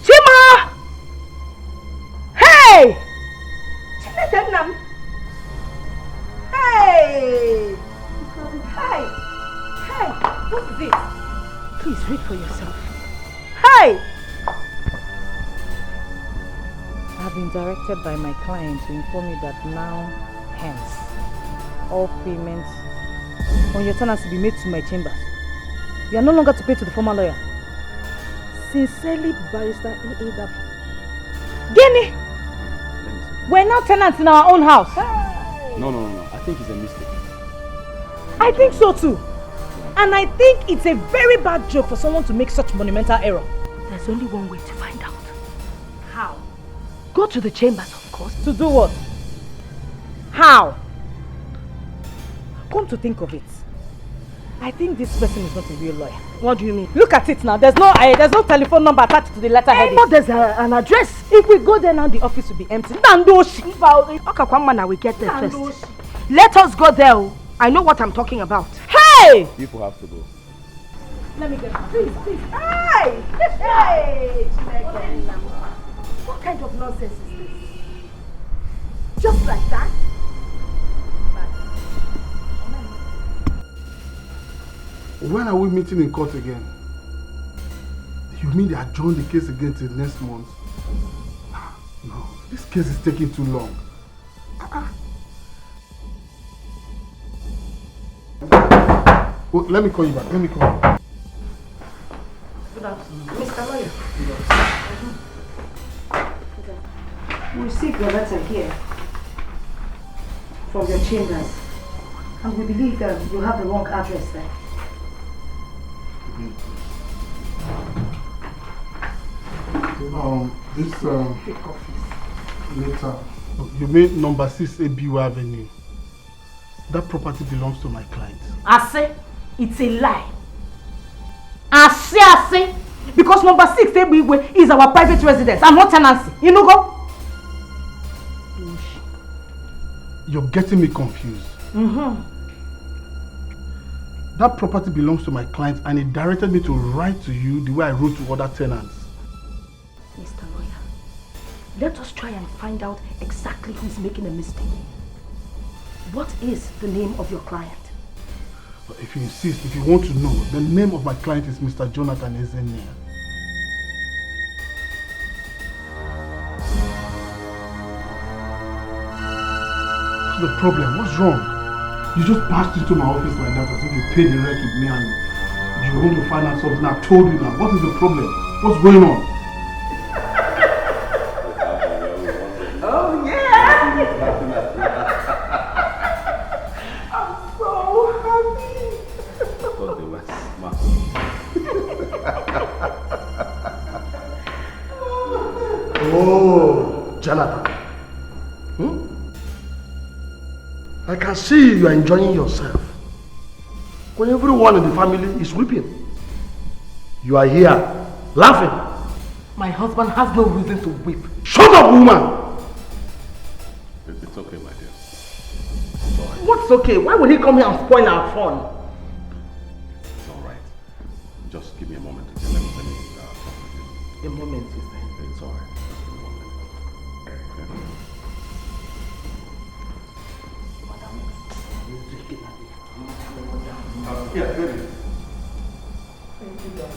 Chima! Hey! Hey! Hey! Hey! What is it? Please read for yourself. Hey! I've been directed by my client to inform you that now, hence, all payments on your tenants will be made to my chambers. You are no longer to pay to the former lawyer. Sincerely, Barrister A.A. Guinea! We're now tenants in our own house. No. I think it's a mistake. I think so too. And I think it's a very bad joke for someone to make such monumental error. There's only one way to find out. How? Go to the chambers, of course. To do what? How? Come to think of it, I think this person is not a real lawyer. What do you mean? Look at it now. There's no telephone number attached to the letterhead. But there's an address. If we go there now, the office will be empty. Nandoshi. Okay, one man, I will get there first. Let us go there. I know what I'm talking about. Hey! People have to go. Let me get it. Please. Hey! Hey! What kind of nonsense is this? Just like that? When are we meeting in court again? You mean they adjourn the case again till next month? No, this case is taking too long. Oh, let me call you back. Let me call you. Good afternoon. Mr. Lawyer. We received your letter here from your chambers, and we believe that you have the wrong address there. This letter. You mean number 6 ABU Avenue? That property belongs to my client. I say it's a lie. I say, because number 6 ABU is our private residence and not tenancy. You know go? You're getting me confused. That property belongs to my client and he directed me to write to you the way I wrote to other tenants. Mr. Lawyer, let us try and find out exactly who's making a mistake. What is the name of your client? But if you insist, if you want to know, the name of my client is Mr. Jonathan Ezenia. What's the problem? What's wrong? You just burst into my office like that as if you paid the rent with me and you want to find out something. I've told you now. What is the problem? What's going on? Oh yeah! I'm so happy. Thought they were smart. Oh, Jonathan. I can see you are enjoying yourself. When everyone in the family is weeping, you are here laughing. My husband has no reason to weep. Shut up, woman! It's okay, my dear. What's okay? Why would he come here and spoil our fun? It's alright. Just give me a moment. Let me talk with you. A moment, sister. It's alright. Yeah, baby. Thank you, God.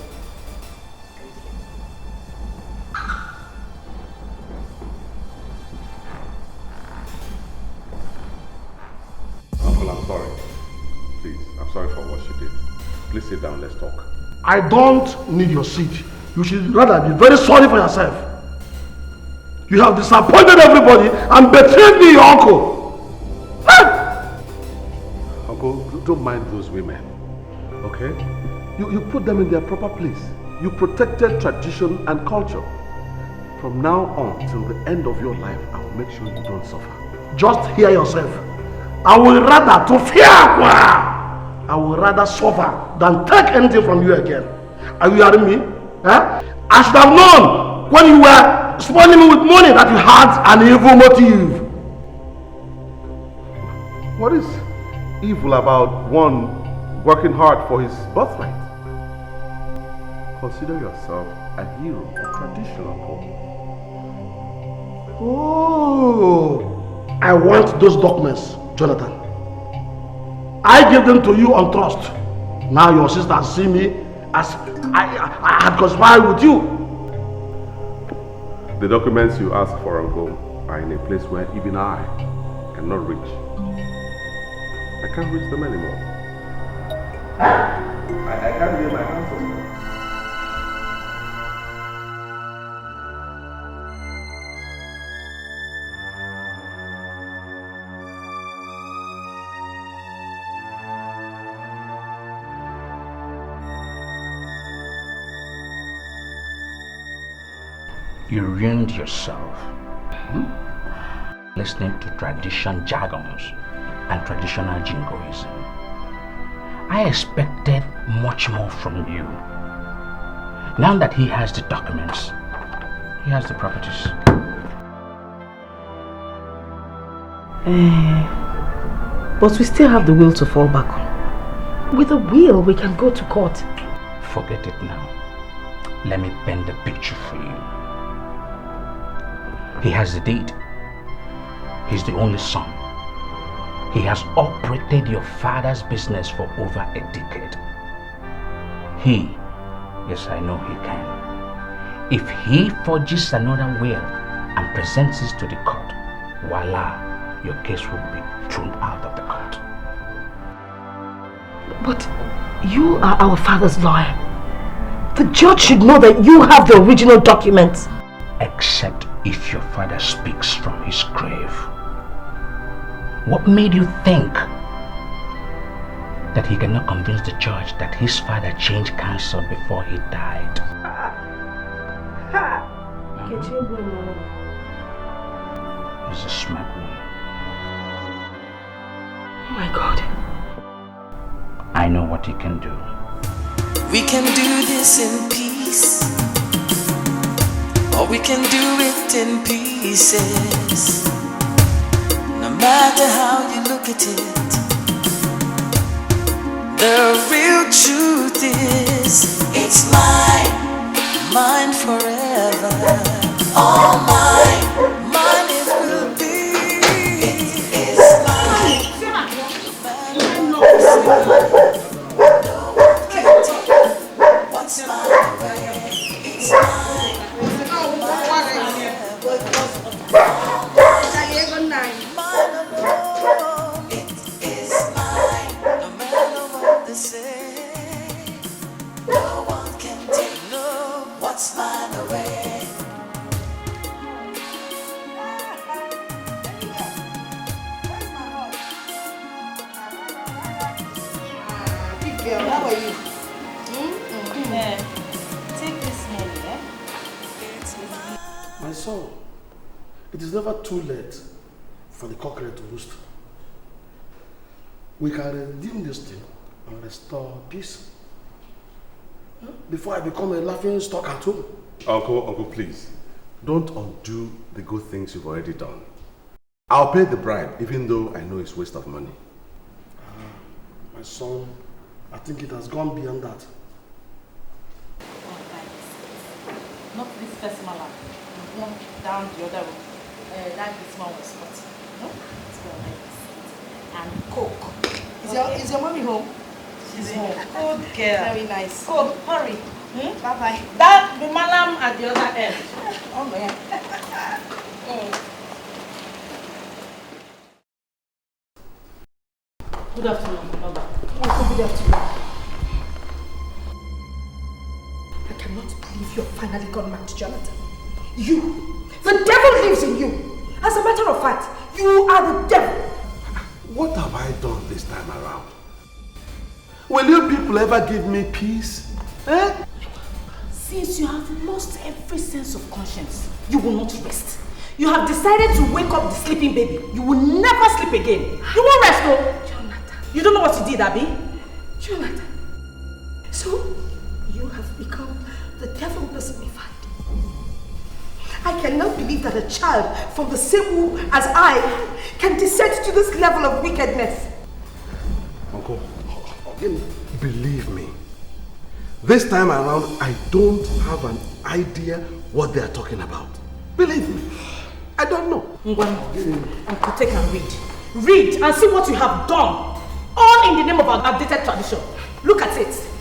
Uncle, I'm sorry. Please, I'm sorry for what she did. Please sit down, let's talk. I don't need your seat. You should rather be very sorry for yourself. You have disappointed everybody and betrayed me, your uncle. Uncle, don't mind those women. Okay? You put them in their proper place. You protected tradition and culture. From now on till the end of your life, I will make sure you don't suffer. Just hear yourself. I will rather to fear. I will rather suffer than take anything from you again. Are you hearing me? Eh? I should have known when you were spoiling me with money that you had an evil motive. What is evil about one working hard for his birthright? Consider yourself a hero of tradition, Uncle. Oh, I want those documents, Jonathan. I gave them to you on trust. Now your sister see me as I had conspired with you. The documents you asked for, Uncle, are in a place where even I cannot reach. I can't reach them anymore. I can't lay my hands on them. You ruined yourself listening to tradition jargons and traditional jingoism. I expected much more from you. Now that he has the documents, he has the properties. But we still have the will to fall back on. With a will, we can go to court. Forget it now. Let me paint the picture for you. He has the deed. He's the only son. He has operated your father's business for over a decade. Yes, I know he can. If he forges another will and presents it to the court, voila, your case will be thrown out of the court. But you are our father's lawyer. The judge should know that you have the original documents. Except if your father speaks from his grave. What made you think that he cannot convince the judge that his father changed counsel before he died? He's a smart one. Oh my God. I know what he can do. We can do this in peace, or we can do it in pieces. No matter how you look at it, the real truth is it's mine forever. All mine it will be. It is mine. No one can take what's mine away. It's mine. How are you? Take this money, eh? My son, it is never too late for the cockerel to roost. We can redeem this thing and restore peace before I become a laughing stock at home. Uncle, please. Don't undo the good things you've already done. I'll pay the bribe, even though I know it's waste of money. My son, I think it has gone beyond that. Not this first malam. One down the other room. That this one was hot. No? It's going like this. And Coke. Is your mommy home? She's home. Good girl. Very nice. Go, hurry. Bye-bye. That the malam at the other end. Oh man. Good afternoon, Mother. Good afternoon. I cannot believe you're finally gone mad, Jonathan. You! The devil lives in you! As a matter of fact, you are the devil! What have I done this time around? Will you people ever give me peace? Eh? Since you have lost every sense of conscience, you will not rest. You have decided to wake up the sleeping baby. You will never sleep again. You won't rest, though. Jonathan. You don't know what you did, Abby? Jonathan. So, you have become the devil personified. I cannot believe that a child from the same womb as I can descend to this level of wickedness. Uncle, believe me. This time around, I don't have an idea what they are talking about. Believe me, I don't know. Uncle, take and read. Read and see what you have done. All in the name of our outdated tradition. Look at it.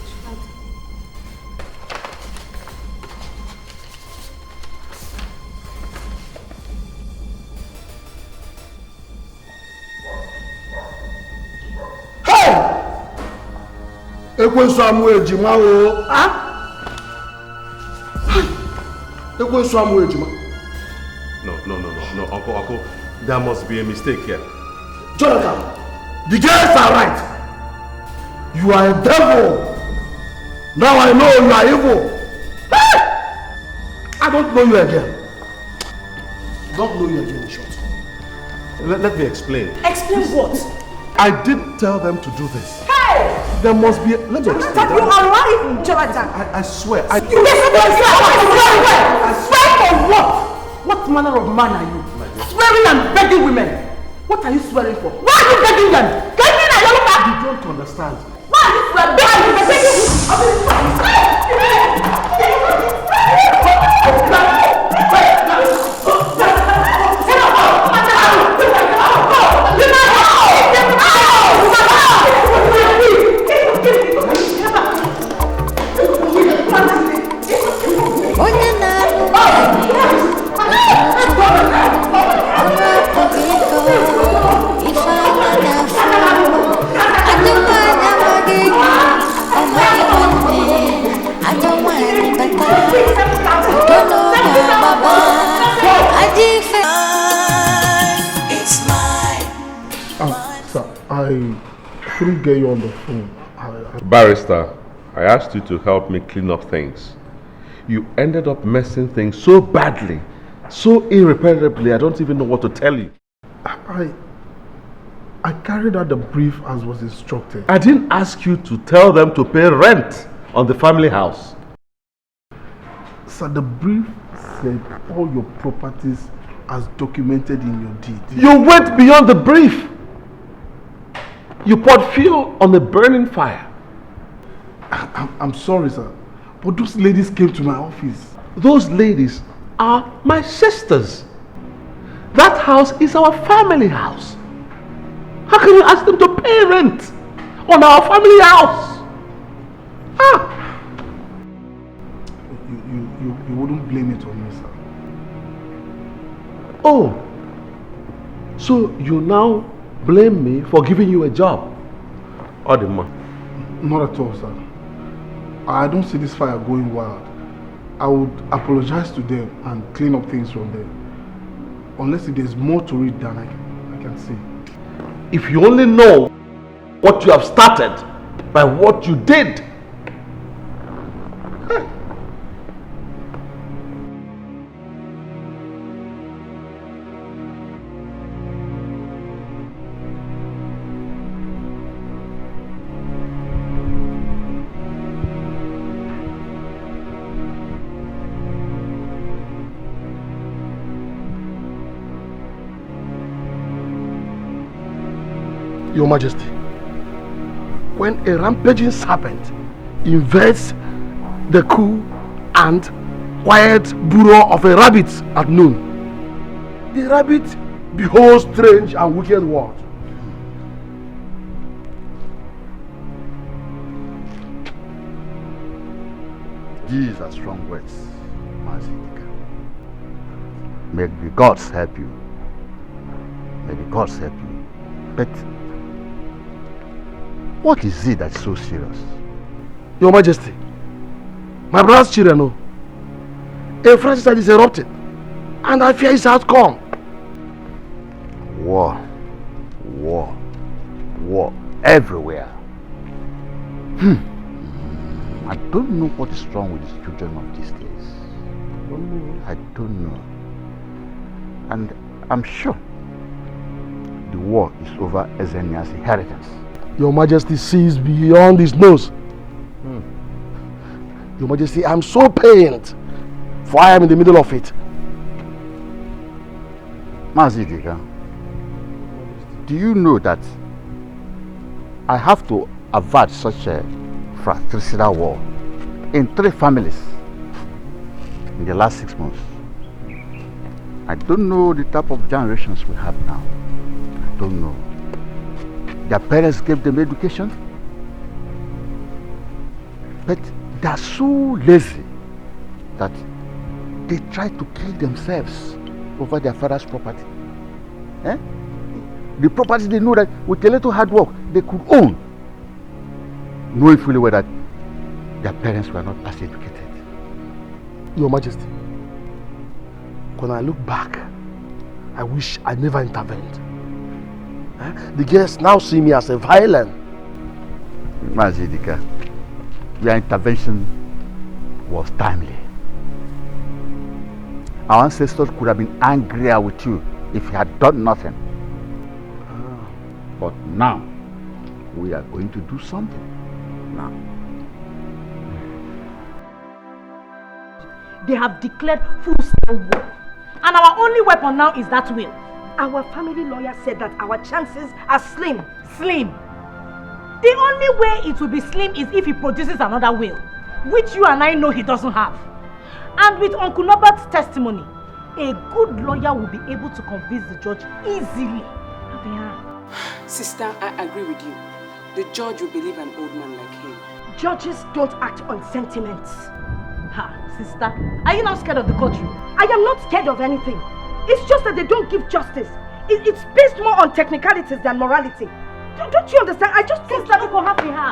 Ekwensu amu ejima o. Ah? Ekwensu amu ejima. No, Uncle. There must be a mistake here. Jonathan, the girls are right. You are a devil. Now I know you are evil. Hey! I don't know you again. Don't know you again, in short. Let me explain. Explain what? I didn't tell them to do this. Hey! There must be a... Let me explain. Jonathan, you are lying, Jonathan. I swear. You listen to yourself. I swear for what? What manner of man are you? Swearing and begging women. What are you swearing for? Why are you begging them? Get me now, you don't understand. Why are you swearing? Why are you begging? Sir, I couldn't get you on the phone. Barrister, I asked you to help me clean up things. You ended up messing things so badly, so irreparably, I don't even know what to tell you. I carried out the brief as was instructed. I didn't ask you to tell them to pay rent on the family house. Sir, the brief said all your properties as documented in your deed. You went beyond the brief. You poured fuel on a burning fire. I'm sorry, sir, but those ladies came to my office. Those ladies are my sisters. That house is our family house. How can you ask them to pay rent on our family house? You wouldn't blame it on me, sir. Oh, so you now blame me for giving you a job? Odima. Not at all, sir. I don't see this fire going wild. I would apologize to them and clean up things from there. Unless if there's more to it than I can see. If you only know what you have started by what you did. Your Majesty, when a rampaging serpent invades the cool and quiet burrow of a rabbit at noon, the rabbit beholds strange and wicked world. These are strong words, Mazik. May the gods help you. May the gods help you. But what is it that's so serious? Your Majesty, my brother's children, a fratricide is erupting, and I fear its outcome. War. War. War. Everywhere. I don't know what is wrong with these children of these days. I don't know. And I'm sure the war is over Ezenia's inheritance. Your Majesty sees beyond his nose. Your Majesty, I'm so pained, for I am in the middle of it. Mazidika, do you know that I have to avert such a fratricidal war in 3 families in the last 6 months? I don't know the type of generations we have now. I don't know. Their parents gave them education, but they are so lazy that they try to kill themselves over their father's property. The property they know that with a little hard work they could own, knowing fully well that their parents were not as educated. Your Majesty, when I look back, I wish I never intervened. The guests now see me as a violent. Mazidika, your intervention was timely. Our ancestors could have been angrier with you if you had done nothing. But now, we are going to do something. Now. They have declared full-scale war. And our only weapon now is that will. Our family lawyer said that our chances are slim. Slim. The only way it will be slim is if he produces another will, which you and I know he doesn't have. And with Uncle Nobert's testimony, a good lawyer will be able to convince the judge easily. Sister, I agree with you. The judge will believe an old man like him. Judges don't act on sentiments. Sister, are you not scared of the courtroom? I am not scared of anything. It's just that they don't give justice. It's based more on technicalities than morality. Don't you understand? I just don't... Sister,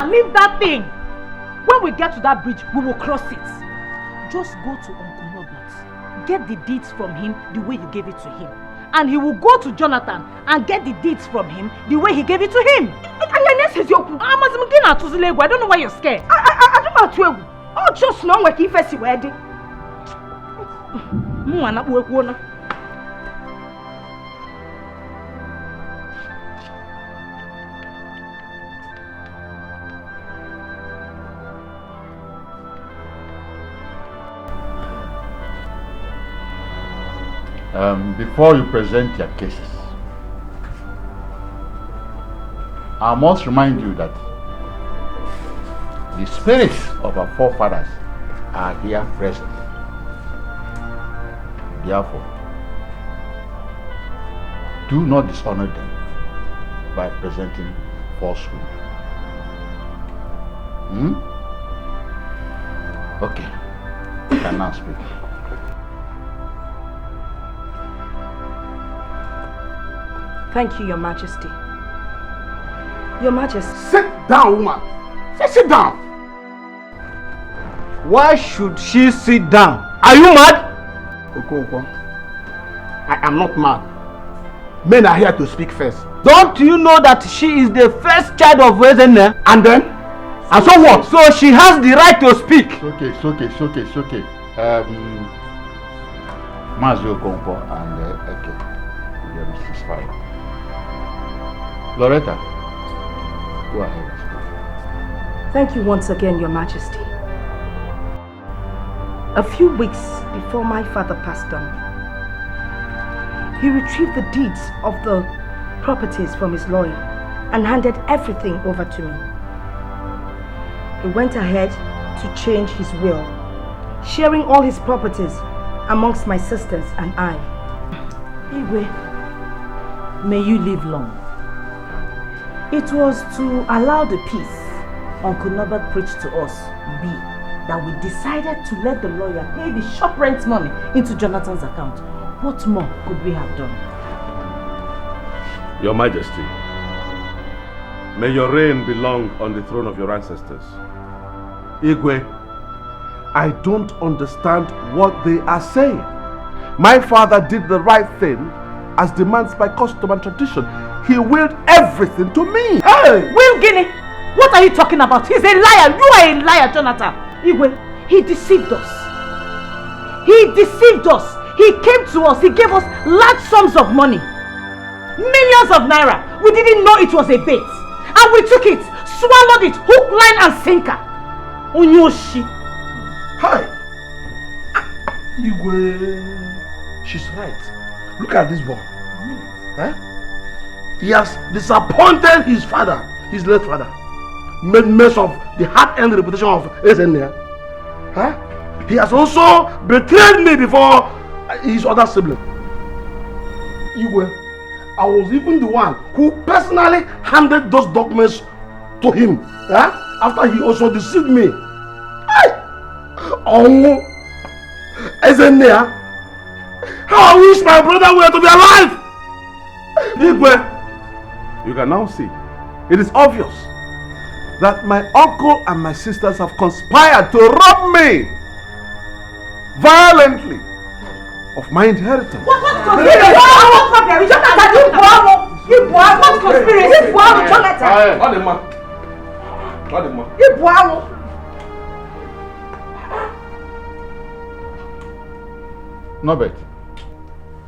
leave that thing. When we get to that bridge, we will cross it. Just go to Uncle Norbert. Get the deeds from him the way you gave it to him. And he will go to Jonathan and get the deeds from him the way he gave it to him. I don't know why you're scared. I don't know. Oh, just know what he first wedding. Before you present your cases, I must remind you that the spirits of our forefathers are here present. Therefore, do not dishonor them by presenting falsehood. Okay, you can now speak. Thank you, Your Majesty. Your Majesty. Sit down, woman. Say sit down. Why should she sit down? Are you mad? Okonkwo, I am not mad. Men are here to speak first. Don't you know that she is the first child of Ezene? And then? And so what? So she has the right to speak. It's okay. Mazi Okonkwo and Eke. We are Mrs. Fire. Loretta, go ahead. Thank you once again, Your Majesty. A few weeks before my father passed on, he retrieved the deeds of the properties from his lawyer and handed everything over to me. He went ahead to change his will, sharing all his properties amongst my sisters and I. Igwe, may you live long. It was to allow the peace Uncle Norbert preached to us be that we decided to let the lawyer pay the shop rent money into Jonathan's account. What more could we have done? Your Majesty, may your reign be long on the throne of your ancestors. Igwe, I don't understand what they are saying. My father did the right thing as demands by custom and tradition. He willed everything to me. Hey! Will Guinea! What are you talking about? He's a liar. You are a liar, Jonathan. Igwe, he deceived us. He deceived us. He came to us. He gave us large sums of money. Millions of naira. We didn't know it was a bait. And we took it, swallowed it, hook, line and sinker. Onyoshi. Hi. Igwe, she's right. Look at this boy. He has disappointed his father, his late father. Made mess of the hard-earned reputation of Ezenia. He has also betrayed me before his other sibling. Igwe, I was even the one who personally handed those documents to him after he also deceived me. Oh, Ezenia, how I wish my brother were to be alive! Igwe, you can now see, it is obvious that my uncle and my sisters have conspired to rob me violently of my inheritance. What conspiracy? What conspiracy? Jonathan, you what conspiracy? Jonathan. Norbert,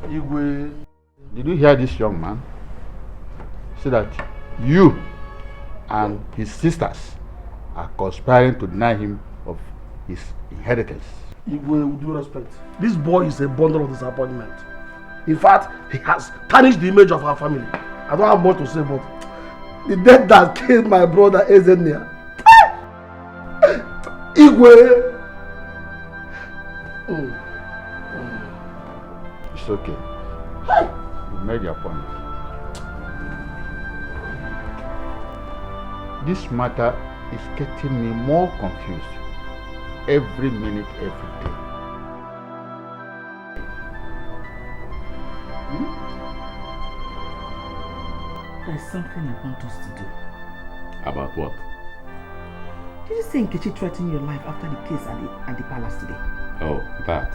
Igwe, did you hear this young man? Say that you and his sisters are conspiring to deny him of his inheritance. Igwe, with due respect, this boy is a bundle of disappointment. In fact, he has tarnished the image of our family. I don't have much to say, but the death that killed my brother Ezenia. Igwe. It's okay. You made your point. This matter is getting me more confused every minute, every day. There's something I want us to do. About what? Did you say Nkechi threatened your life after the case at the palace today? Oh, that.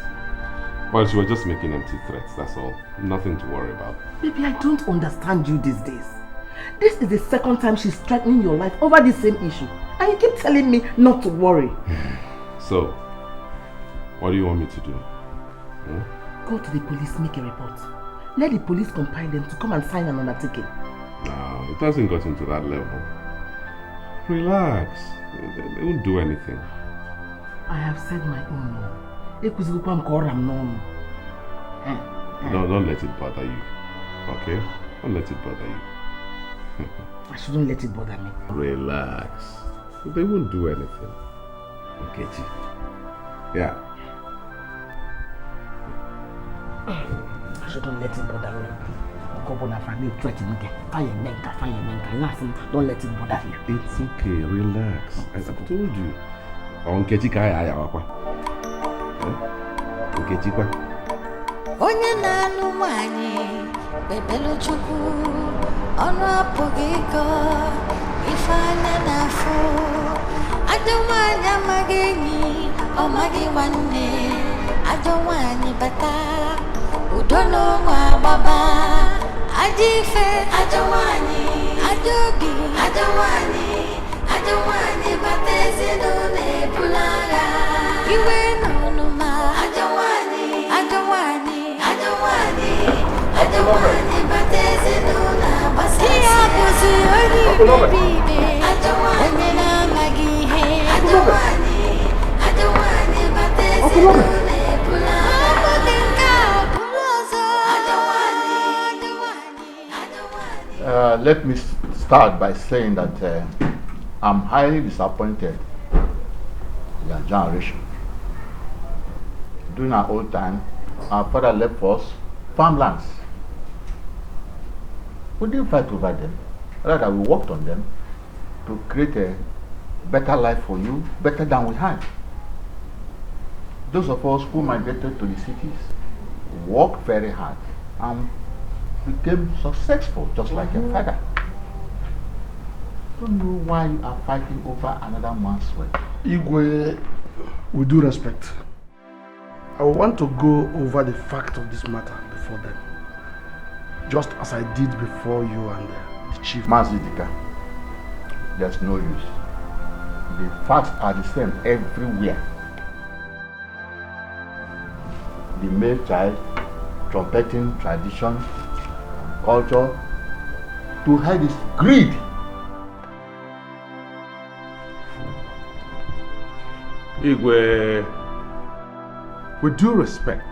Well, she was just making empty threats, that's all. Nothing to worry about. Baby, I don't understand you these days. This is the second time she's threatening your life over the same issue. And you keep telling me not to worry. So, what do you want me to do? Go to the police, make a report. Let the police compile them to come and sign an undertaking. No, it hasn't gotten to that level. Relax. They won't do anything. I have said my own. Don't let it bother you. Okay? Don't let it bother you. I shouldn't let it bother me. Relax. They won't do anything. Okay, G. Yeah. I shouldn't let it bother me. Don't let it bother you. It's okay, relax. As I've told you. Onye na-anụ nwanyị bebelu Chukwu ọnụ apụghị ịkọ ife anya n'afọ ajọ nwanyị amaghị enyi ọ maghị nwanne ajọ nwanyị bata udo n'ụmụ agbaba ajọ ife ajọ nwanyị ajọ obi ajọ nwanyị bata ezinụlọ ebula agha iwe n'ọnụma ajọ nwanyị bata ezinụlọ agbasa ihe abụzi onye iberibe onye na-amaghị ihe ajọ nwanyị bata ezinụlọ ebula ọbụghị nke a bụrụ ọzọ ajọ nwanyị Let me start by saying that I'm highly disappointed in your generation. During our old time, our father left for us farmlands. We didn't fight over them. Rather, we worked on them to create a better life for you, better than we had. Those of us who migrated to the cities worked very hard and became successful, just like your father. I don't know why you are fighting over another man's wealth. Igwe, with due respect, I want to go over the fact of this matter before them, just as I did before you and the chief. Mazidika, there's no use. The facts are the same everywhere. The male child trumpeting tradition, culture, to hide his greed. Igwe, with due respect,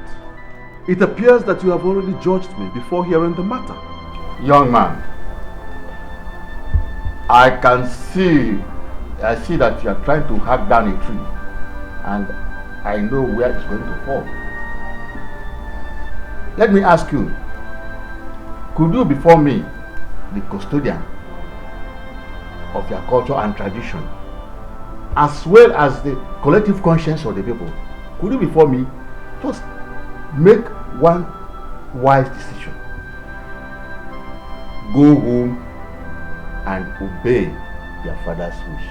it appears that you have already judged me before hearing the matter. Young man, I see that you are trying to hack down a tree, and I know where it's going to fall. Let me ask you, could you before me, the custodian of your culture and tradition, as well as the collective conscience of the people, could you before me just make one wise decision? Go home and obey your father's wish.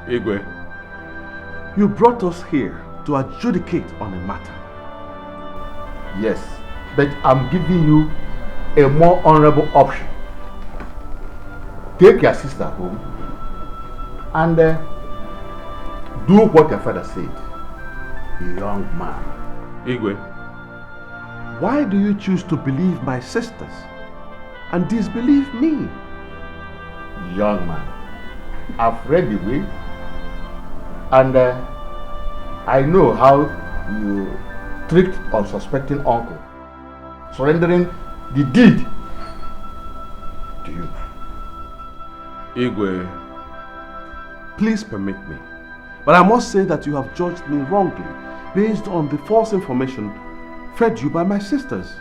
Igwe, you brought us here to adjudicate on a matter. Yes, but I'm giving you a more honorable option. Take your sister home and do what your father said. Young man. Igwe, why do you choose to believe my sisters and disbelieve me? Young man, I've read the way, and I know how you tricked unsuspecting uncle, surrendering the deed to you. Igwe, please permit me, but I must say that you have judged me wrongly based on the false information fed you by my sisters.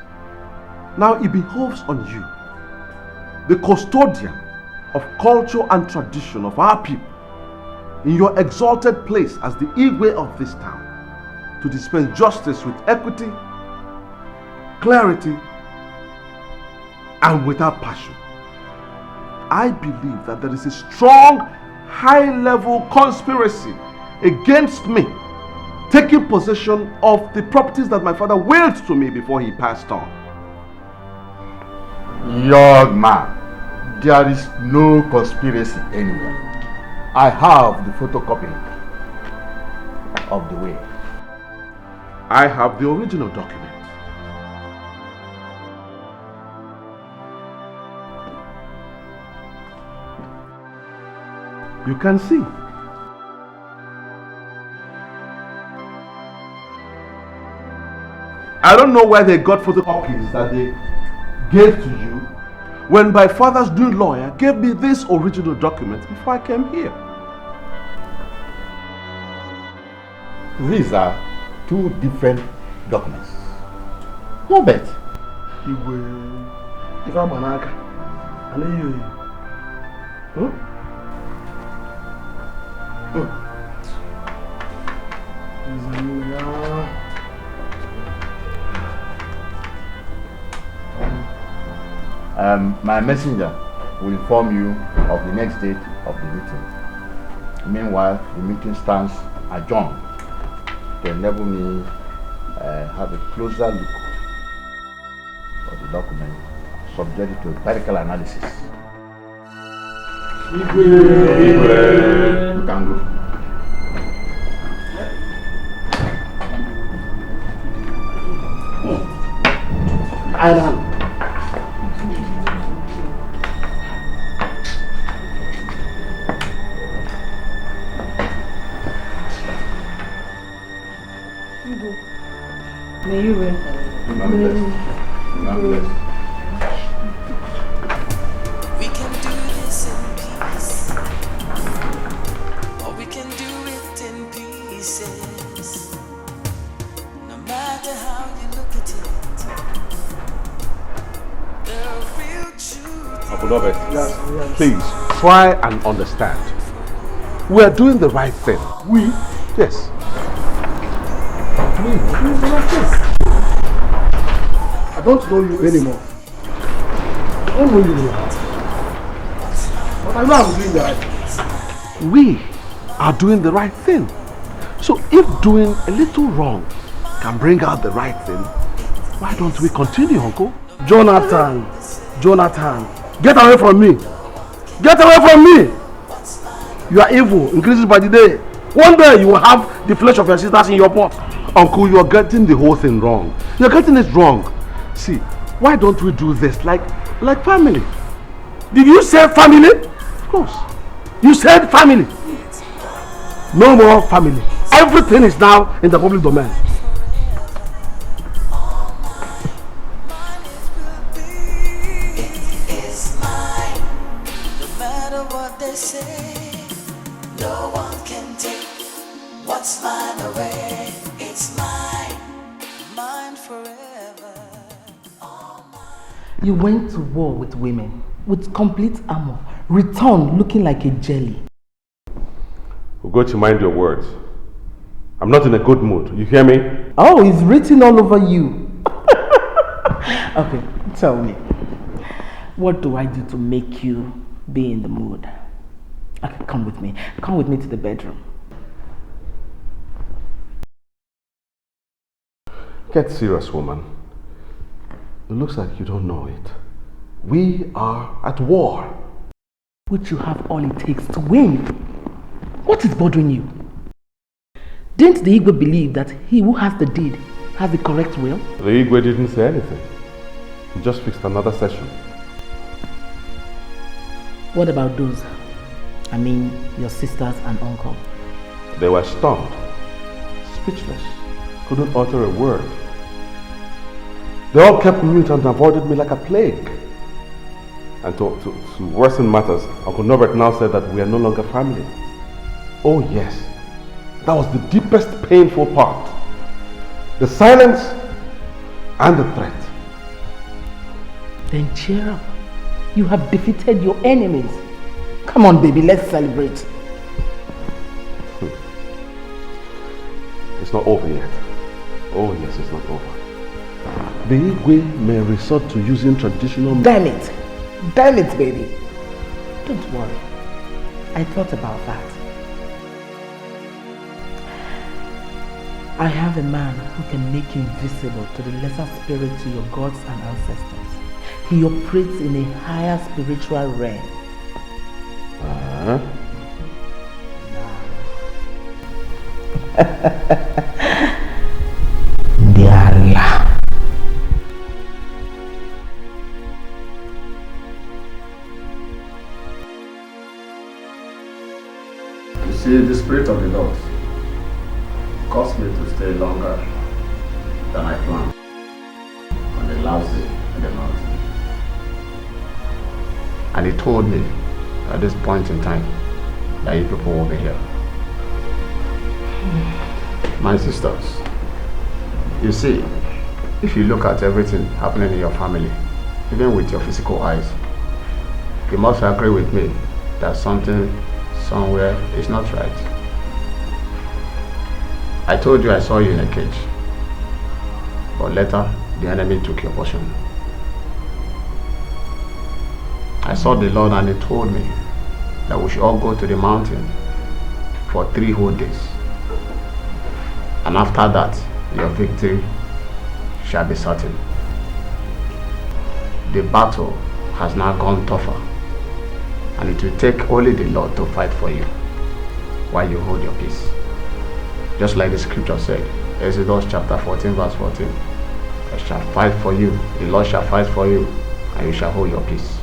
Now it behoves on you, the custodian of culture and tradition of our people, in your exalted place as the Igwe of this town, to dispense justice with equity, clarity, and without passion. I believe that there is a strong, high-level conspiracy against me taking possession of the properties that my father willed to me before he passed on. Young man, there is no conspiracy anywhere. I have the photocopy of the will. I have the original document. You can see. I don't know where they got photocopies that they gave to you when my father's new lawyer gave me this original document before I came here. These are two different documents. No bet. If I'm an anchor, I know you. My messenger will inform you of the next date of the meeting. Meanwhile, the meeting stands adjourned to enable me have a closer look at the document subject to empirical analysis. You can go. Island. May you reign. We can do this in peace, or we can do it in pieces. No matter how you look at it, the real truth. Abunobet, please try and understand. We are doing the right thing. We? Yes. I don't know you anymore. I don't know you anymore. But I know I'm doing the right thing. We are doing the right thing. So if doing a little wrong can bring out the right thing, why don't we continue, Uncle? Jonathan, get away from me. Get away from me. your evil increases by the day. One day you will have the flesh of your sisters in your pot. Uncle, you are getting the whole thing wrong. You're getting it wrong. See, why don't we do this like family? Did you say family? Of course. You said family. No more family. Everything is now in the public domain. It's mine. No matter what they say, no one can take what's mine away. It's mine, mine forever. You went to war with women, with complete armor, returned looking like a jelly. Ugochi, mind your words. I'm not in a good mood. You hear me? Oh, it's written all over you. Okay, tell me. What do I do to make you be in the mood? Okay, come with me. Come with me to the bedroom. Get serious, woman. It looks like you don't know it. We are at war. Which you have all it takes to win. What is bothering you? Didn't the Igwe believe that he who has the deed has the correct will? The Igwe didn't say anything. He just fixed another session. What about those? I mean, your sisters and uncle. They were stunned, speechless, couldn't utter a word. They all kept mute and avoided me like a plague. And to worsen matters, Uncle Norbert now said that we are no longer family. Oh yes, that was the deepest painful part. The silence and the threat. Then cheer up. You have defeated your enemies. Come on, baby, let's celebrate. It's not over yet. Oh yes, it's not over. The Igwe may resort to using traditional... Damn it! Damn it, baby. Don't worry. I thought about that. I have a man who can make you invisible to the lesser spirit to your gods and ancestors. He operates in a higher spiritual realm. You see, the Spirit of the Lord caused me to stay longer than I planned on the last day in the mountain. And he told me at this point in time that you people will be here. My sisters, you see, if you look at everything happening in your family, even with your physical eyes, you must agree with me that something somewhere is not right. I told you I saw you in a cage, but later the enemy took your portion. I saw the Lord and he told me that we should all go to the mountain for 3 whole days. And after that, your victory shall be certain. The battle has now gone tougher, and it will take only the Lord to fight for you while you hold your peace. Just like the scripture said, Exodus chapter 14 verse 14, I shall fight for you, the Lord shall fight for you, and you shall hold your peace.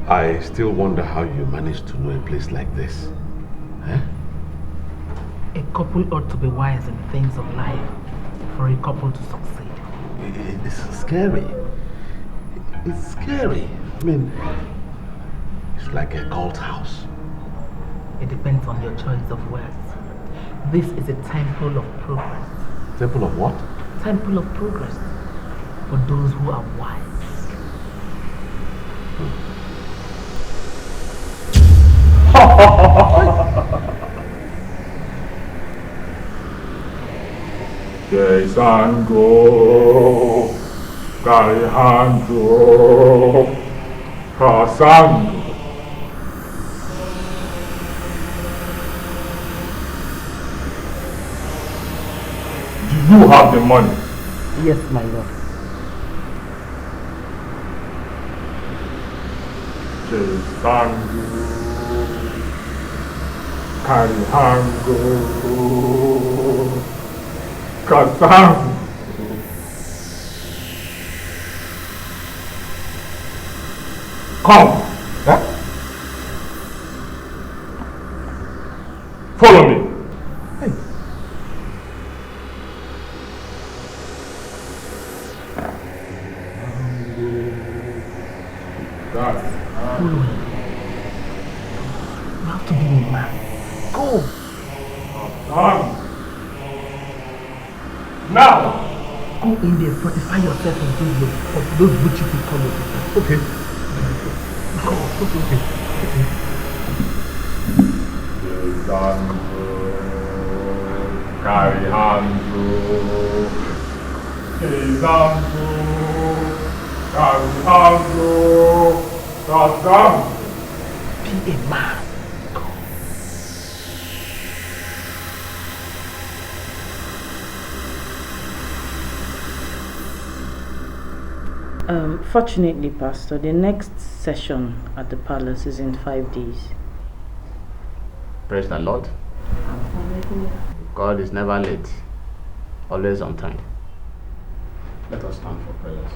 I still wonder how you managed to know a place like this. Eh? A couple ought to be wise in things of life for a couple to succeed. It's scary. It's scary. I mean, it's like a cult house. It depends on your choice of words. This is a temple of progress. Temple of what? Temple of progress for those who are wise. Casango, Casango, You have the money. Yes, my lord. Chisangu, Karihangu, Kasangu. Come. Huh? Follow me. Hey. Follow him. You have to be a man. Go. Now. Go in there, fortify yourself of those witches will come with you. Okay. Go. Okay. Karihangu, Kizangu, Karihangu, Kasangu. Be a man. Fortunately, Pastor, the next session at the palace is in 5 days. Praise the Lord. God is never late, always on time. Let us stand for prayers.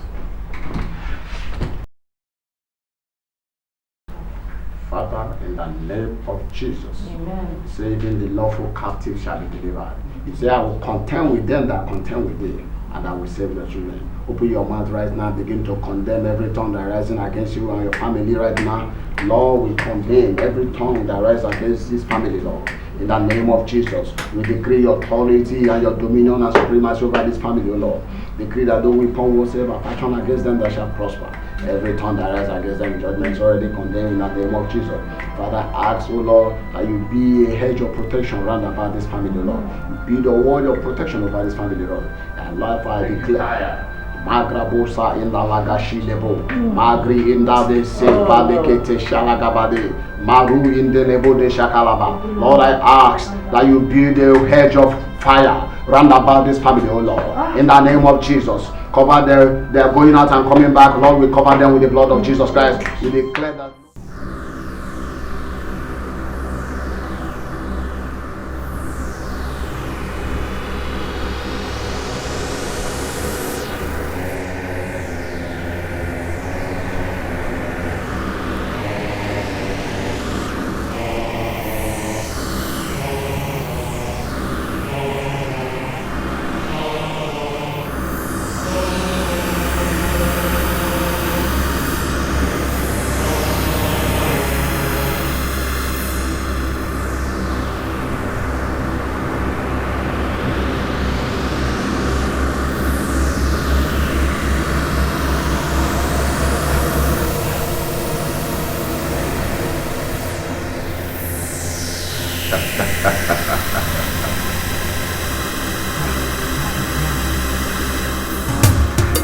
Father, in the name of Jesus, Amen. Saving the lawful captive shall be delivered. You say, I will contend with them that contend with thee, and I will save your children. Open your mouth right now, begin to condemn every tongue that rising against you and your family right now. Lord, we condemn every tongue that rises against this family, Lord. In the name of Jesus, we decree your authority and your dominion and supremacy over this family, O Lord. Decree that no weapon whatsoever fashion against them that shall prosper. Every tongue that rises against them in judgment is already condemned in the name of Jesus. Father, ask, O Lord, that you be a hedge of protection round about this family, O Lord. Be the wall of protection over this family, Lord. And Lord, I declare. Magrabosa in the lagashi lebo, Magri in the se balekete shalagabade, Maru in the lebo de shakalaba. Lord, I ask that you build a hedge of fire round about this family, oh Lord. In the name of Jesus, cover their going out and coming back. Lord, we cover them with the blood of Jesus Christ. We declare that.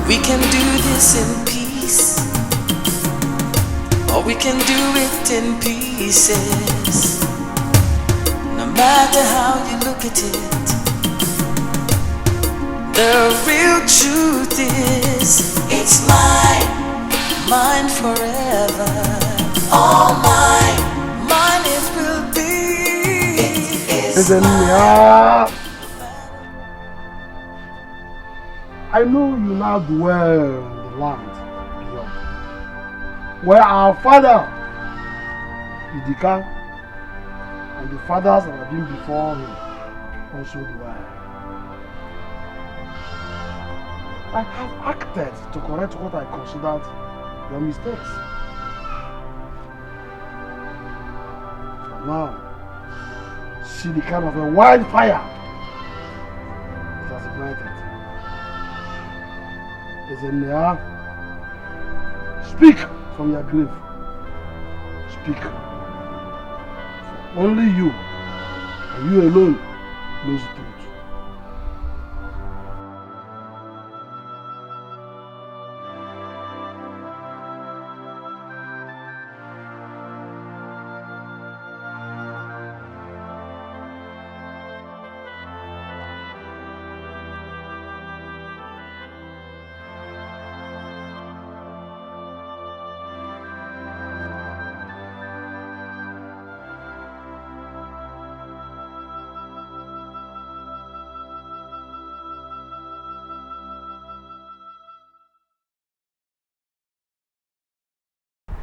We can do this in peace, or we can do it in pieces. No matter how you look at it, the real truth is it's mine forever. All mine it will be. It's mine. I know you now dwell in the land beyond, where our father, Etiko, and the fathers that have been before him also dwell. I have acted to correct what I considered your mistakes. But now, see the kind of a wildfire it has ignited. Ezenia, speak from your grave. Speak. For only you, and you alone, knows the truth.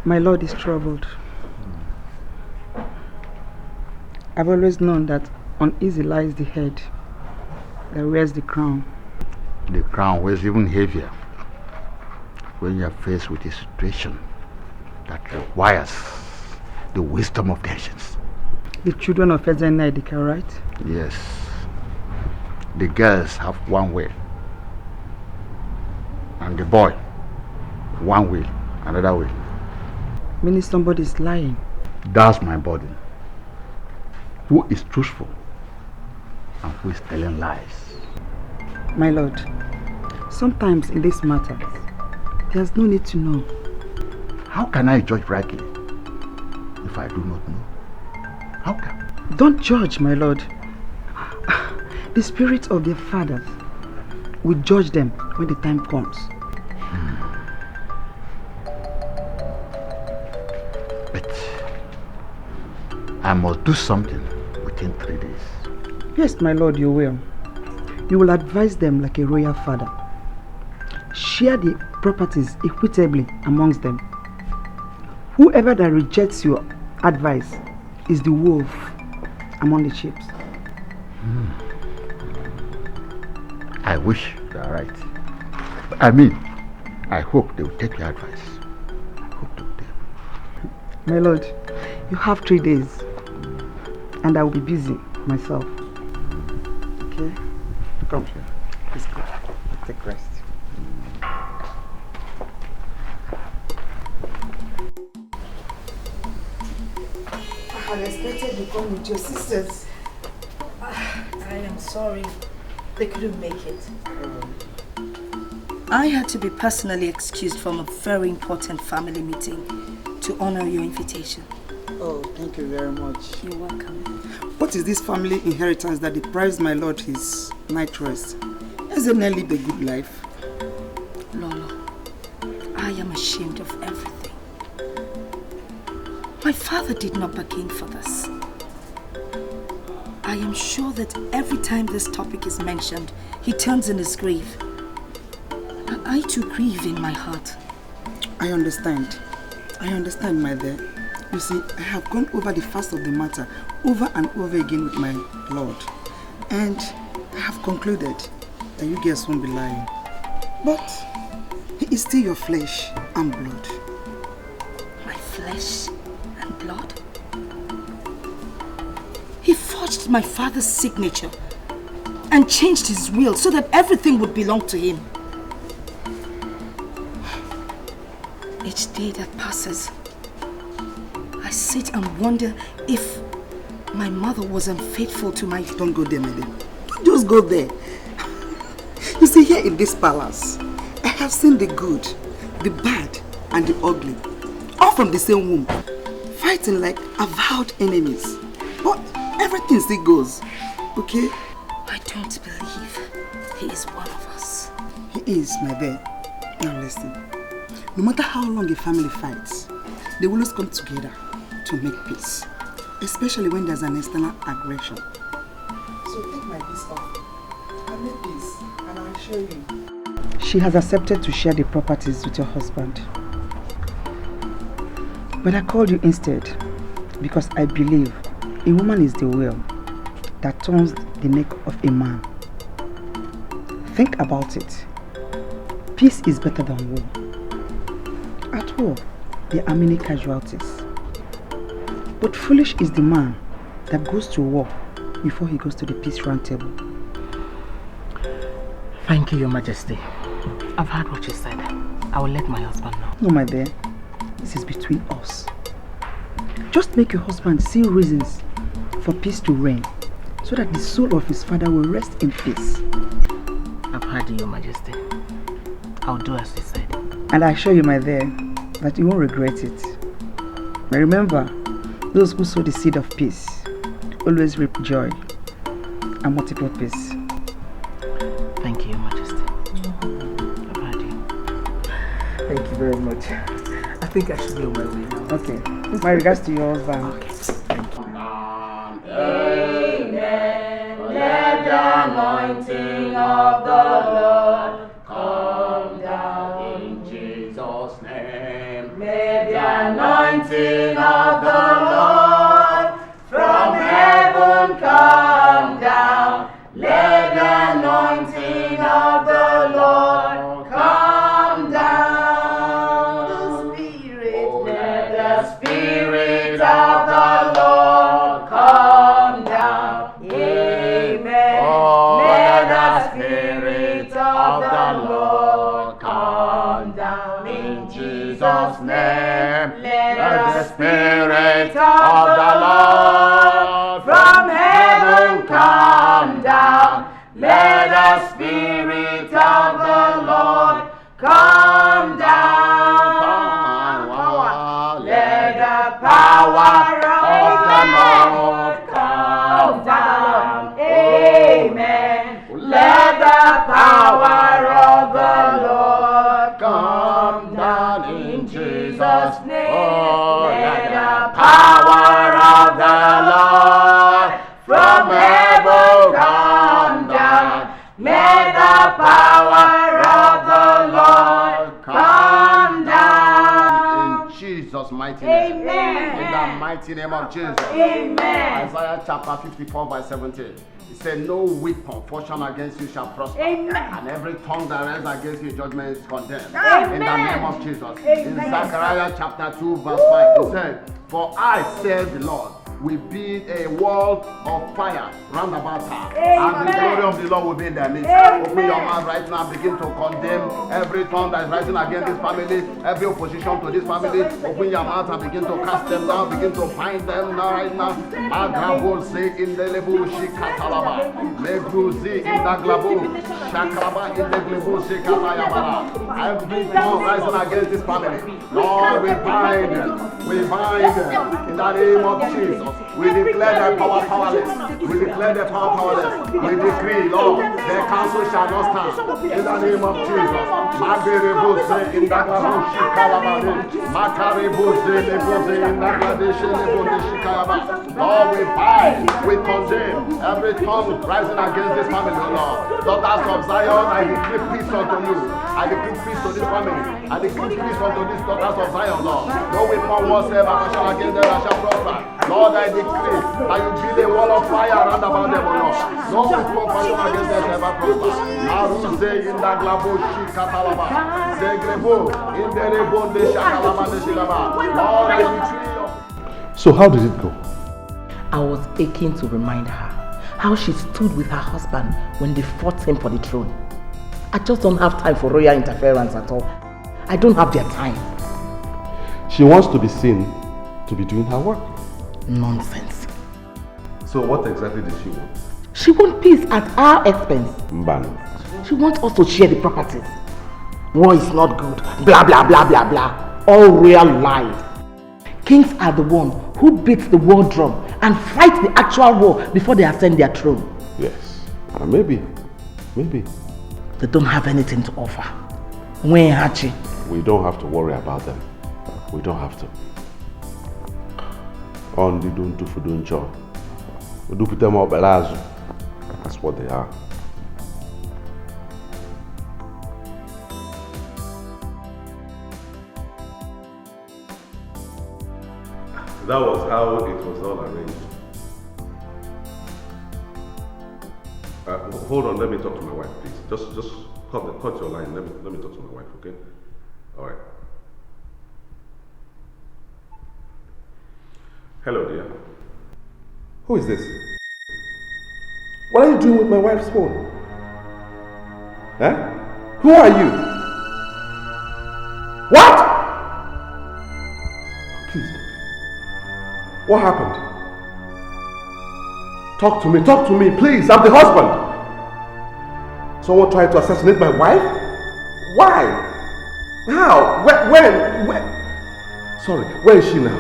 My Lord is troubled. I've always known that uneasy lies the head that wears the crown. The crown weighs even heavier when you are faced with a situation that requires the wisdom of nations. The children of Eze and Etiko, right? Yes. The girls have one will, and the boy, one will, another will. Meaning somebody is lying. That's my burden. Who is truthful and who is telling lies? My Lord, sometimes in this matter, there's no need to know. How can I judge rightly if I do not know? How can? Don't judge, my Lord. The spirits of their fathers will judge them when the time comes. But I must do something within 3 days. Yes, my Lord, you will. You will advise them like a royal father. Share the properties equitably amongst them. Whoever that rejects your advice is the wolf among the sheep. I wish you are right. I hope they will take your advice. My Lord, you have 3 days and I will be busy myself. Okay? Come here. Please go. Take rest. I had expected you come with your sisters. I am sorry. They couldn't make it. I had to be personally excused from a very important family meeting to honor your invitation. Oh, thank you very much. You're welcome. What is this family inheritance that deprives my Lord his night rest? Hasn't he lived a good life? Lolo, I am ashamed of everything. My father did not bargain for this. I am sure that every time this topic is mentioned, he turns in his grave. I too grieve in my heart. I understand. I understand, my dear. You see, I have gone over the facts of the matter over and over again with my Lord. And I have concluded that you girls won't be lying. But he is still your flesh and blood. My flesh and blood? He forged my father's signature and changed his will so that everything would belong to him. Each day that passes, I sit and wonder if my mother was unfaithful to my... Don't go there, madam. Don't just go there. You see, here in this palace, I have seen the good, the bad, and the ugly, all from the same womb, fighting like avowed enemies. But everything still goes, okay? I don't believe he is one of us. He is, my dear. Now listen. No matter how long a family fights, they will always come together to make peace, especially when there's an external aggression. So take my peace off. I'll make peace, and I'll show you. She has accepted to share the properties with your husband. But I called you instead because I believe a woman is the wheel that turns the neck of a man. Think about it. Peace is better than war. At war, there are many casualties. But foolish is the man that goes to war before he goes to the peace round table. Thank you, Your Majesty. I've heard what you said. I will let my husband know. No, my dear. This is between us. Just make your husband see reasons for peace to reign, so that the soul of his father will rest in peace. I've heard you, Your Majesty. I'll do as you said. And I assure you, my dear, that you won't regret it. But remember, those who sow the seed of peace always reap joy and multiple peace. Thank you, Your Majesty. I've heard you. Thank you very much. I think I should be on my way now. Okay. My regards to your husband. Okay. Thank you. Amen. Let the anointing of the Lord come down in Jesus' name. May the the Spirit of the Lord come down. Let the power of the Lord come down. Amen. Let the power of the Lord come down in Jesus' name. Oh, let the power of the Lord from heaven come down. May the power of the Lord come down. In Jesus' mighty name. Amen. In the mighty name of Jesus. Amen. Isaiah chapter 54 verse 17. He said, no weapon fashioned against you shall prosper. Amen. And every tongue that rises against you in judgment is condemned. Amen. In the name of Jesus. Amen. In Zechariah chapter 2 verse 5, he said, for I, said the Lord, will build a wall of fire round about her. And the glory of the Lord will be in their midst. Open your mouth right now and begin to condemn every tongue that is rising against this family, every opposition to this family. Open your mouth and begin to cast them down, begin to bind them now right now. Magabose in the lebu shikatalaba. Legruzi in the glabu. Shakraba in the glabu shikatayabara. Every tongue rising against this family, Lord, we bind them. We bind them in the name of Jesus. We declare the power powerless. We declare the power powerless. We decree, Lord, their counsel shall not stand. In the name of Jesus. Maberebose in the glabu shikalabane. Makarebose lebose in the gladesh lebose shikalaba. Lord, we bind, we condemn every tongue rising against this family, Lord. Daughters of Zion, I decree peace unto you. I decree peace to this family. I decree peace unto these daughters of Zion, Lord. No weapon whatsoever shall against them that shall prosper. Lord, I decree that you build a wall of fire around about them, Lord. No weapon fashioned against them shall ever prosper. Maruze in the glabo shikatalaba. Zegrebo in the rebo de shakalaba de shilaba. Lord, I decree. So how did it go? I was aching to remind her how she stood with her husband when they fought him for the throne. I just don't have time for royal interference at all. I don't have their time. She wants to be seen to be doing her work. Nonsense. So what exactly did she want? She wants peace at our expense. Mbano. She wants us to share the properties. War is not good. Blah, blah, blah, blah, blah. All real lies. Kings are the one who beats the war drum and fight the actual war before they ascend their throne. Yes. Maybe. They don't have anything to offer. We don't have to worry about them. We don't have to. Only don't do for doing job. We do put them up belazo. That's what they are. That was how it was all arranged. Hold on, let me talk to my wife, please. Just cut your line. Let me talk to my wife, okay? All right. Hello, dear. Who is this? What are you doing with my wife's phone? Huh? Who are you? What? Please. What happened? Talk to me, please. I'm the husband. Someone tried to assassinate my wife? Why? How? When? Sorry, where is she now?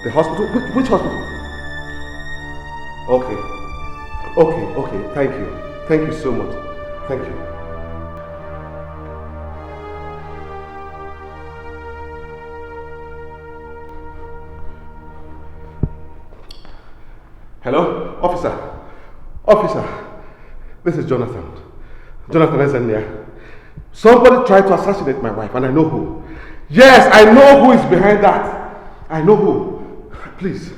The hospital? Which hospital? Okay. Thank you. Thank you so much. Thank you. Hello? Officer. This is Jonathan. Jonathan Ezenia. Somebody tried to assassinate my wife and I know who. Yes, I know who is behind that. I know who. Please,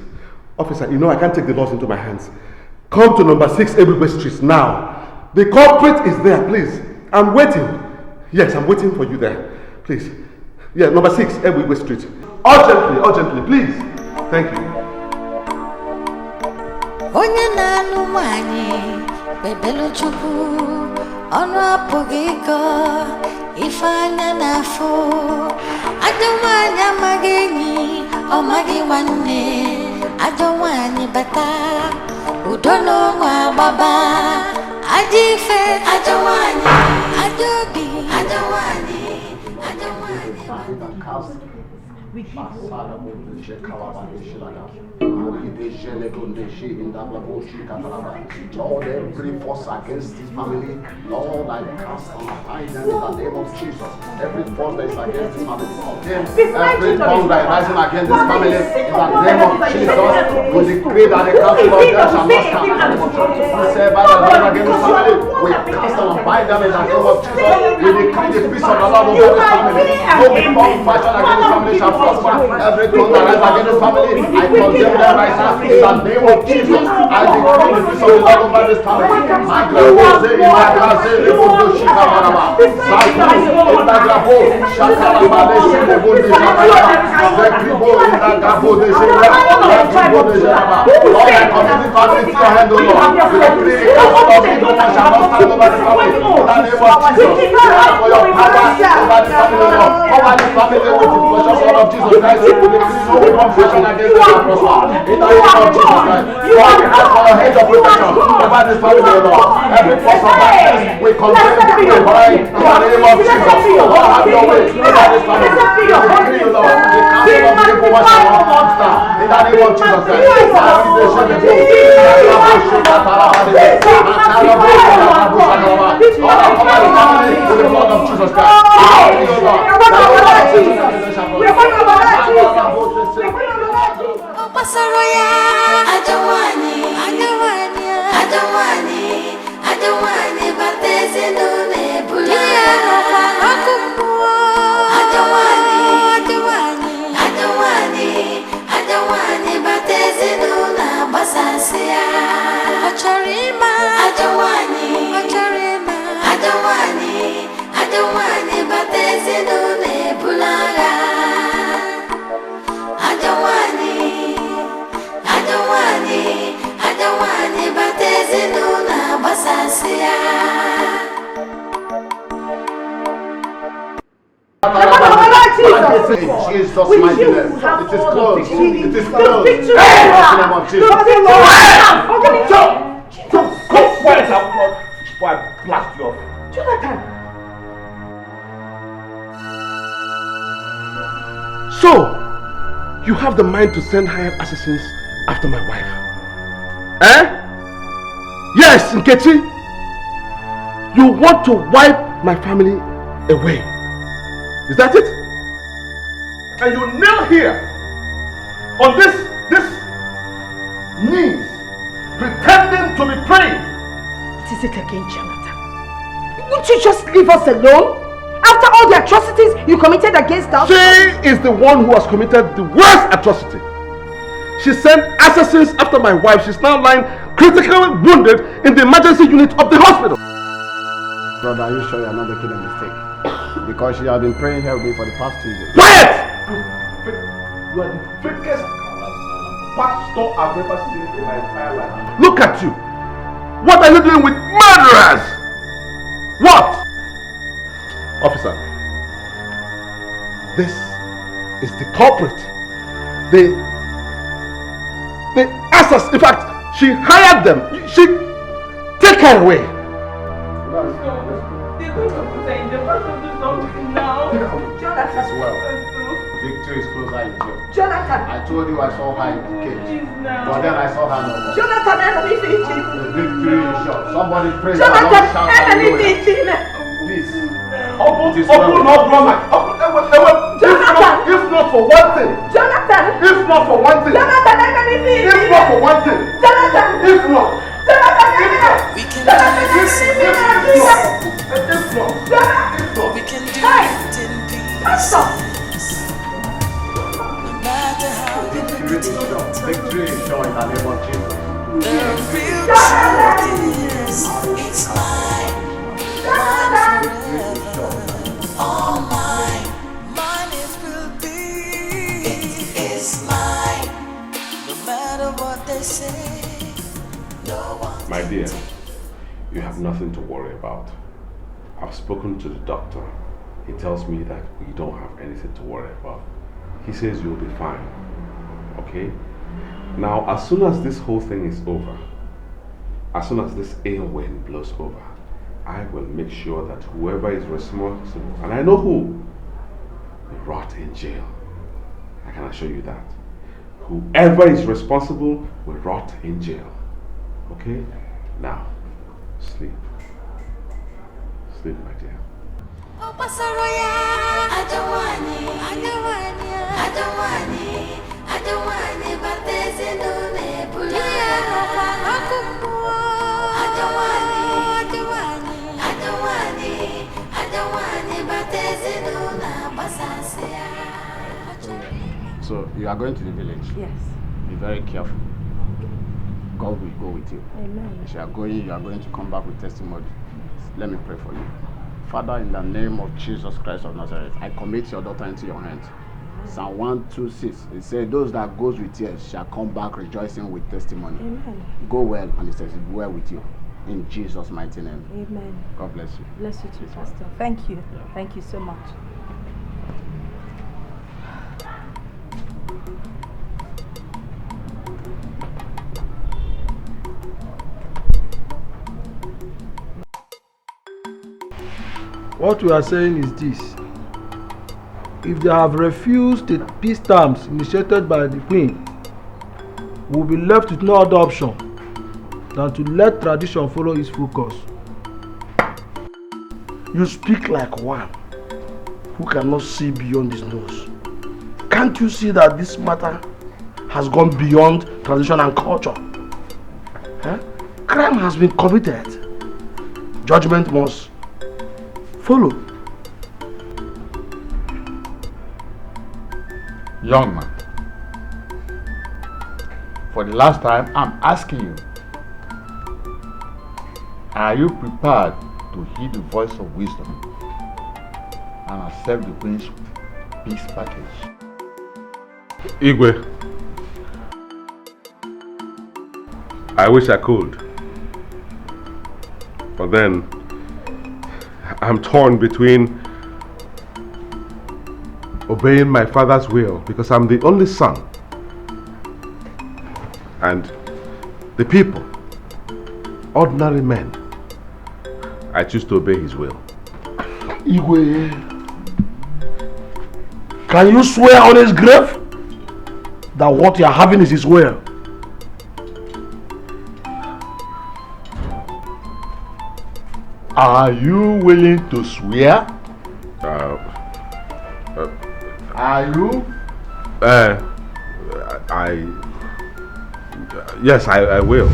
officer, you know I can't take the laws into my hands. Come to number 6 Ebube Street now. The culprit is there, please. I'm waiting. Yes, I'm waiting for you there. Please. Yeah, number 6 Ebube Street. Urgently, please. Thank you. Onye na-anụ nwanyị bebelu Chukwu ọnụ apụghị ịkọ ife anya n'afọ ajọ nwanyị amaghị enyi ọ maghị nwanne ajọ nwanyị bata udo n'ọnwa agbaba Ajife, Adawani, Adobe, Adawani, Adawani. We give Lord, every force against this family, Lord, I cast and bind them in the name of Jesus. Every force that is against this family, every tongue that is rising against this family, in the name of Jesus, we decree that the council of death shall not stand. We say by the Lord against this family, we cast and bind them in the name of Jesus. We decree the peace of the Lord over this family. No weapon fashioned against this family shall prosper. Every tongue that rises against this family, I condemn them right now in the name of Jesus. I decree the peace of the Lord over this family. My God, say in my God, say the Buddha Shikamaraba. Satan, in the Gabo, Shakaraba, they say the Buddha Shakaraba. The Gribo in the Gabo, they say the Gribo de Jaraba. Lord, I commit this family to your hand, O Lord. We decree the counsel of evil one shall not stand over this family. In the name of Jesus, we ask for your power over this family, O Lord. Over this family with the precious blood of Jesus Christ. We decree no weapon fashioned against them shall prosper. In the name of Jesus Christ. Lord, we ask for your hedge of protection over this family, O Lord. Every force of darkness, we condemn it, we bind in the name of Jesus. Lord, have your way over this family. We decree, O Lord, the counsel of the evil one shall not stand. In the name of Jesus Christ. With the blood of Jesus Christ. Pasaroya, Adawani, Adawani, Adawani, Adawani, Batese no nebula. Adawani, Adawani, Adawani, Adawani, Batese no na basasia. Acharima, Adawani, Acharima, Adawani, Adawani, Batese no nebula. Adawani, batezi nuna basasia. Jesus, my name. It is closed. It is closed. Go quiet out before I blast you off. Jonathan! So, you have the mind to send hired assassins after my wife? Eh? Yes, Nkechi. You want to wipe my family away. Is that it? And you kneel here on this knees, pretending to be praying. What is it again, Jonathan? Won't you just leave us alone? After all the atrocities you committed against us? She is the one who has committed the worst atrocity. She sent assassins after my wife. She's now lying critically wounded in the emergency unit of the hospital. Brother, are you sure you are not making a mistake? Because she has been praying here with me for the past 2 days. Quiet! You are the fakest pastor I've ever seen in my entire life. Look at you. What are you doing with murderers? What? Officer, this is the culprit. The assassin. In fact, she hired them. She take her away. They're going to put her in the front of the something now. Jonathan. As well. Victory is closer in jail. Jonathan. I told you I saw her in the cage. But then I saw her no more. Jonathan, enemy fishing. The victory is sure. Somebody pray. Jonathan, enemy fishing. Please. Open up, Roma. If not for one thing. Jonathan. If not for one thing. Jonathan, enemy fishing. If not for one thing. Jonathan. If not. Jonathan, If not. We can do this in peace. We can do it in peace. No matter how you look at it. Victory is sure in the name of Jesus. The real truth is, it's mine. Mine forever. All mine. Mine it will be. It is mine. No matter what they say. No one. My dear, you have nothing to worry about. I've spoken to the doctor. He tells me that we don't have anything to worry about. He says you'll be fine. Okay? Now, as soon as this whole thing is over, as soon as this ill wind blows over, I will make sure that whoever is responsible, and I know who, will rot in jail. I can assure you that. Whoever is responsible will rot in jail. Okay? Now, sleep. Sleep, my dear. So you are going to the village? Yes. Be very careful. God will go with you. Amen. As you are going to come back with testimony. Let me pray for you. Father, in the name of Jesus Christ of Nazareth, I commit your daughter into your hands. Psalm 126, it says, those that goes with tears shall come back rejoicing with testimony. Amen. Go well, and it says, well with you. In Jesus' mighty name. Amen. God bless you. Bless you too, Pastor. Thank you. Yeah. Thank you so much. What we are saying is this: if they have refused the peace terms initiated by the Queen, we will be left with no other option than to let tradition follow its full course. You speak like one who cannot see beyond his nose. Can't you see that this matter has gone beyond tradition and culture? Crime has been committed. Judgment must follow. Young man, for the last time, I'm asking you, are you prepared to heed the voice of wisdom and accept the Queen's peace package? Igwe, I wish I could, but then I'm torn between obeying my father's will because I'm the only son, and the people, ordinary men. I choose to obey his will. Igwe, can you swear on his grave that what you are having is his will? Are you willing to swear? Are you? Yes, I will.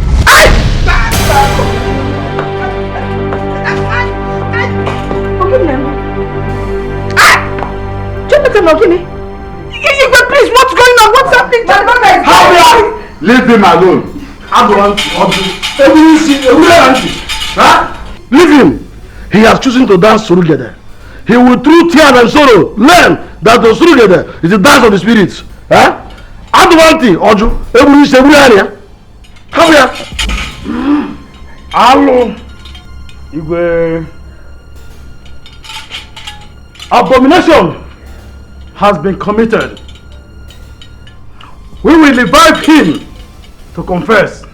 Jonathan, please, what's going on? What's happening? Hurry up! Leave him alone. Leave him. He has chosen to dance Surugede. He will, through tears and sorrow, learn that the Surugede is the dance of the spirits. Adwanti, Oju, every area. Come here. Hello, Igwe. Abomination has been committed. We will revive him to confess.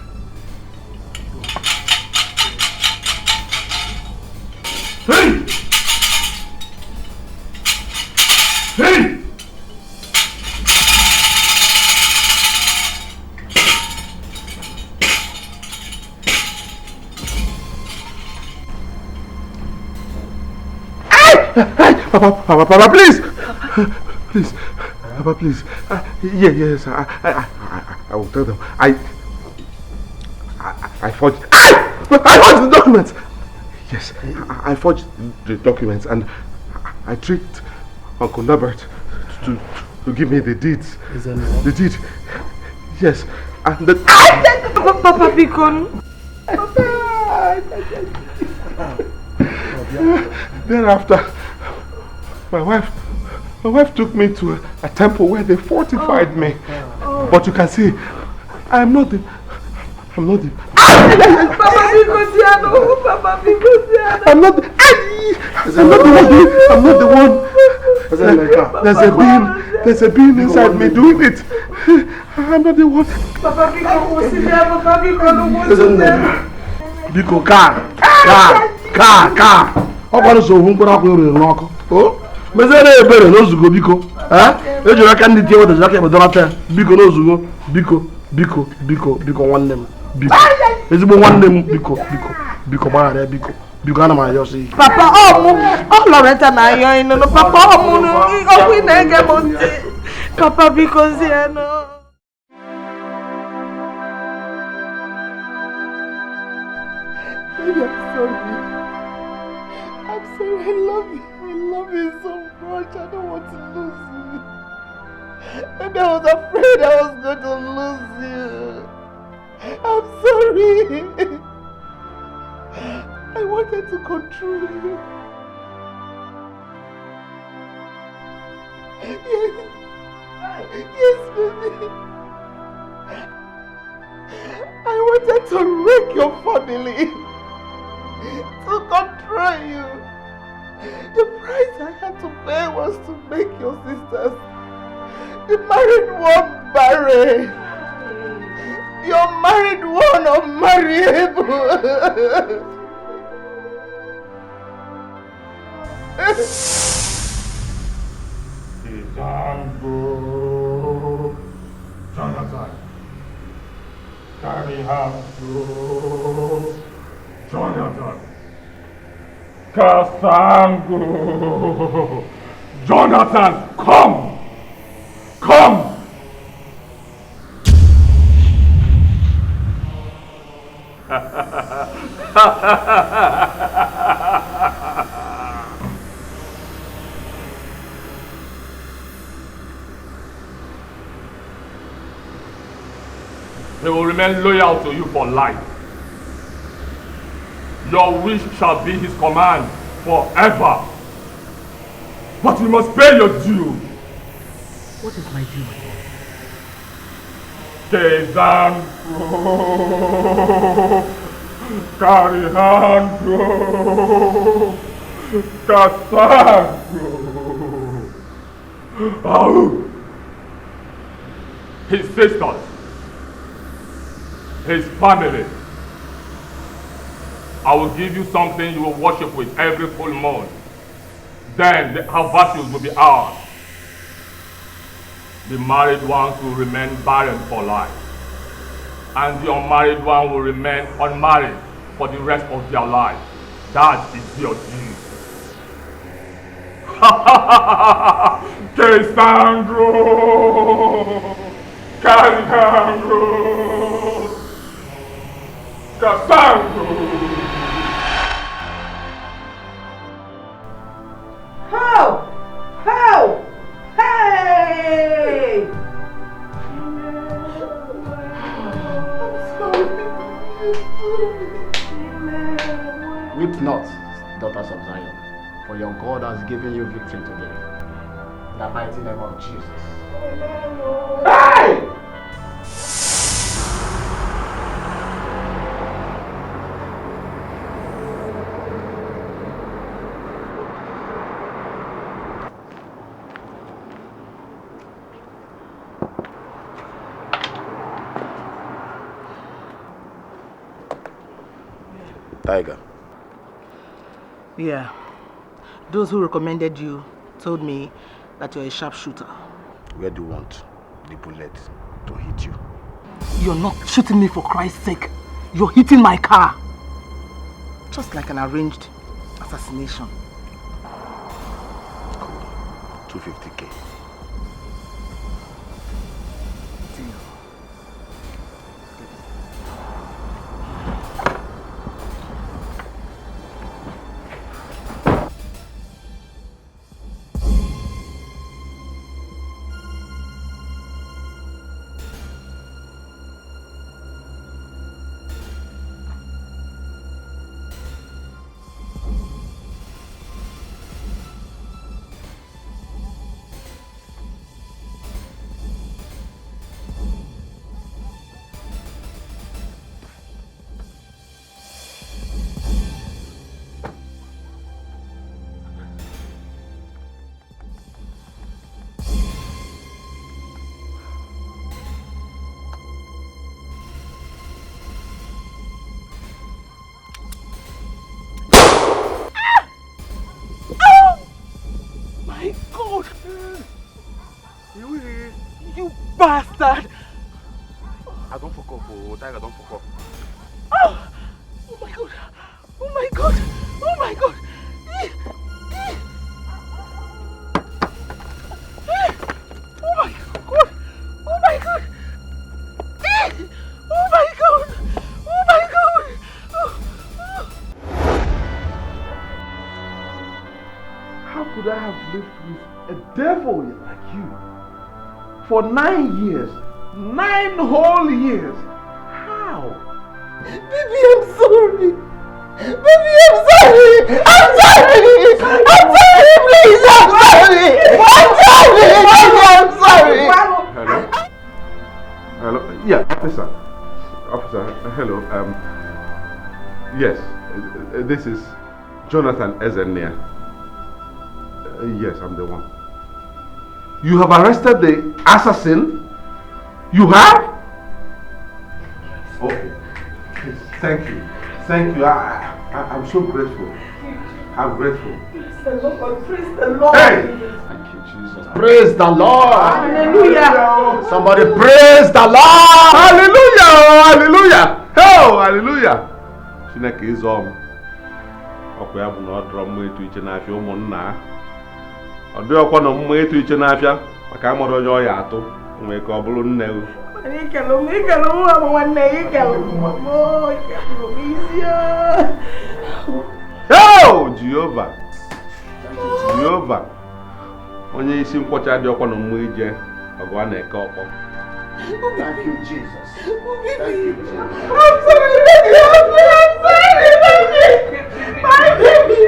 Hey! Hey! Papa, please. Please. Papa, please. Yes, I will tell them. I forged. I forged the documents. Yes, I forged the documents and I tricked Uncle Norbert to give me the deeds. The deed. Yes. And the Papa, Bikon. Thereafter, my wife took me to a temple where they fortified me. But you can see, I'm not the Papa Bikosiano, Papa Bikosiano. I'm not the one. There's a being inside me doing it. I'm not the one. Papa Bikosiano, Papa Bikosiano. Biko, car. Ọ kwara so ohu mkpụrụ akwụ erere n'ọkụ. Meziere ebere n'ozugo biko. Ejiri aka ndị tie wetaji aka ebedorata biko n'ozugo biko nwanne m biko. Ezigbo nwanne m biko gbaghara biko ana m ayọ sị. Papa ọ Loretta na ayọ ịnụ papa ọ mụrụ okwu ị na-ege m ntị. Papa biko zie no. I'm sorry, I love you so much. I don't want to lose you. Maybe I was afraid I was going to lose you. I'm sorry. I wanted to control you. Yes, baby. I wanted to wreck your family. To control you. The price I had to pay was to make your sisters, the married one, marry. Your married one unmarriable. Jonathan, carry her to Jonathan. Kasango! Jonathan, come! He will remain loyal to you for life. Your wish shall be his command forever. But you must pay your due. What is my due, my boy? Kezango, Karihango, Kasango. His sisters, his family. I will give you something you will worship with every full moon. Then her virtues will be ours. The married ones will remain barren for life. And the unmarried one will remain unmarried for the rest of their life. That is your due. Cassandro! Cassandro! How? Hey! Weep not, daughters of Zion, for your God has given you victory today. In the mighty name of Jesus. Hey! Tiger. Yeah. Those who recommended you told me that you're a sharpshooter. Where do you want the bullet to hit you? You're not shooting me for Christ's sake. You're hitting my car. Just like an arranged assassination. Cool. 250K. bastard! I don't fuck up, oh, Tiger, don't fuck up. Oh! Oh my god! Oh my god! Oh my god! Oh my god! Oh my god! Oh my god! Oh my god! How could I have lived with a devil like you for 9 years? 9 whole years. How? Baby, I'm sorry. Baby, I'm sorry. I'm sorry. I'm sorry, please. I'm sorry. I'm sorry. I'm sorry. Hello? Hello? Yeah, officer. Officer, hello. Yes, this is Jonathan Ezenia. Yes, I'm the one. You have arrested the assassin? You have? Okay. Thank you. Thank you. I'm so grateful. I'm grateful. Praise the Lord. Praise the Lord. Hey! Thank you, Jesus. Praise the Lord. Hallelujah. Somebody praise the Lord. Hallelujah. Hallelujah. Oh, hallelujah. Chineke is on. Ọkwa ya bụ na ọ dọrọ mma etu iche n'afịa ụmụnna. Ọ dị ọkwa na mma etu iche n'afịa maka amụrụ onye ọ ya atụ nwee ka ọ bụrụ nne o. Oh, Jehovah. Jehovah. Onye isi nkwọcha dị ọkwa na mma ije ọgụ a na-eke ọkpọ. Thank you, Jesus. Thank you, Jesus. I'm sorry, baby. I'm sorry, baby. My baby.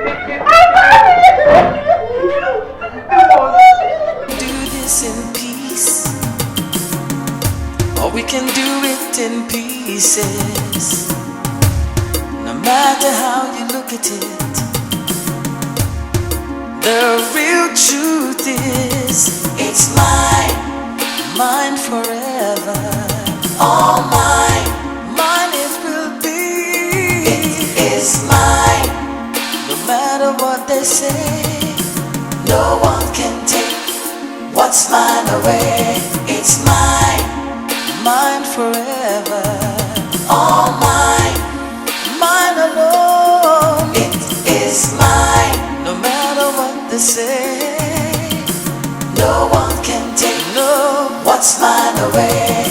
Do this in peace, or we can do it in pieces. No matter how you look at it, the real truth is it's mine forever. All mine it will be. It is mine. No matter what they say, no one can take what's mine away. It's mine forever. All mine alone. It is mine. No matter what they say, no one can take what's mine away.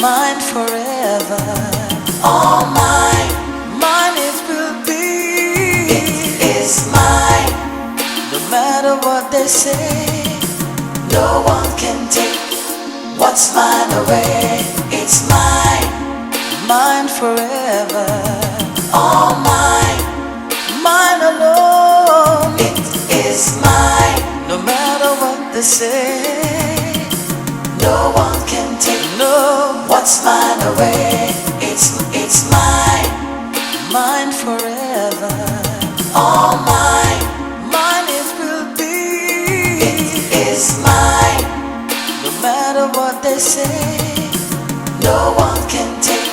Mine forever. All mine it will be. It is mine. No matter what they say, no one can take what's mine away. It's mine forever. All mine alone. It is mine. No matter what they say, no one can take what's mine away. It's mine forever. All mine it will be. It is mine. No matter what they say, no one can take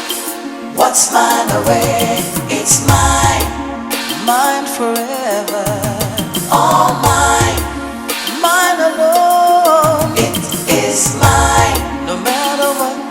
what's mine away. It's mine forever. All mine alone.